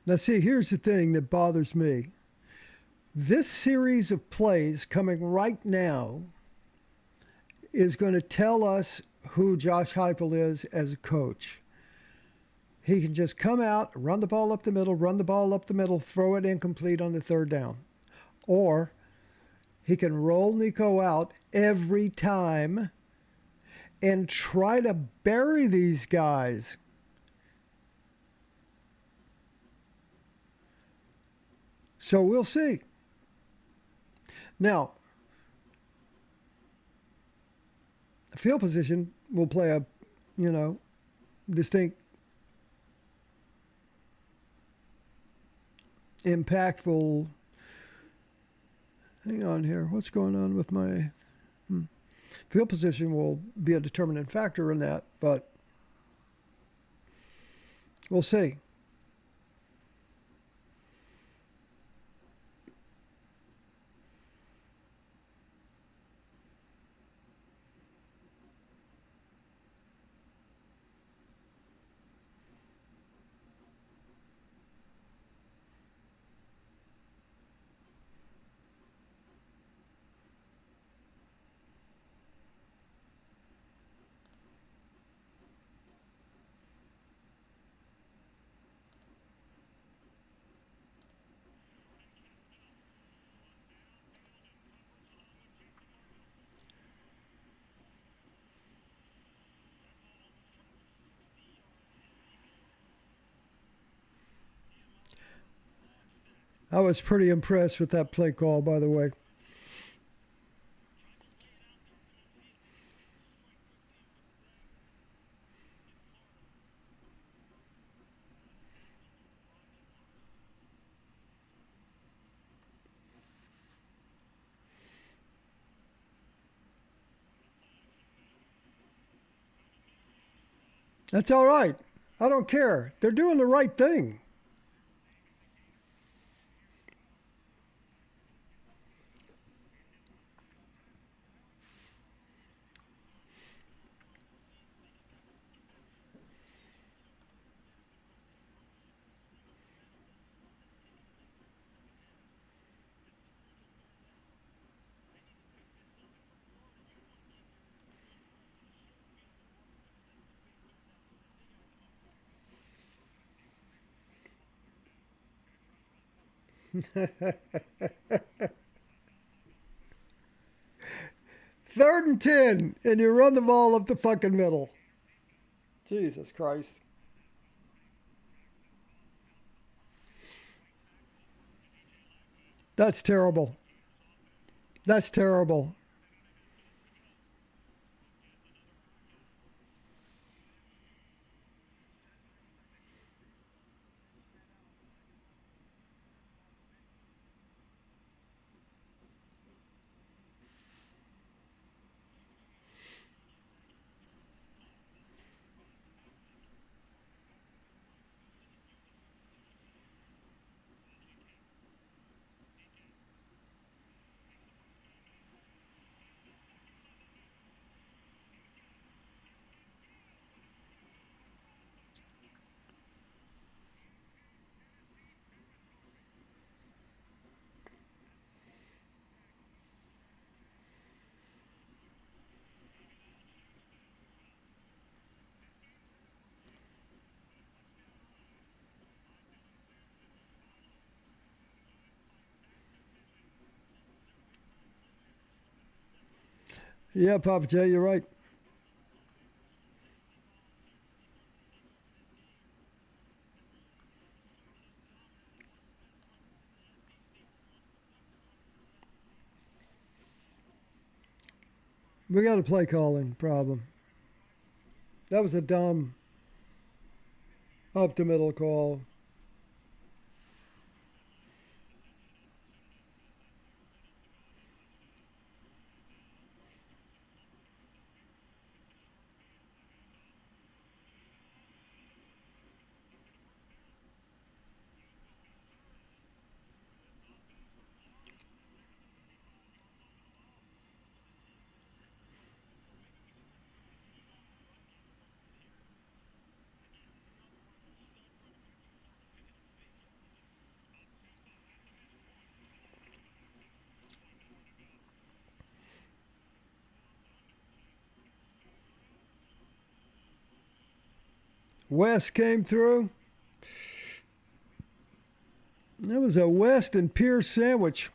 Now, see, here's the thing that bothers me. This series of plays coming right now is going to tell us who Josh Heupel is as a coach. He can just come out, run the ball up the middle, run the ball up the middle, throw it incomplete on the third down. Or he can roll Nico out every time and try to bury these guys. So we'll see. Now, field position will play a, distinct, impactful. Hang on here. What's going on with my? Field position will be a determinant factor in that, but we'll see. I was pretty impressed with that play call, by the way. That's all right. I don't care. They're doing the right thing. Third and 10, and you run the ball up the fucking middle. Jesus Christ. That's terrible. That's terrible. Yeah, Papa J, you're right. We got a play calling problem. That was a dumb up the middle call. West came through. That was a West and Pierce sandwich.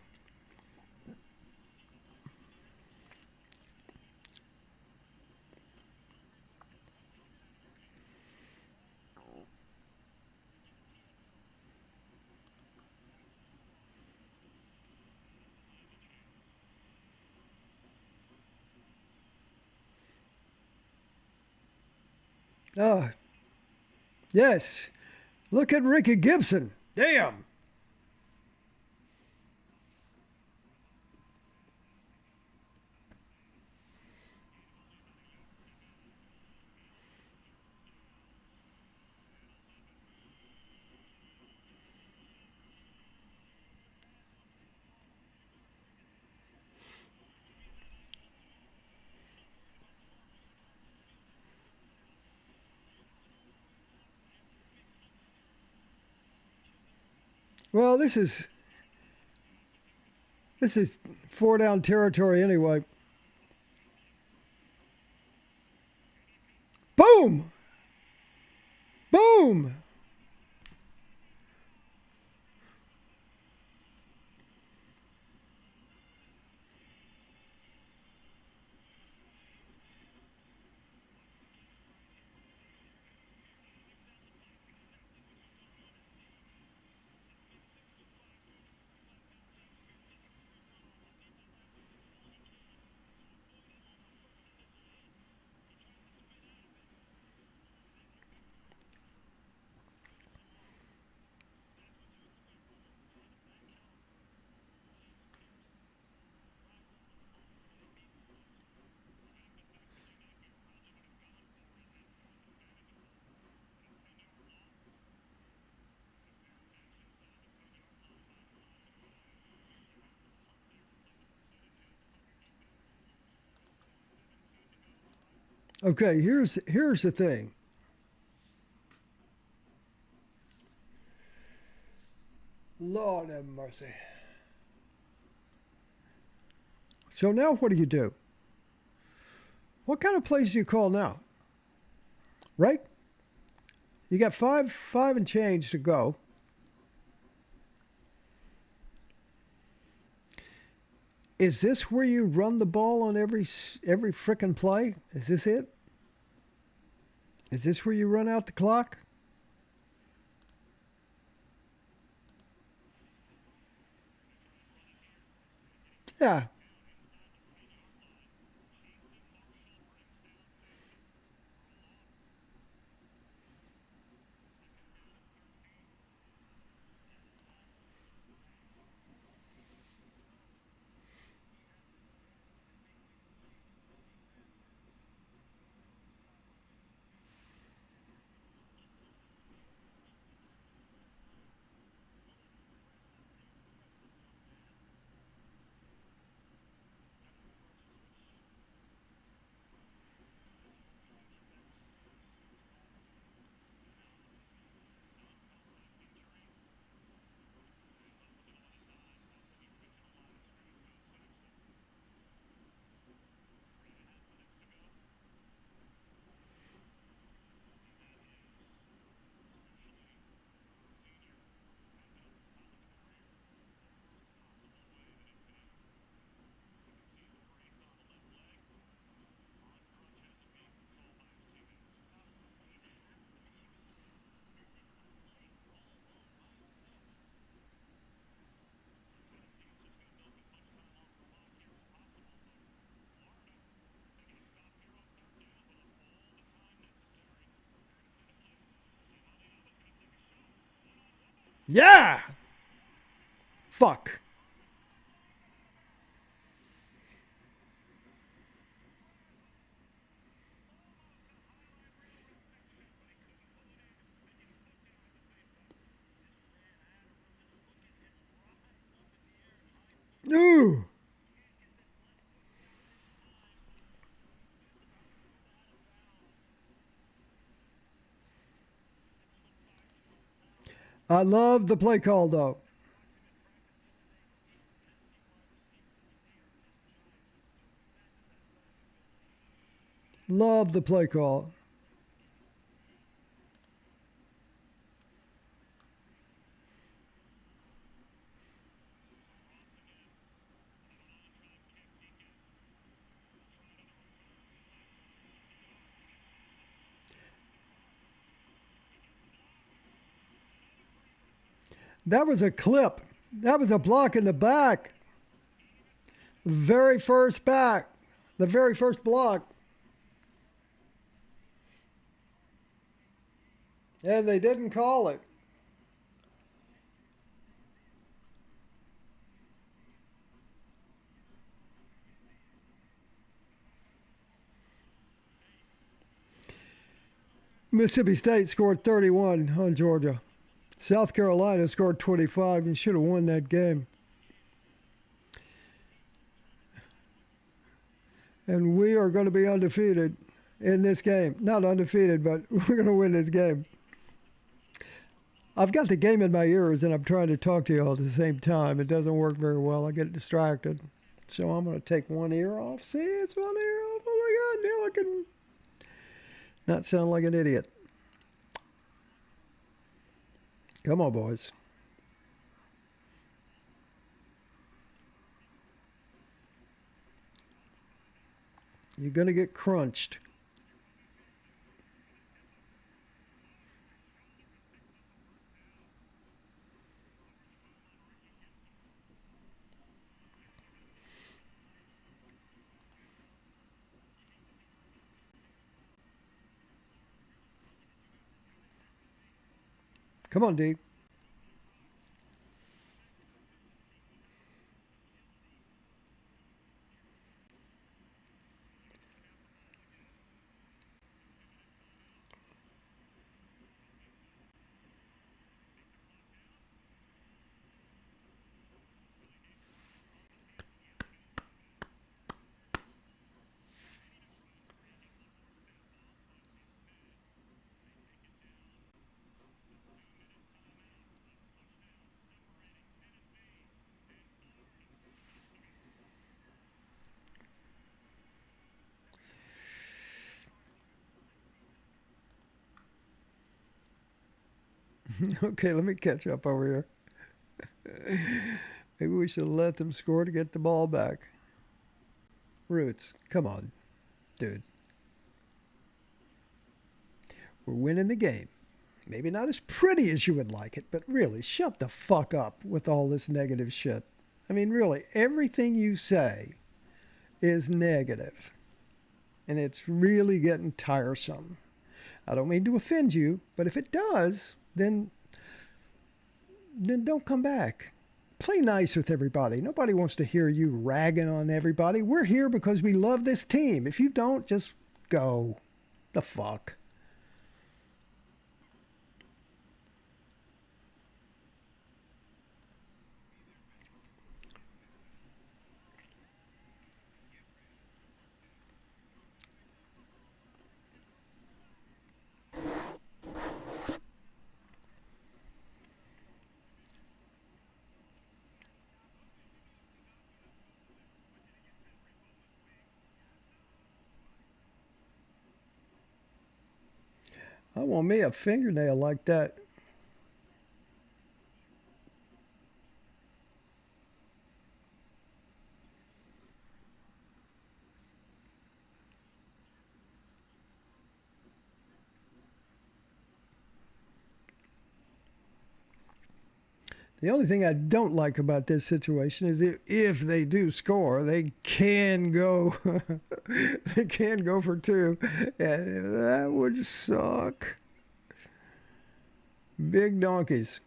Ah, yes. Look at Ricky Gibson. Damn. Well, this is 4-down territory anyway. Boom! Boom! Okay, here's the thing. Lord have mercy. So now what do? What kind of plays do you call now? Right? You got five and change to go. Is this where you run the ball on every frickin' play? Is this it? Is this where you run out the clock? Yeah. Yeah! Fuck. Ooh. I love the play call, though. Love the play call. That was a clip. That was a block in the back. The very first back. The very first block. And they didn't call it. Mississippi State scored 31 on Georgia. South Carolina scored 25 and should have won that game. And we are going to be undefeated in this game. Not undefeated, but we're going to win this game. I've got the game in my ears and I'm trying to talk to you all at the same time. It doesn't work very well. I get distracted. So I'm going to take one ear off. See, it's one ear off. Oh my God, now I can not sound like an idiot. Come on, boys. You're going to get crunched. Come on, D. Okay, let me catch up over here. Maybe we should let them score to get the ball back. Roots, come on, dude. We're winning the game. Maybe not as pretty as you would like it, but really, shut the fuck up with all this negative shit. I mean, really, everything you say is negative, and it's really getting tiresome. I don't mean to offend you, but if it does, then don't come back. Play nice with everybody. Nobody wants to hear you ragging on everybody. We're here because we love this team. If you don't, just go. The fuck. I want me a fingernail like that. The only thing I don't like about this situation is if they do score, they can go, they can go for two, and that would suck. Big donkeys.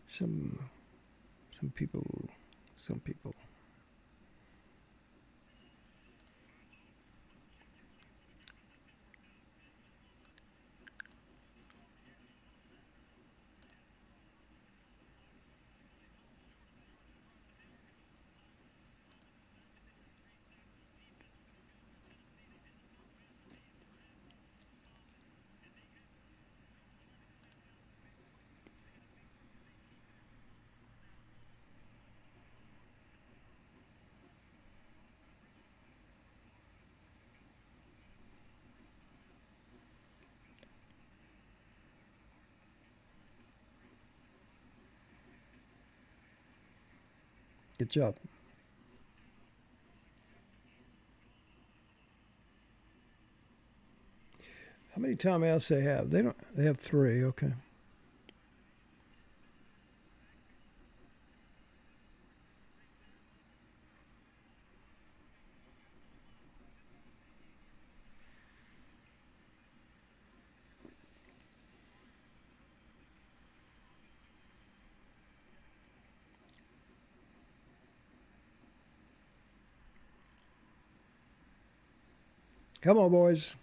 Some, some people, some people. Good job. How many timeouts they have? They don't. They have 3. Okay. Come on, boys.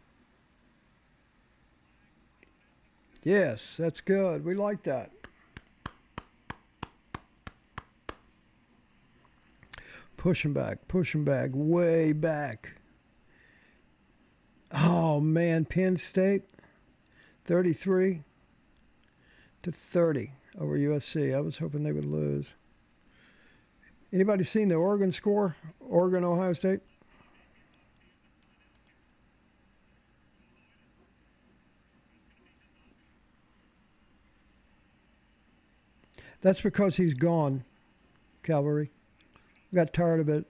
Yes, that's good. We like that. Push him back, way back. Oh, man, Penn State, 33 to 30 over USC. I was hoping they would lose. Anybody seen the Oregon score? Oregon, Ohio State? That's because he's gone, Calvary. Got tired of it.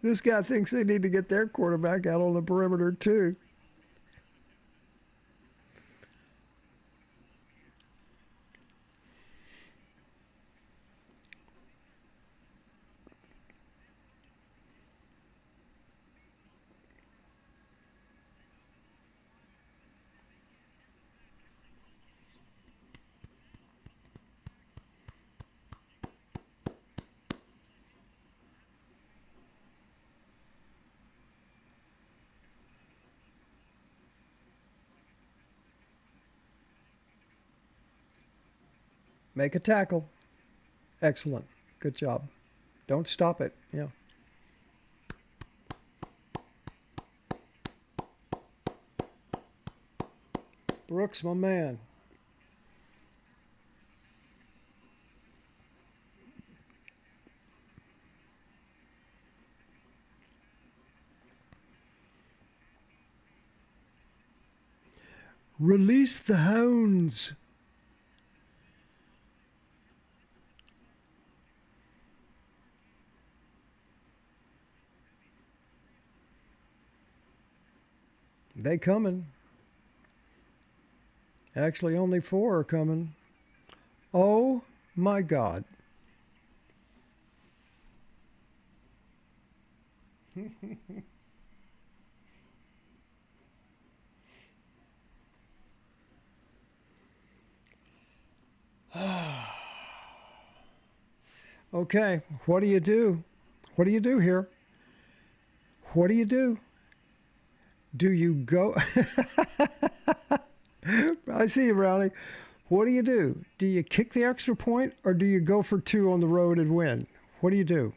This guy thinks they need to get their quarterback out on the perimeter, too. Make a tackle. Excellent. Good job. Don't stop it. Yeah. Brooks, my man. Release the hounds. They coming. Actually, only 4 are coming. Oh, my God. Okay, what do you do? What do you do here? What do you do? Do you go? I see you, Brownie. What do you do? Do you kick the extra point or do you go for 2 on the road and win? What do you do?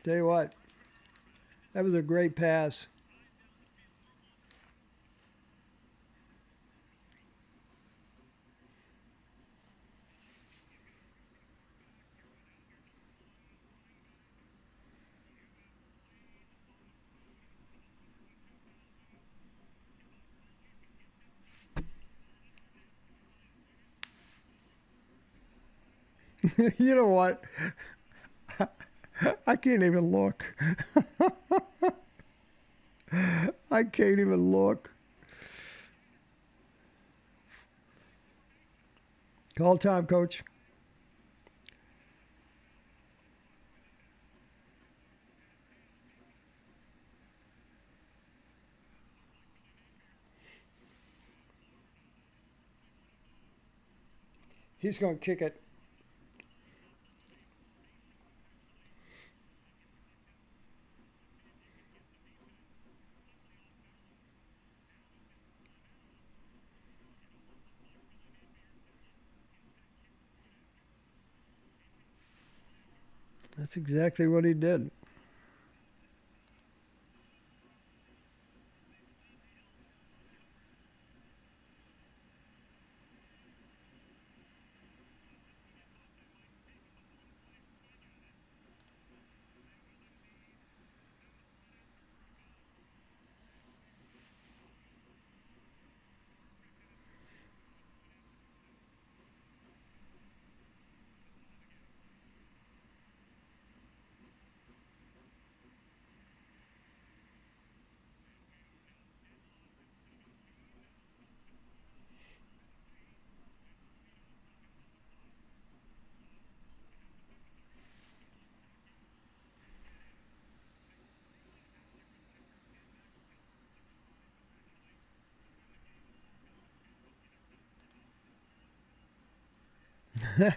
Tell you what, that was a great pass. You know what? I can't even look. I can't even look. Call time, coach. He's going to kick it. That's exactly what he did.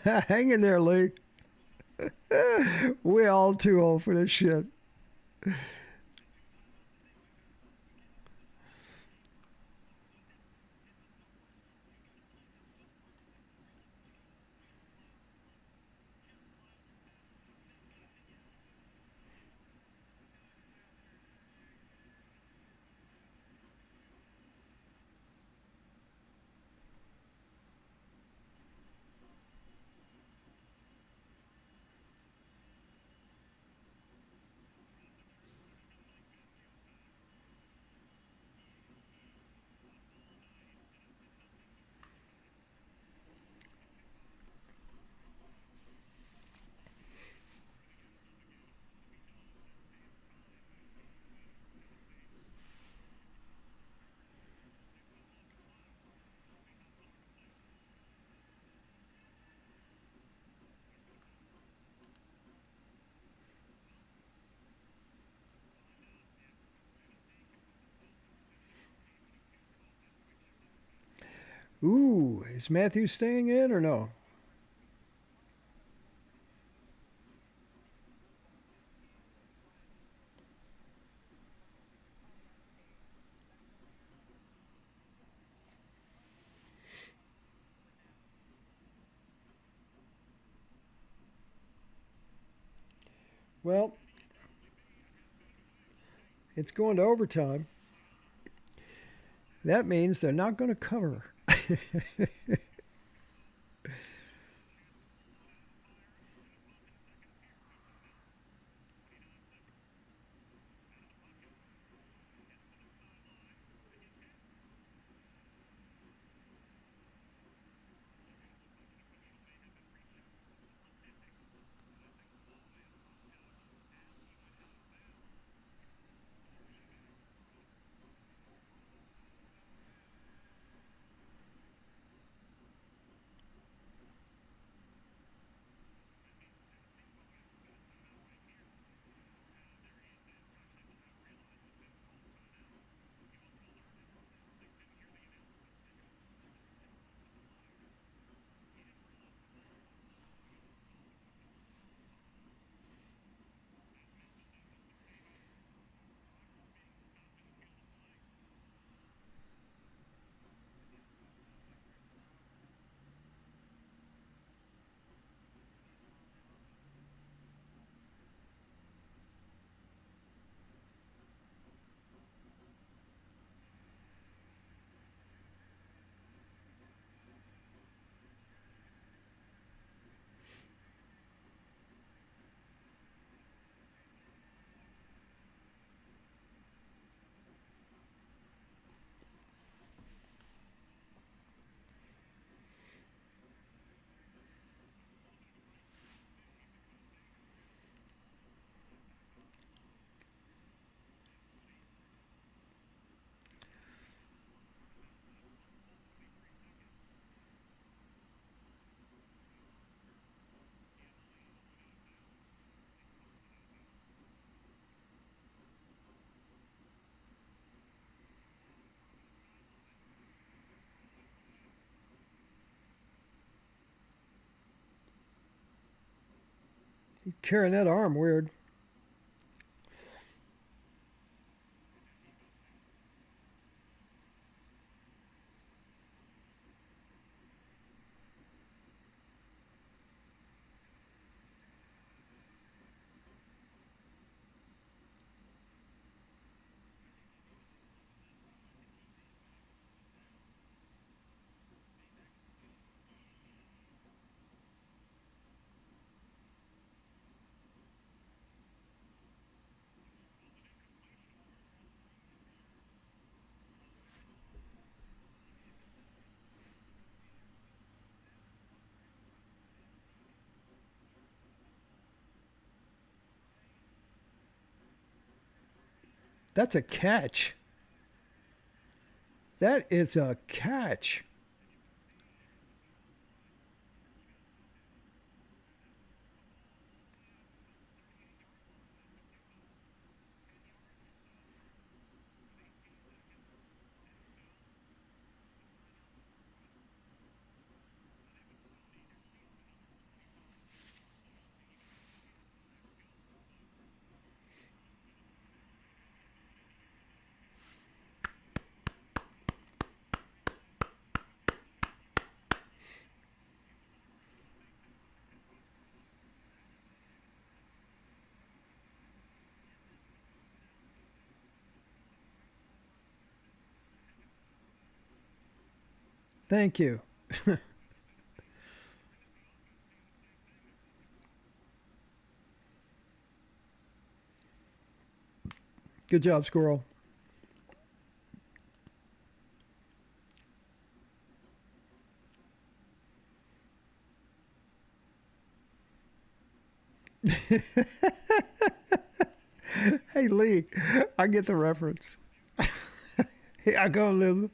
Hang in there, Lee. We're all too old for this shit. Ooh, is Matthew staying in or no? Well, it's going to overtime. That means they're not going to cover. He's carrying that arm weird. That's a catch. That is a catch. Thank you. Good job, squirrel. Hey, Lee, I get the reference. Here I go, Elizabeth.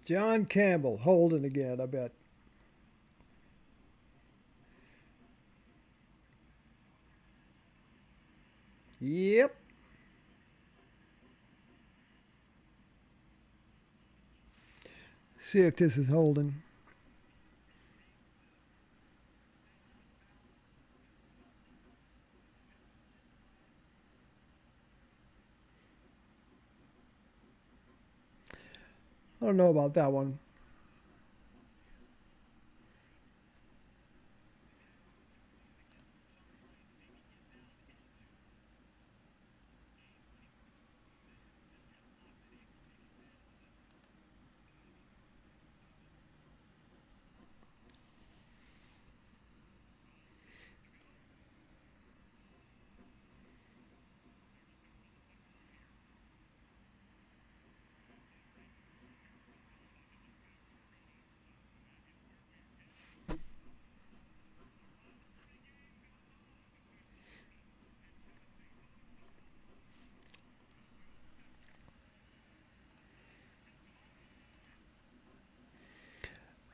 John Campbell holding again, I bet. Yep. See if this is holding. don't know about that one.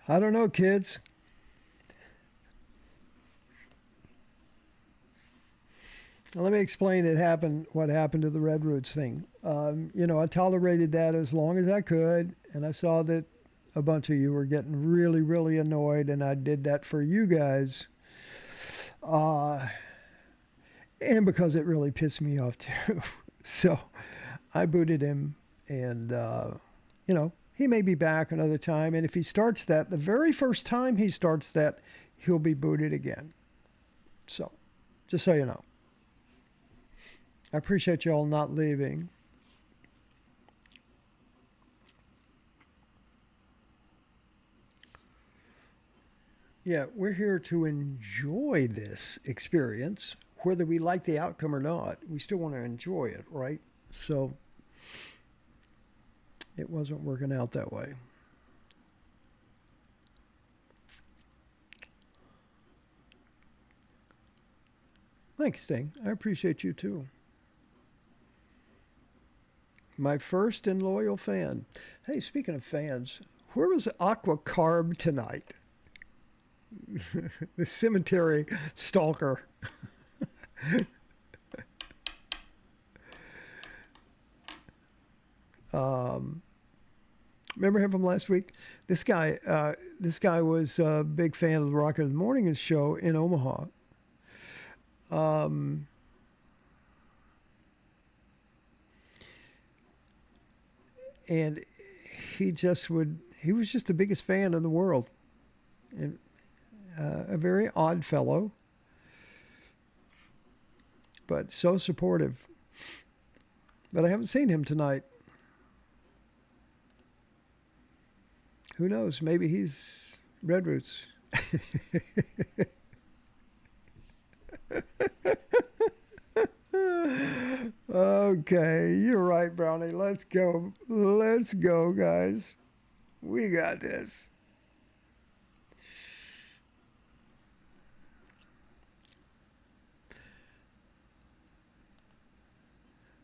I don't know, kids. Let me explain what happened to the Red Roots thing. I tolerated that as long as I could, and I saw that a bunch of you were getting really, really annoyed, and I did that for you guys. Uh, and because it really pissed me off too. So I booted him, and, he may be back another time. And if he starts that, the very first time he starts that, he'll be booted again. So, just so you know. I appreciate y'all not leaving. Yeah, we're here to enjoy this experience, whether we like the outcome or not. We still want to enjoy it, right? So it wasn't working out that way. Thanks, Sting. I appreciate you too. My first and loyal fan. Hey, speaking of fans, where was Aqua Carb tonight? The cemetery stalker. Remember him from last week? This guy was a big fan of the Rocket of the Morning show in Omaha. Um, and he was just the biggest fan in the world, and a very odd fellow, but so supportive. But I haven't seen him tonight. Who knows? Maybe he's Red Roots. Okay, you're right, Brownie. Let's go. Let's go, guys. We got this.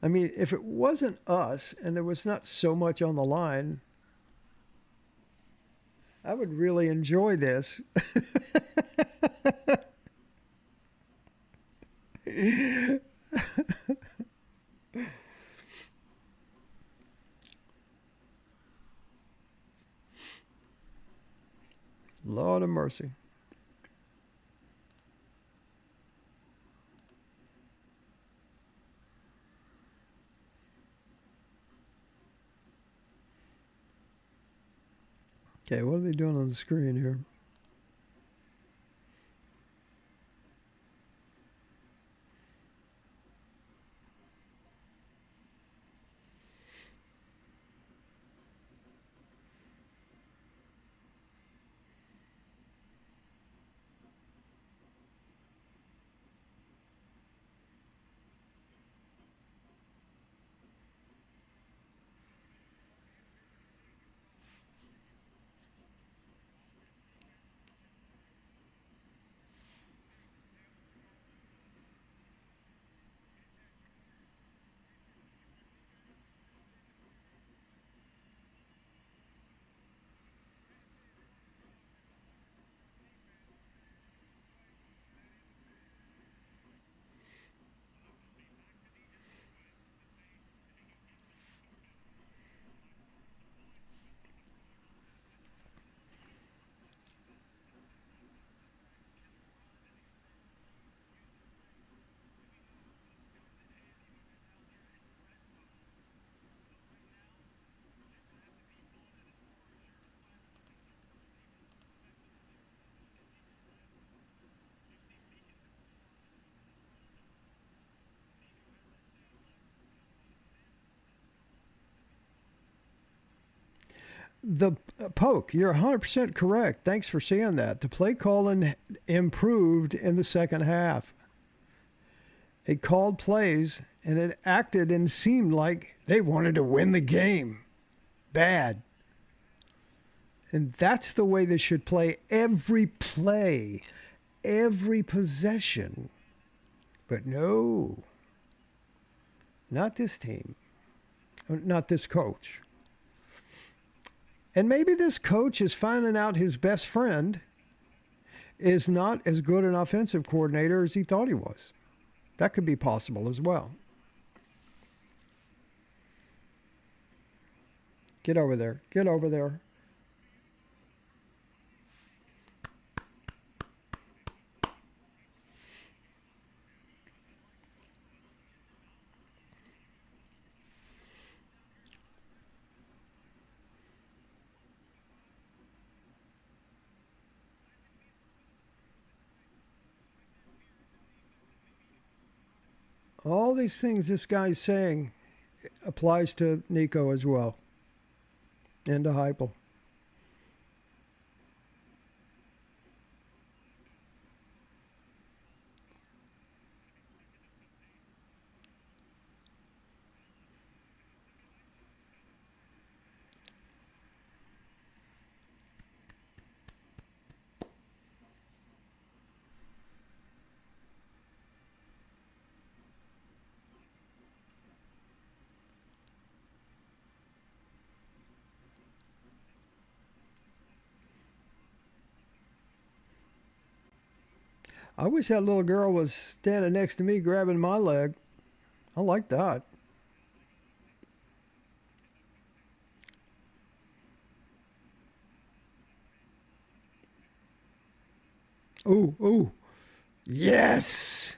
I mean, if it wasn't us and there was not so much on the line, I would really enjoy this. Lord of mercy. Okay, what are they doing on the screen here? The poke, you're 100% correct. Thanks for seeing that. The play calling improved in the second half. It called plays and it acted and seemed like they wanted to win the game bad. And that's the way they should play every play, every possession. But no, not this team, not this coach. And maybe this coach is finding out his best friend is not as good an offensive coordinator as he thought he was. That could be possible as well. Get over there. Get over there. All these things this guy's saying applies to Nico as well, and to Heupel. I wish that little girl was standing next to me grabbing my leg. I like that. Ooh, ooh. Yes!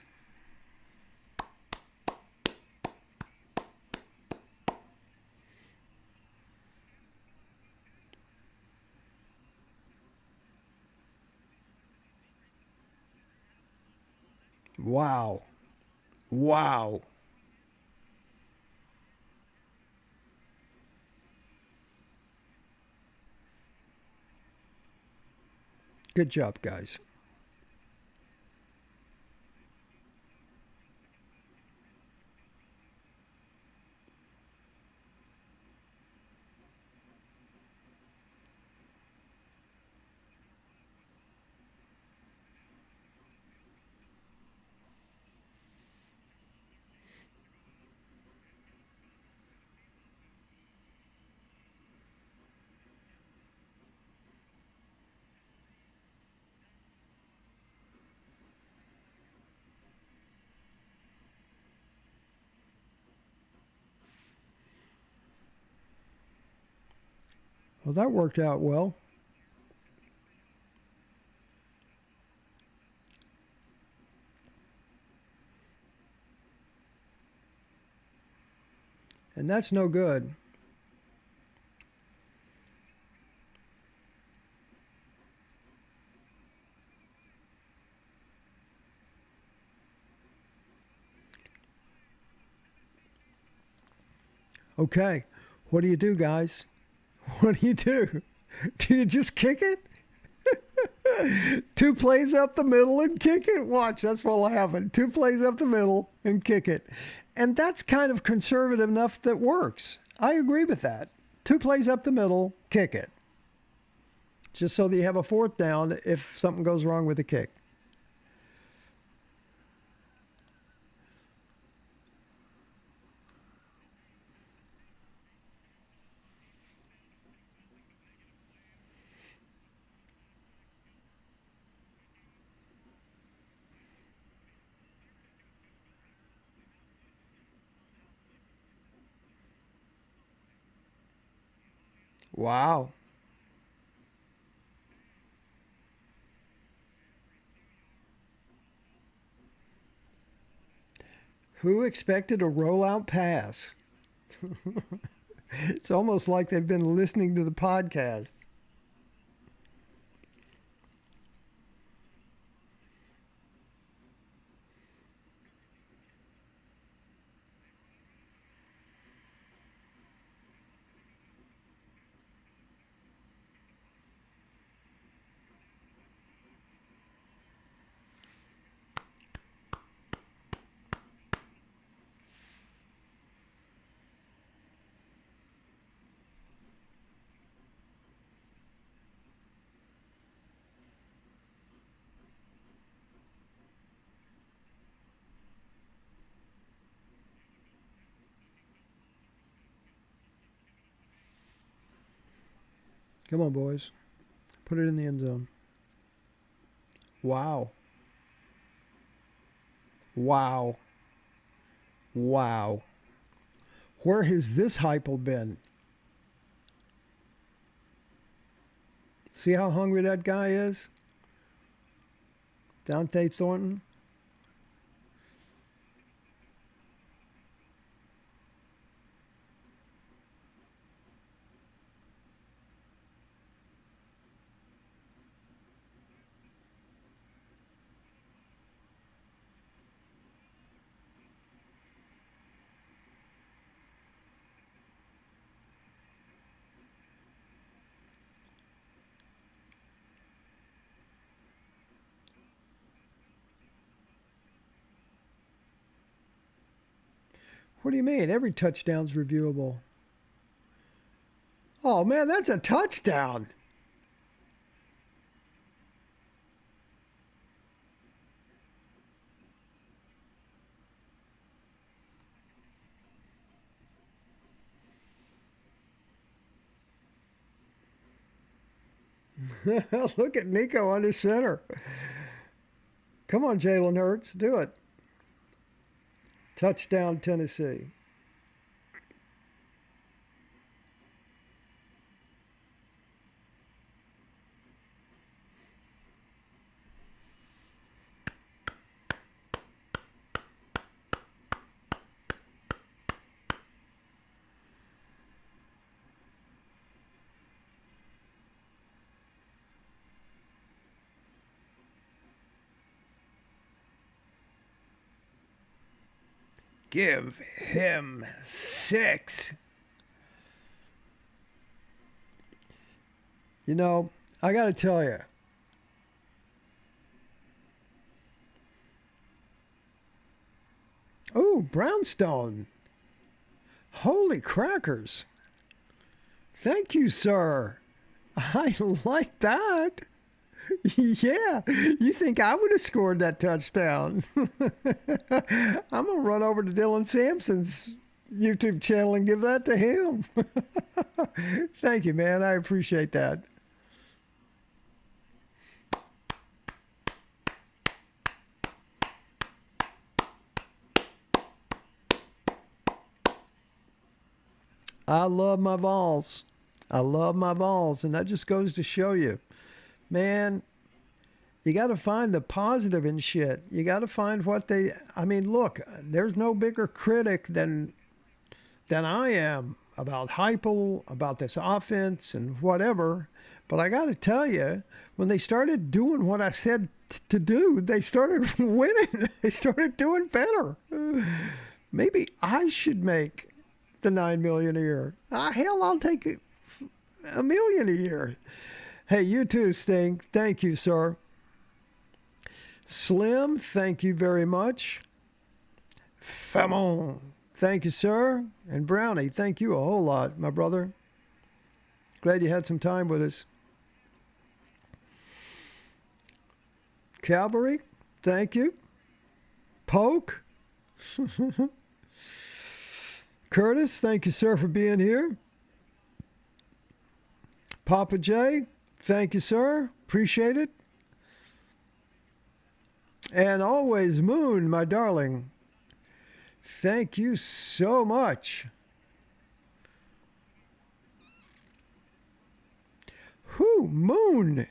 Wow. Wow. Good job, guys. Well, that worked out well. And that's no good. Okay. What do you do, guys? What do you do? Do you just kick it? Two plays up the middle and kick it. Watch, that's what'll happen. Two plays up the middle and kick it. And that's kind of conservative enough that works. I agree with that. Two plays up the middle, kick it. Just so that you have a fourth down if something goes wrong with the kick. Wow. Who expected a rollout pass? It's almost like they've been listening to the podcast. Come on, boys. Put it in the end zone. Wow. Wow. Wow. Where has this Heupel been? See how hungry that guy is? Dante Thornton. What do you mean? Every touchdown's reviewable. Oh, man, that's a touchdown. Look at Nico under center. Come on, Jalen Hurts. Do it. Touchdown, Tennessee. Give him 6. You know, I got to tell you. Oh, Brownstone. Holy crackers. Thank you, sir. I like that. Yeah, you think I would have scored that touchdown? I'm going to run over to Dylan Sampson's YouTube channel and give that to him. Thank you, man. I appreciate that. I love my balls. I love my balls, and that just goes to show you. Man, you got to find the positive in shit. You got to find what they. I mean, look, there's no bigger critic than I am about Heupel, about this offense and whatever. But I got to tell you, when they started doing what I said to do, they started winning. They started doing better. Maybe I should make the $9 million a year. Hell, I'll take $1 million a year. Hey, you too, Sting. Thank you, sir. Slim, thank you very much. Famon, thank you, sir. And Brownie, thank you a whole lot, my brother. Glad you had some time with us. Cavalry, thank you. Poke. Curtis, thank you, sir, for being here. Papa J, thank you, sir. Appreciate it. And always, Moon, my darling. Thank you so much. Whew, Moon.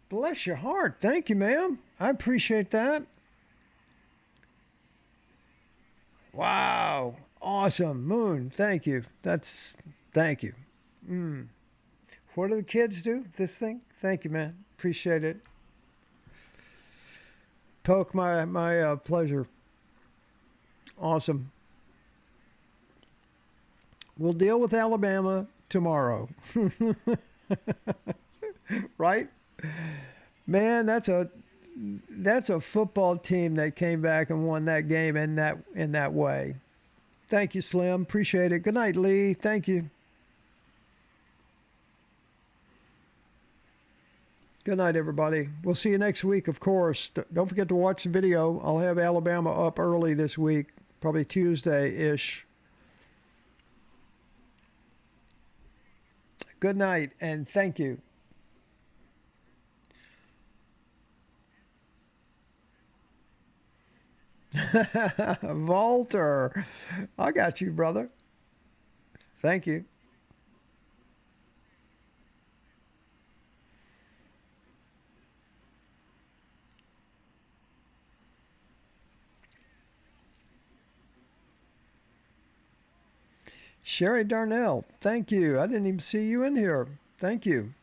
Bless your heart. Thank you, ma'am. I appreciate that. Wow. Awesome. Moon, thank you. Thank you. What do the kids do? This thing? Thank you, man. Appreciate it. Poke, my pleasure. Awesome. We'll deal with Alabama tomorrow. Right? Man, that's a football team that came back and won that game in that way. Thank you, Slim. Appreciate it. Good night, Lee. Thank you. Good night, everybody. We'll see you next week, of course. Don't forget to watch the video. I'll have Alabama up early this week, probably Tuesday-ish. Good night, and thank you. Walter, I got you, brother. Thank you. Sherry Darnell, thank you. I didn't even see you in here. Thank you.